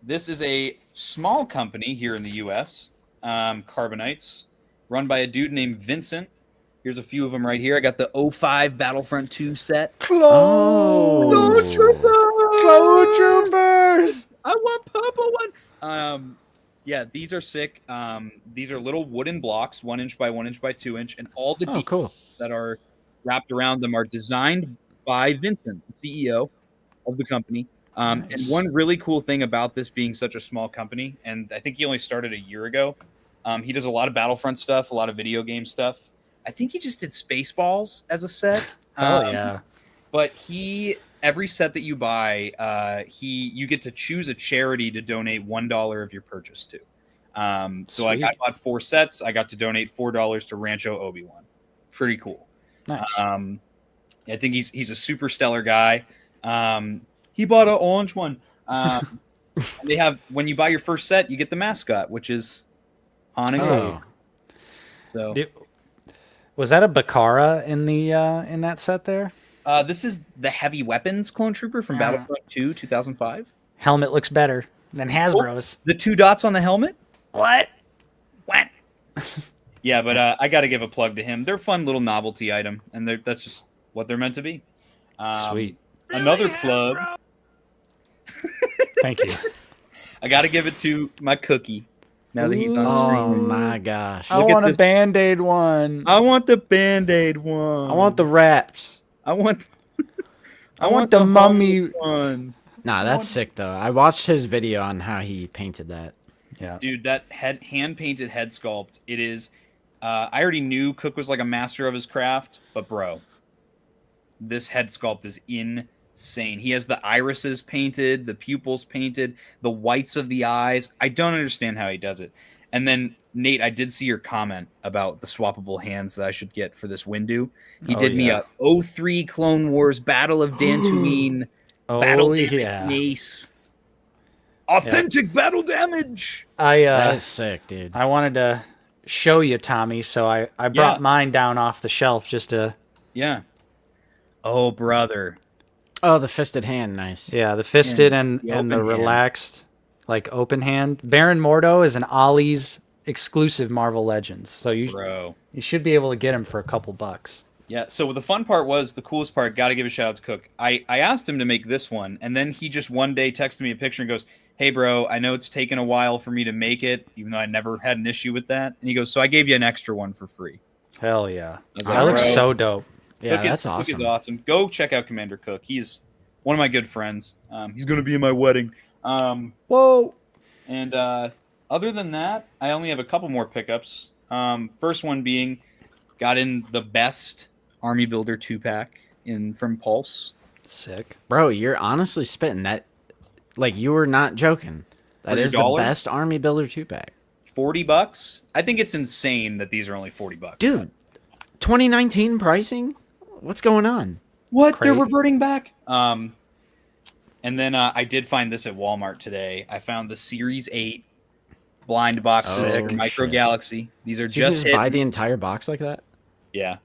This is a small company here in the U.S. Carbonites, run by a dude named Vincent. Here's a few of them right here. I got the 05 Battlefront 2 set.
Oh,
Clone Troopers.
I want purple one. Yeah, these are sick. These are little wooden blocks, 1 inch by 1 inch by 2 inch, and all the details
cool.
that are wrapped around them are designed by Vincent, the CEO of the company. And one really cool thing about this being such a small company, and I think he only started a year ago, he does a lot of Battlefront stuff, a lot of video game stuff. I think he just did Spaceballs as a set.
Oh yeah.
But every set that you buy, you get to choose a charity to donate $1 of your purchase to. So I bought 4 sets. I got to donate $4 to Rancho Obi-Wan. Pretty cool.
Nice.
I think he's a super stellar guy. He bought an orange one. They have, when you buy your first set, you get the mascot, which is Han and Grogu. So
was that a Bakara in that set there?
this is the Heavy Weapons Clone Trooper from Battlefront 2, 2005.
Helmet looks better than Hasbro's.
The 2 dots on the helmet?
What?
What? Yeah, but I got to give a plug to him. They're a fun little novelty item, and that's just what they're meant to be.
Sweet.
Another plug.
Thank you.
I got to give it to my cookie. Now that he's on
Oh
screen.
my gosh.
I
Look at
want a
this.
Band-Aid one.
I want the Band-Aid one.
I want the wraps.
I want
the mummy
one.
Nah, that's sick though. I watched his video on how he painted that.
Yeah.
Dude, that hand painted head sculpt. It is. I already knew Cook was like a master of his craft, but bro, this head sculpt is insane. He has the irises painted, the pupils painted, the whites of the eyes. I don't understand how he does it. And then Nate, I did see your comment about the swappable hands that I should get for this Windu. He did me a 03 Clone Wars Battle of Dantooine battle damage mace. Authentic battle damage.
That is sick, dude.
I wanted to show you, Tommy, so I brought mine down off the shelf just to.
Yeah. Oh, brother.
Oh, the fisted hand, nice.
Yeah, the fisted and
the
the
open hand.
relaxed, like open hand. Baron Mordo is an Ollie's exclusive Marvel Legends, so you should be able to get him for a couple bucks.
Yeah, so the fun part was, the coolest part, got to give a shout out to Cook. I asked him to make this one, and then he just one day texted me a picture and goes, hey, bro, I know it's taken a while for me to make it, even though I never had an issue with that. And he goes, so I gave you an extra one for free.
Hell yeah.
was
That
like,
looks
bro.
so dope.
Yeah,
Cook
that's awesome.
Cook is awesome. Go check out Commander Cook. He's one of my good friends. He's going to be in my wedding.
Whoa.
And other than that, I only have a couple more pickups. First one being, got in the best Army Builder 2-pack from Pulse.
Sick.
Bro, you're honestly spitting that. Like, you were not joking. That
For
is the
$1?
best Army Builder 2-pack.
$40. I think it's insane that these are only $40.
Dude, 2019 pricing? What's going on?
What?
Crazy.
They're reverting back? And then I did find this at Walmart today. I found the Series 8 blind boxes
Sick.
for Micro
Shit.
Galaxy. These are
Did you
just
just buy
hidden.
the entire box like that?
Yeah.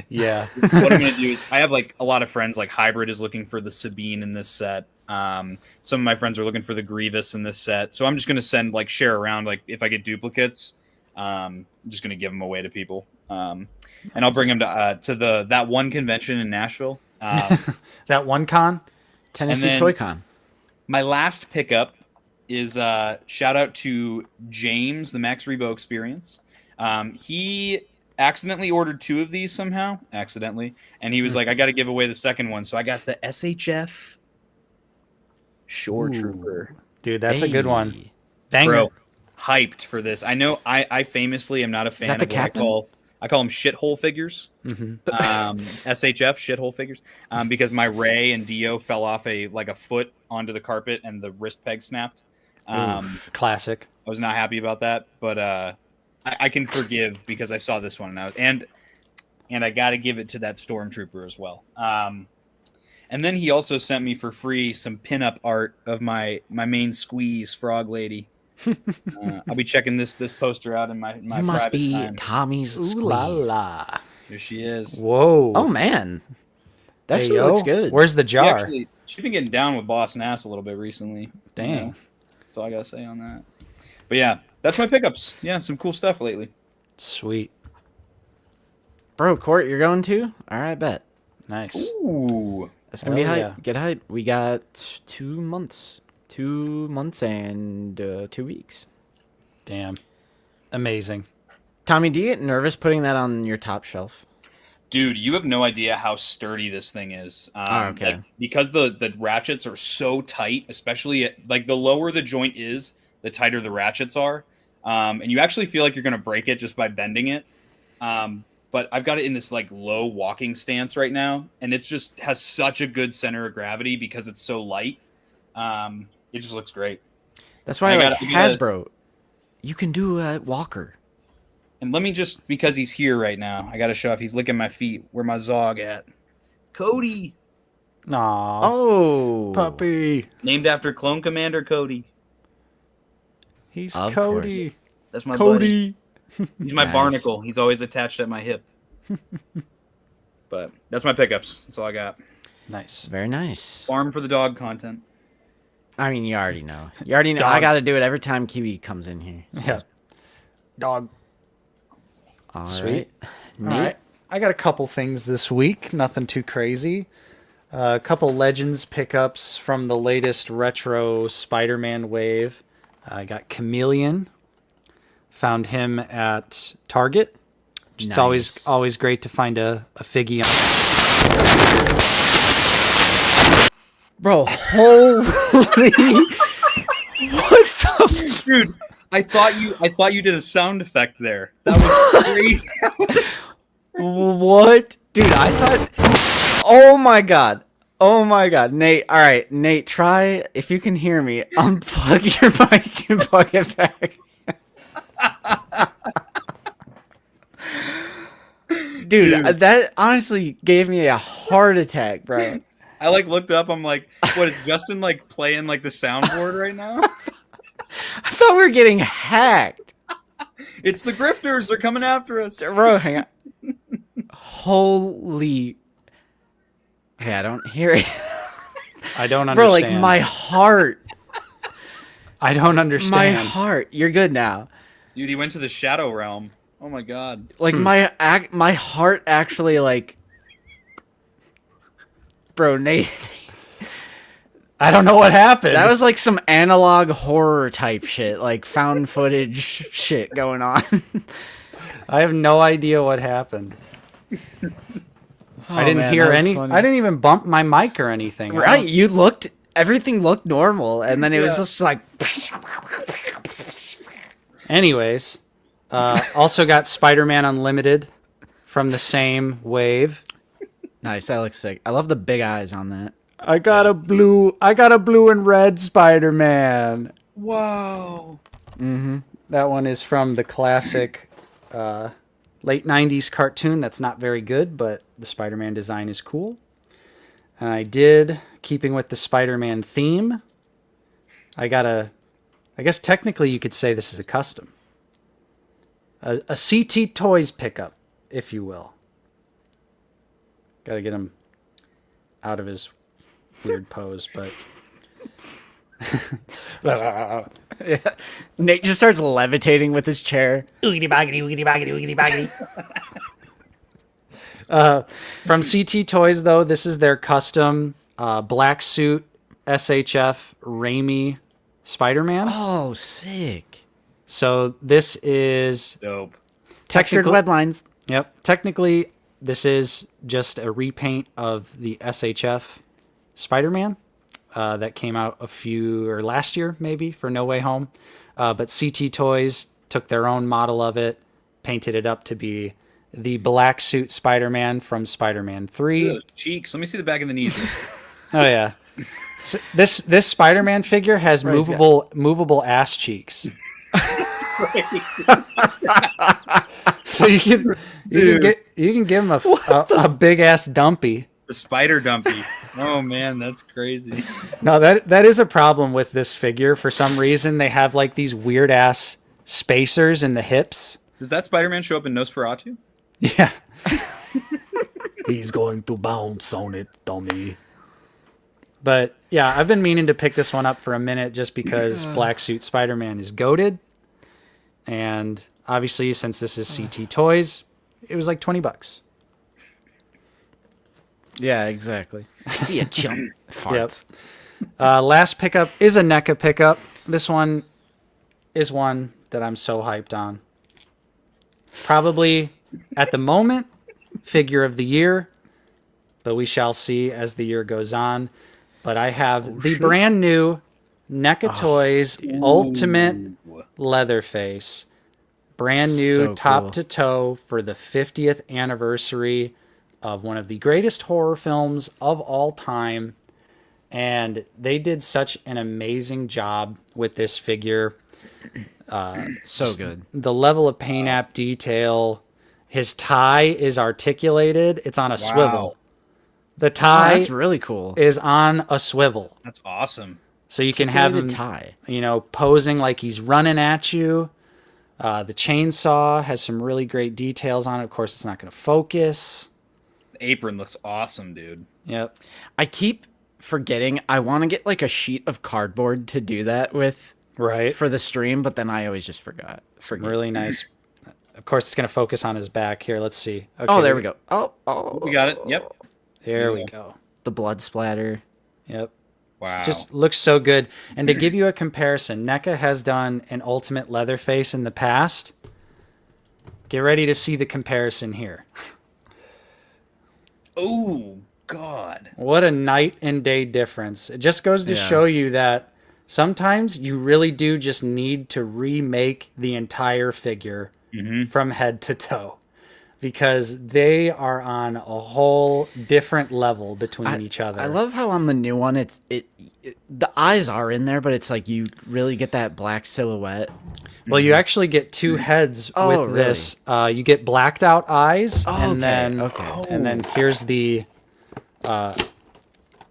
Yeah.
What I'm going to do is, I have like a lot of friends, like Hybrid is looking for the Sabine in this set. Some of my friends are looking for the Grievous in this set. So I'm just going to share around, like if I get duplicates, I'm just going to give them away to people. And I'll bring them to that one convention in Nashville.
That one con?
Tennessee
then-
Toy Con.
My last pickup is shout out to James, the Max Rebo Experience. He accidentally ordered 2 of these somehow, and he was like, I got to give away the second one. So I got the SHF Shore Trooper.
Dude, that's a good one.
Hey.
Banger.
Bro, hyped for this. I know I famously am not a fan
that the
of what
captain?
I call them shithole figures. SHF shithole figures. Because my Ray and Dio fell off a foot onto the carpet and the wrist peg snapped.
Classic.
I was not happy about that, but I can forgive because I saw this one and I got to give it to that Stormtrooper as well. And then he also sent me for free some pinup art of my main squeeze frog lady. I'll be checking this poster out in my
You must
private
be
time.
Tommy's
Ooh
squeeze.
la la.
Here she is.
Whoa.
Oh man, that
Hey,
shit looks good.
Where's the jar?
She's been getting down with Boss Nass a little bit recently.
Dang.
You know? That's all I gotta say on that. But yeah, that's my pickups. Yeah, some cool stuff lately.
Sweet.
Bro, Court, you're going too? All right, bet.
Nice.
Ooh.
That's gonna be
Hell
hype.
yeah.
Get hype. We got 2 months. 2 months and 2 weeks.
Damn. Amazing.
Tommy, do you get nervous putting that on your top shelf?
Dude, you have no idea how sturdy this thing is.
Okay.
Like, because the ratchets are so tight, especially the lower the joint is, the tighter the ratchets are. And you actually feel like you're going to break it just by bending it. But I've got it in this low walking stance right now. And it just has such a good center of gravity because it's so light. It just looks great.
That's why
I
like
gotta-
Hasbro, you can do a walker.
And let me just, because he's here right now, I got to show off. He's licking my feet. Where my Zog at? Cody.
Aw.
Oh,
Puppy.
Named after Clone Commander Cody.
He's
Of
Cody.
That's my
Cody.
buddy. He's my
Nice.
barnacle. He's always attached at my hip. But that's my pickups. That's all I got.
Nice.
very nice.
Farm for the dog content.
I mean, you already know. You already know. I
Dog.
got to do it every time Kiwi comes in here.
Yeah. Dog.
All
Sweet.
right.
All
Nate?
right. I got a couple things this week. Nothing too crazy. A couple Legends pickups from the latest retro Spider-Man wave. I got Chameleon. Found him at Target. It's
Nice.
always great to find a figgy on.
Bro, holy.
Dude, I thought you did a sound effect there. That was crazy.
What? Dude, I thought. Oh my god. Oh my god. Nate, all right. Nate, try, if you can hear me, unplug your mic and plug it back. Dude, that honestly gave me a heart attack, bro.
I looked up. I'm like, what is Justin playing the soundboard right now?
I thought we were getting hacked.
It's the grifters. They're coming after us.
Bro, hang on. Holy. Okay, I don't hear it.
I don't
Bro,
understand.
like my heart.
I don't
My
understand.
heart. You're good now.
Dude, he went to the shadow realm. Oh my god.
Like my heart actually Bro, Nate,
I don't know what happened.
that was like some analog horror type shit, like found footage shit going on.
I have no idea what happened. I didn't hear any. I didn't even bump my mic or anything. I
Right, everything looked normal, and then it was just like.
Anyways, also got Spider-Man Unlimited from the same wave.
Nice, that looks sick. I love the big eyes on that.
I got a blue and red Spider-Man.
Wow.
That one is from the classic late 90s cartoon that's not very good, but the Spider-Man design is cool. And I did, keeping with the Spider-Man theme, I guess technically you could say this is a custom. A CT Toys pickup, if you will. Got to get him out of his weird pose, but...
Nate just starts levitating with his chair.
From CT Toys, though, this is their custom black suit SHF Raimi Spider-Man.
Oh, sick.
So this is
Dope.
Textured
technical-
web lines.
Yep. Technically, this is just a repaint of the SHF Spider-Man that came out last year, maybe, for No Way Home. But CT Toys took their own model of it, painted it up to be the black suit Spider-Man from Spider-Man 3.
Those cheeks. Let me see the back of the knees.
Oh, yeah. So this Spider-Man figure has
Right, he's
movable ass cheeks. So you can give him a big ass dumpy.
The spider dumpy. Oh man, that's crazy.
No, that is a problem with this figure. For some reason, they have like these weird ass spacers in the hips.
Does that Spider-Man show up in Nosferatu?
Yeah. He's going to bounce on it, dummy. But yeah, I've been meaning to pick this one up for a minute just because Black Suit Spider-Man is goated. And obviously, since this is CT Toys, it was like $20.
Yeah, exactly. See a chump. Farts.
Last pickup is a NECA pickup. This one is one that I'm so hyped on. Probably, at the moment, figure of the year, but we shall see as the year goes on. But I have the brand new NECA Toys Ultimate Leatherface. Brand new,
So
top
cool.
to toe, for the 50th anniversary of one of the greatest horror films of all time. And they did such an amazing job with this figure.
So good.
The level of paint app detail. His tie is articulated. It's on a swivel. The
Oh,
tie
that's really cool.
is on a swivel.
That's awesome.
So you can have him,
Articulated tie.
posing like he's running at you. The chainsaw has some really great details on it. Of course, it's not going to focus.
The apron looks awesome, dude.
Yep.
I keep forgetting I want to get like a sheet of cardboard to do that with
Right.
for the stream, but then I always just forget.
Really nice. Of course, it's going to focus on his back here. Let's see. Okay,
Oh, there we go. Oh,
We got it. Yep.
There we go.
the blood splatter.
Yep.
Wow.
Just looks so good. And to give you a comparison, NECA has done an Ultimate Leatherface in the past. Get ready to see the comparison here.
Oh God.
What a night and day difference. It just goes to
Yeah.
show you that sometimes you really do just need to remake the entire figure from head to toe, because they are on a whole different level between each other.
I love how on the new one the eyes are in there, but it's like you really get that black silhouette.
Well, you actually get two heads
Oh,
with this. You get blacked out eyes, and
okay.
then here's the.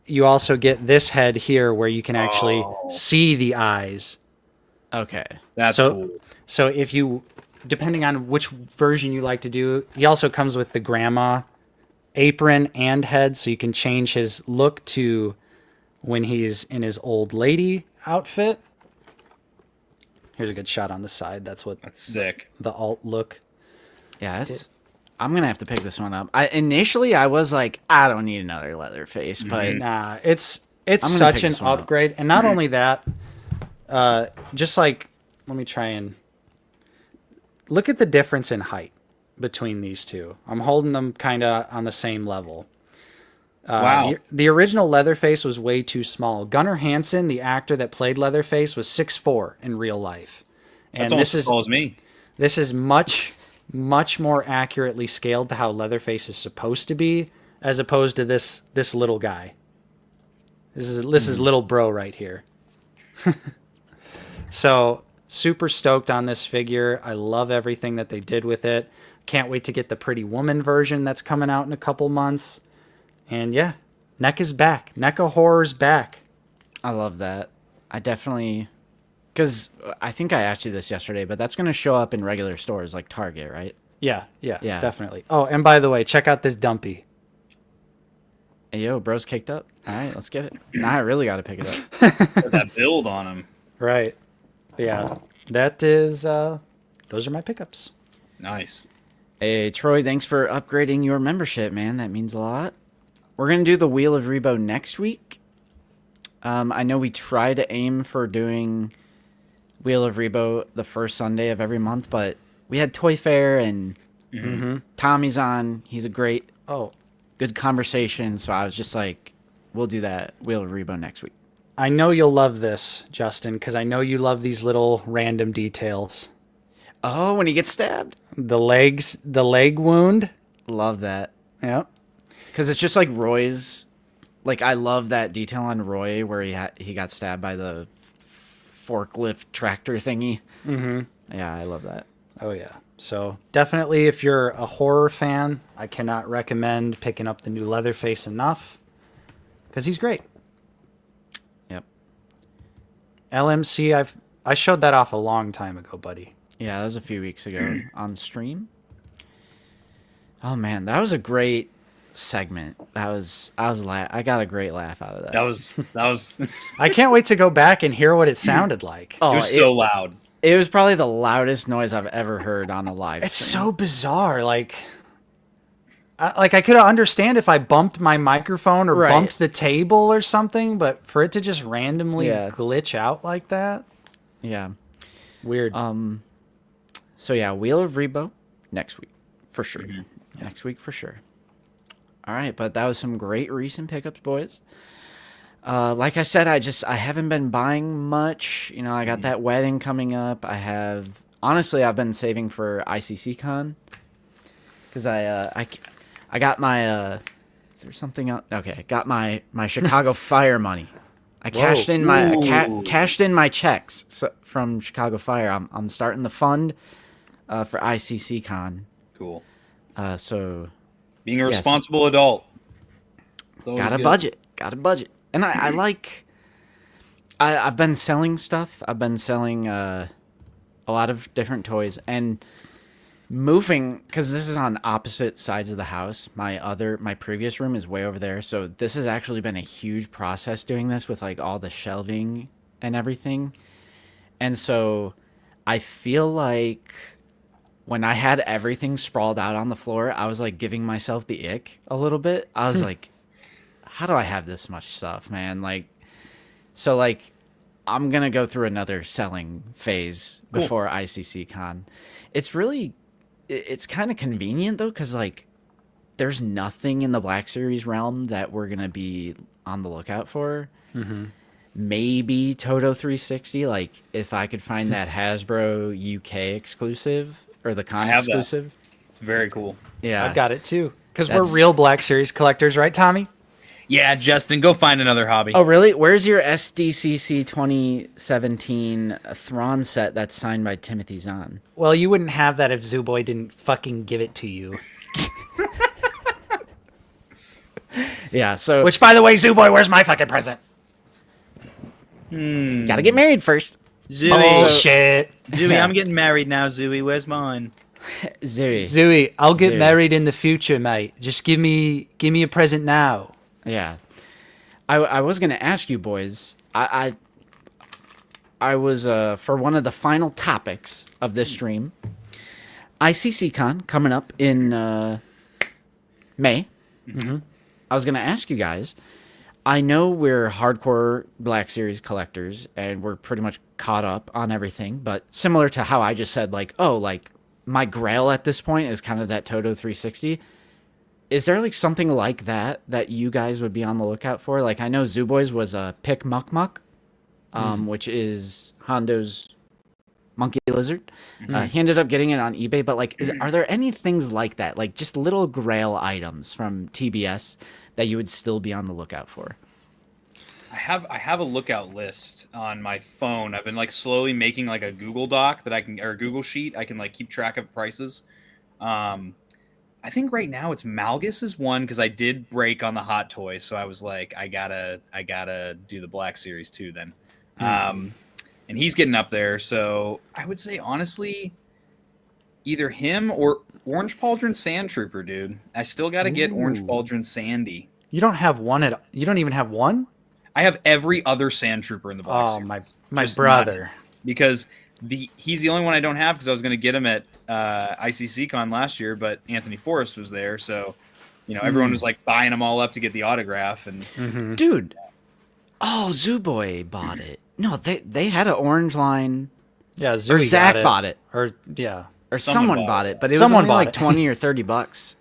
You also get this head here where you can actually see the eyes.
Okay.
That's
So-
cool.
So if you, depending on which version you like to do, he also comes with the grandma apron and head, so you can change his look to when he's in his old lady outfit. Here's a good shot on the side. That's what
That's sick.
the alt look.
Yeah, I'm gonna have to pick this one up. Initially I was like, I don't need another Leatherface, but
Nah, it's
I'm gonna
such
pick
an
this one up.
upgrade, and not only that, just like, let me try and look at the difference in height between these two. I'm holding them kind of on the same level.
Wow.
The original Leatherface was way too small. Gunnar Hansen, the actor that played Leatherface, was 6'4" in real life, and
That's almost as tall as me.
this is much more accurately scaled to how Leatherface is supposed to be, as opposed to this little guy. This is little bro right here. So super stoked on this figure. I love everything that they did with it. Can't wait to get the Pretty Woman version that's coming out in a couple months. And yeah, NECA's back. NECA Horror's back.
I love that. I definitely, because I think I asked you this yesterday, but that's gonna show up in regular stores like Target, right?
Yeah,
Yeah.
definitely. Oh, and by the way, check out this dumpy.
Hey, yo, bro's caked up. All right, let's get it. Now I really got to pick it up.
Got that build on him.
Right. Yeah. That is, those are my pickups.
Nice.
Hey, Troy, thanks for upgrading your membership, man. That means a lot. We're going to do the Wheel of Rebo next week. I know we try to aim for doing Wheel of Rebo the first Sunday of every month, but we had Toy Fair and Tommy's on. He's a great, good conversation. So I was just like, we'll do that Wheel of Rebo next week.
I know you'll love this, Justin, because I know you love these little random details.
Oh, when he gets stabbed?
The leg wound.
Love that.
Yep.
Because it's just like Roy's. Like, I love that detail on Roy where he got stabbed by the forklift tractor thingy.
Mm-hmm.
Yeah, I love that.
Oh, yeah. So definitely, if you're a horror fan, I cannot recommend picking up the new Leatherface enough because he's great.
Yep.
LMC, I showed that off a long time ago, buddy.
Yeah, that was a few weeks ago on stream. Oh man, that was a great segment. I got a great laugh out of that.
That was
I can't wait to go back and hear what it sounded like.
Oh,
it was so loud.
It was probably the loudest noise I've ever heard on a live
It's
stream.
so bizarre. I could understand if I bumped my microphone or
Right.
bumped the table or something, but for it to just randomly
Yeah.
glitch out like that,
Yeah.
weird.
So yeah, Wheel of Rebo next week for sure. Next week for sure. All right, but that was some great recent pickups, boys. Like I said, I haven't been buying much. You know, I got that wedding coming up. Honestly, I've been saving for ICC-Con because I got my is there something else? Okay, I got my Chicago Fire money. I cashed in my checks from Chicago Fire. I'm starting the fund for ICC-Con.
Cool.
So
Being a responsible adult.
got a budget. And I like. I've been selling stuff. I've been selling a lot of different toys and moving because this is on opposite sides of the house. My previous room is way over there, so this has actually been a huge process doing this with like all the shelving and everything. And so I feel like when I had everything sprawled out on the floor, I was like giving myself the ick a little bit. I was like, how do I have this much stuff, man? So I'm going to go through another selling phase before ICC-Con. It's kind of convenient though, because there's nothing in the Black Series realm that we're going to be on the lookout for. Mm-hmm. Maybe Toto 360, if I could find that Hasbro UK exclusive or the con exclusive.
That. It's very cool.
Yeah.
I've got it too. Because we're real Black Series collectors, right, Tommy?
Yeah, Justin, go find another hobby.
Oh, really? Where's your SDCC 2017 Thrawn set that's signed by Timothy Zahn?
Well, you wouldn't have that if Zooboy didn't fucking give it to you.
Yeah, so...
Which, by the way, Zooboy, where's my fucking present?
Gotta get married first.
Zooey.
Bullshit.
Zooey, I'm getting married now, Zooey. Where's mine?
Zooey,
I'll get
Zooey.
married in the future, mate. Just give me a present now.
Yeah. I was going to ask you boys, I was, for one of the final topics of this stream, ICC-Con coming up in May. Mm-hmm. I was going to ask you guys, I know we're hardcore Black Series collectors and we're pretty much caught up on everything, but similar to how I just said, my grail at this point is kind of that Toto 360. Is there something like that you guys would be on the lookout for? I know Zooboys was a Pick Muck Muck, which is Hondo's monkey lizard. He ended up getting it on eBay, but are there any things like that? Just little grail items from TBS that you would still be on the lookout for?
I have a lookout list on my phone. I've been slowly making a Google Doc or a Google Sheet. I can keep track of prices. I think right now it's Malgus is one because I did break on the Hot Toys, so I was like, I gotta do the Black Series too then, and he's getting up there. So I would say honestly, either him or Orange Pauldron Sand Trooper, dude. I still gotta get Orange Pauldron Sandy.
You don't have one you don't even have one?
I have every other Sand Trooper in the Black Series.
My
Just
brother.
Because he's the only one I don't have because I was going to get him at ICC-Con last year, but Anthony Forrest was there, so everyone was buying them all up to get the autograph. And
Dude, Oh, Zoo Boy bought it. No, they had an orange line,
Yeah,
or
Zooey
Zach
got it.
bought it,
Or yeah.
or
Someone
someone
bought
bought
it.
it, but it
Someone
was only
bought
like
it.
20 or 30 bucks.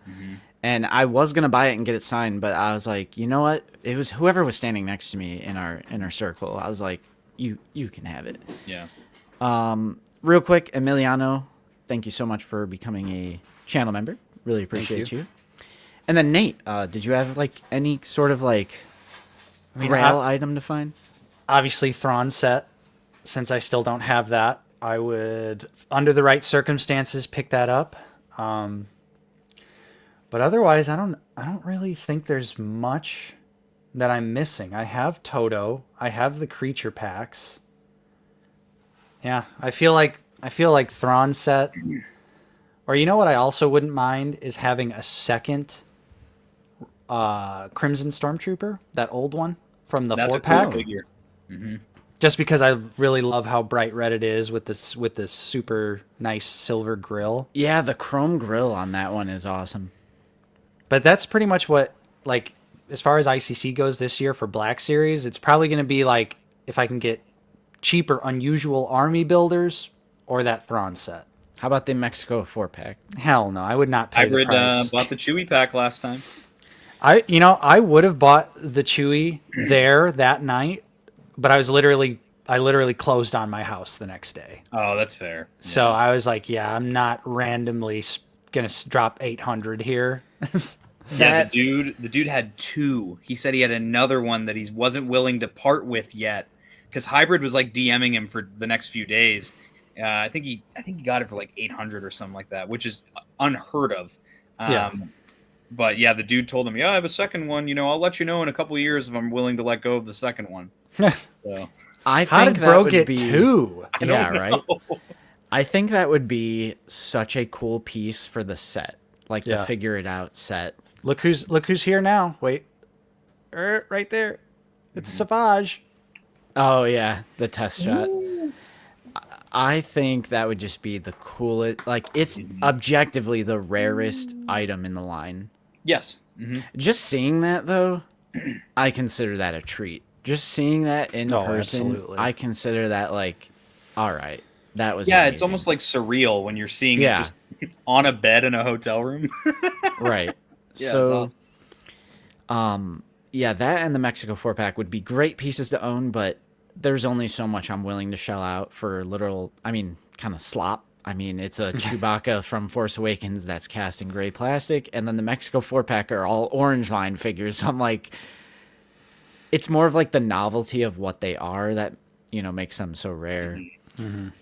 And I was gonna buy it and get it signed, but I was like, you know what? It was whoever was standing next to me in our circle. I was like, you can have it.
Yeah.
Real quick, Emiliano, thank you so much for becoming a channel member. Really appreciate you. And then Nate, did you have like any sort of like
mean,
grail item to find?
Obviously, Thrawn set. Since I still don't have that, I would, under the right circumstances, pick that up. But otherwise, I don't really think there's much that I'm missing. I have Toto. I have the creature packs. Yeah, I feel like Thrawn set. Or you know what I also wouldn't mind is having a second Crimson Stormtrooper, that old one from the
That's a
4-pack.
cool figure.
Just because I really love how bright red it is with this super nice silver grill.
Yeah, the chrome grill on that one is awesome.
But that's pretty much what, like, as far as ICC goes this year for Black Series, it's probably going to be like if I can get cheaper unusual army builders or that Thrawn set.
How about the Mexico 4-pack?
Hell no, I would not pay the
Hybrid
price.
bought the Chewy pack last time.
I would have bought the Chewy there that night, but I literally closed on my house the next day.
Oh, that's fair.
So I was like, yeah, I'm not randomly gonna drop 800 here.
Yeah, the dude had two. He said he had another one that he wasn't willing to part with yet, because Hybrid was like DMing him for the next few days. I think he got it for like 800 or something like that, which is unheard of.
Yeah.
But yeah, the dude told him, "Yeah, I have a second one. I'll let you know in a couple of years if I'm willing to let go of the second one." So
I think
How did
that
Bro
would
get
be,
two?
Yeah, right. I think that would be such a cool piece for the set, like the figure it out set.
Look who's here now. Wait, right there. It's Savage.
Oh yeah, the test shot. I think that would just be the coolest. Like, it's objectively the rarest item in the line.
yes,
Just seeing that though, I consider that a treat. Just seeing that in person,
absolutely.
I consider that like, all right, that was
yeah,
amazing.
it's almost like surreal when you're seeing
Yeah.
it just on a bed in a hotel room.
right.
Yeah,
So,
it's
yeah, that and the Mexico 4-pack would be great pieces to own, but there's only so much I'm willing to shell out for kind of slop. I mean, it's a Chewbacca from Force Awakens that's cast in gray plastic, and then the Mexico 4-pack are all orange line figures. So I'm like, it's more of like the novelty of what they are that, makes them so rare.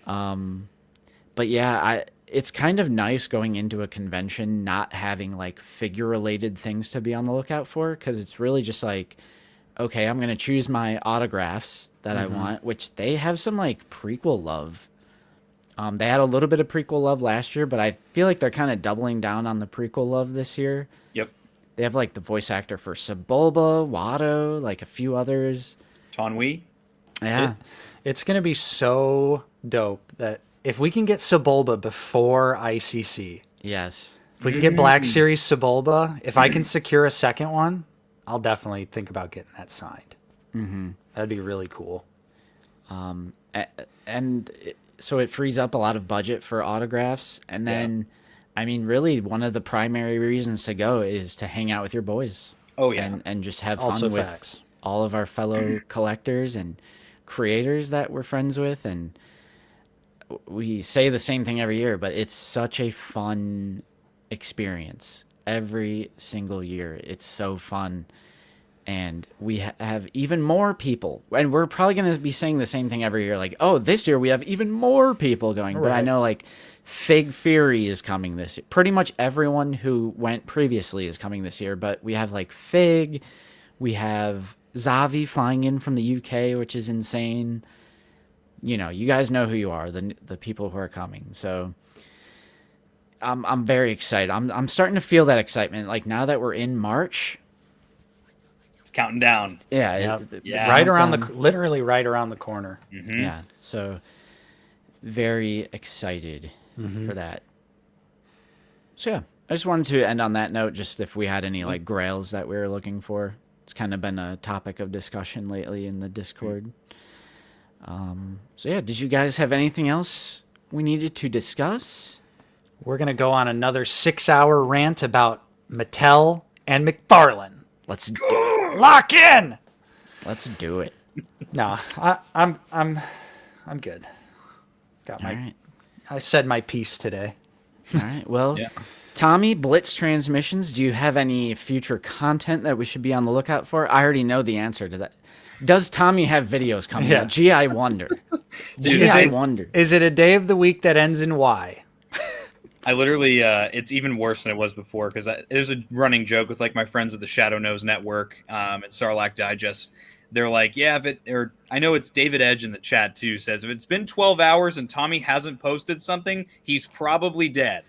But yeah, it's kind of nice going into a convention not having like figure related things to be on the lookout for, because it's really just like, okay, I'm gonna choose my autographs that I want, which they have some like prequel love. They had a little bit of prequel love last year, but I feel like they're kind of doubling down on the prequel love this year.
Yep.
They have like the voice actor for Sebulba, Watto, like a few others.
Tonwi.
Yeah.
It's gonna be so dope that if we can get Sebulba before ICC,
Yes.
if we can get Black Series Sebulba, if I can secure a second one, I'll definitely think about getting that signed. That'd be really cool.
So it frees up a lot of budget for autographs. And then, really one of the primary reasons to go is to hang out with your boys.
Oh, yeah.
And just have
Also
fun with
facts.
all of our fellow collectors and creators that we're friends with. And we say the same thing every year, but it's such a fun experience every single year. It's so fun. And we have even more people. And we're probably going to be saying the same thing every year. Like, oh, this year we have even more people going. But I know, like, Fig Fury is coming this year. Pretty much everyone who went previously is coming this year. But we have, like, Fig. We have Zavi flying in from the UK, which is insane. You guys know who you are, the people who are coming. So I'm very excited. I'm starting to feel that excitement. Like, now that we're in March...
Counting down.
Yeah,
Yeah.
Right around literally right around the corner.
Yeah, so very excited for that. So yeah, I just wanted to end on that note. Just if we had any like grails that we were looking for. It's kind of been a topic of discussion lately in the Discord. So yeah, did you guys have anything else we needed to discuss?
We're going to go on another 6-hour rant about Mattel and McFarlane.
Let's do it.
Lock in.
Let's do it.
No, I'm good. Got
All
my
right.
I said my piece today.
All right. Well,
Yeah.
Tommy, Blitz Transmissions, do you have any future content that we should be on the lookout for? I already know the answer to that. Does Tommy have videos coming out? Gee, I wonder. Gee, I wonder.
Is it a day of the week that ends in Y?
I literally, it's even worse than it was before because there's a running joke with like my friends at the Shadow Nose Network and Sarlacc Digest. They're like, yeah, or I know it's David Edge in the chat too says if it's been 12 hours and Tommy hasn't posted something, he's probably dead.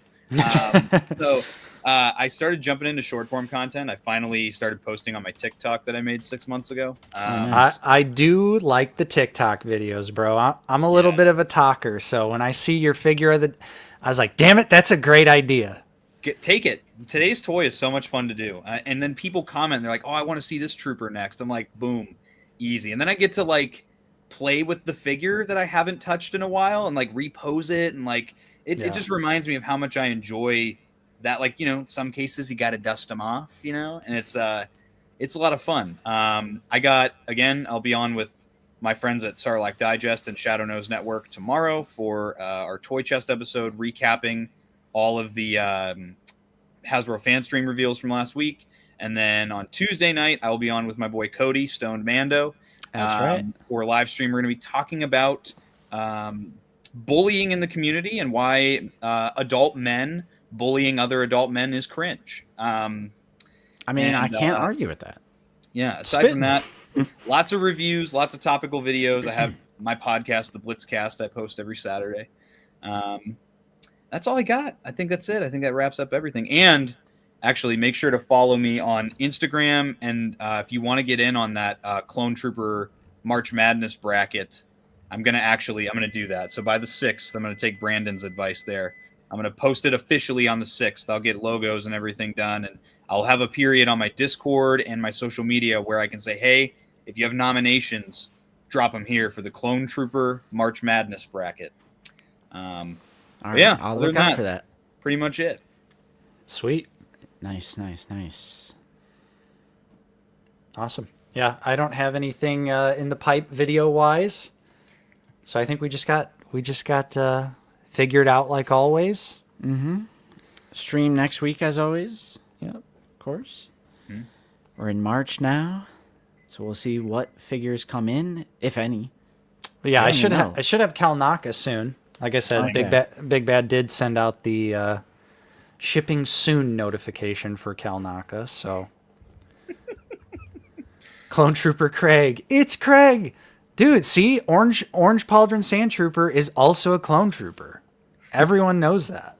So I started jumping into short form content. I finally started posting on my TikTok that I made 6 months ago.
Nice.
I do like the TikTok videos, bro. I'm a little bit of a talker, so when I see your figure of the, I was like, damn it, that's a great idea.
Take it. Today's toy is so much fun to do. And then people comment, they're like, oh, I want to see this trooper next. I'm like, boom, easy. And then I get to like play with the figure that I haven't touched in a while and like repose it. And like, it just reminds me of how much I enjoy that. Like, you know, in some cases you got to dust them off, you know, and it's a lot of fun. I'll be on with my friends at Sarlacc Digest and Shadow Nose Network tomorrow for our Toy Chest episode, recapping all of the Hasbro fan stream reveals from last week. And then on Tuesday night, I will be on with my boy Cody, Stoned Mando.
That's right.
For a live stream, we're going to be talking about bullying in the community and why adult men bullying other adult men is cringe.
I mean, I can't argue with that.
Yeah, aside from that, lots of reviews, lots of topical videos. I have my podcast, The Blitzcast, I post every Saturday. That's all I got. I think that's it. I think that wraps up everything. And actually, make sure to follow me on Instagram. And if you want to get in on that Clone Trooper March Madness bracket, I'm going to do that. So by the 6th, I'm going to take Brandon's advice there. I'm going to post it officially on the 6th. I'll get logos and everything done. And I'll have a period on my Discord and my social media where I can say, hey, if you have nominations, drop them here for the Clone Trooper March Madness bracket.
All right,
yeah,
I'll look out for that.
Pretty much it.
Sweet.
Nice.
Awesome. Yeah, I don't have anything in the pipe video wise. So I think we just got figured out like always.
Mm-hmm. Stream next week as always.
Yep.
Of course. Mm-hmm. We're in March now, so we'll see what figures come in, if any.
But yeah, I should have Kalnaka soon. Like I said,
Okay.
Big Bad did send out the shipping soon notification for Kalnaka, so Clone Trooper Craig. It's Craig. Dude, see? Orange Pauldron Sand Trooper is also a Clone Trooper. Everyone knows that.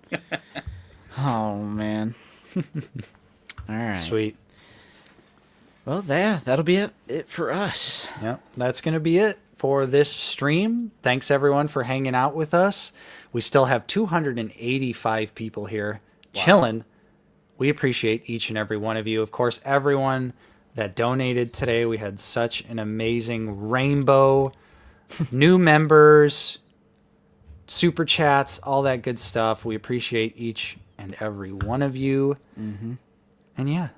Oh, man. All right.
Sweet.
Well, that'll be it for us.
Yep, that's going to be it for this stream. Thanks, everyone, for hanging out with us. We still have 285 people here chilling. We appreciate each and every one of you. Of course, everyone that donated today. We had such an amazing rainbow. New members, super chats, all that good stuff. We appreciate each and every one of you.
Mm-hmm.
And yeah,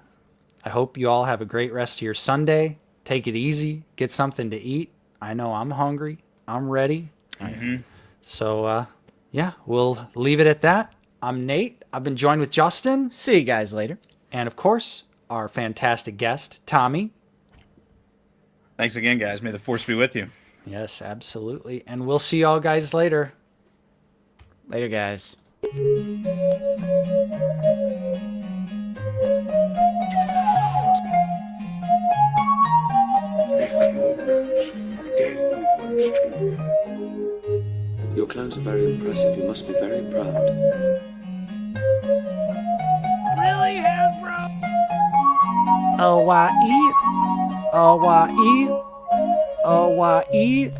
I hope you all have a great rest of your Sunday. Take it easy. Get something to eat. I know I'm hungry. I'm ready.
Mm-hmm.
So, yeah, we'll leave it at that. I'm Nate. I've been joined with Justin.
See you guys later.
And, of course, our fantastic guest, Tommy.
Thanks again, guys. May the force be with you.
Yes, absolutely. And we'll see y'all guys later.
Later, guys.
Dead good ones too.
Your clones are very impressive. You must be very proud.
Really, Hasbro?
Hawaii. Hawaii. Hawaii.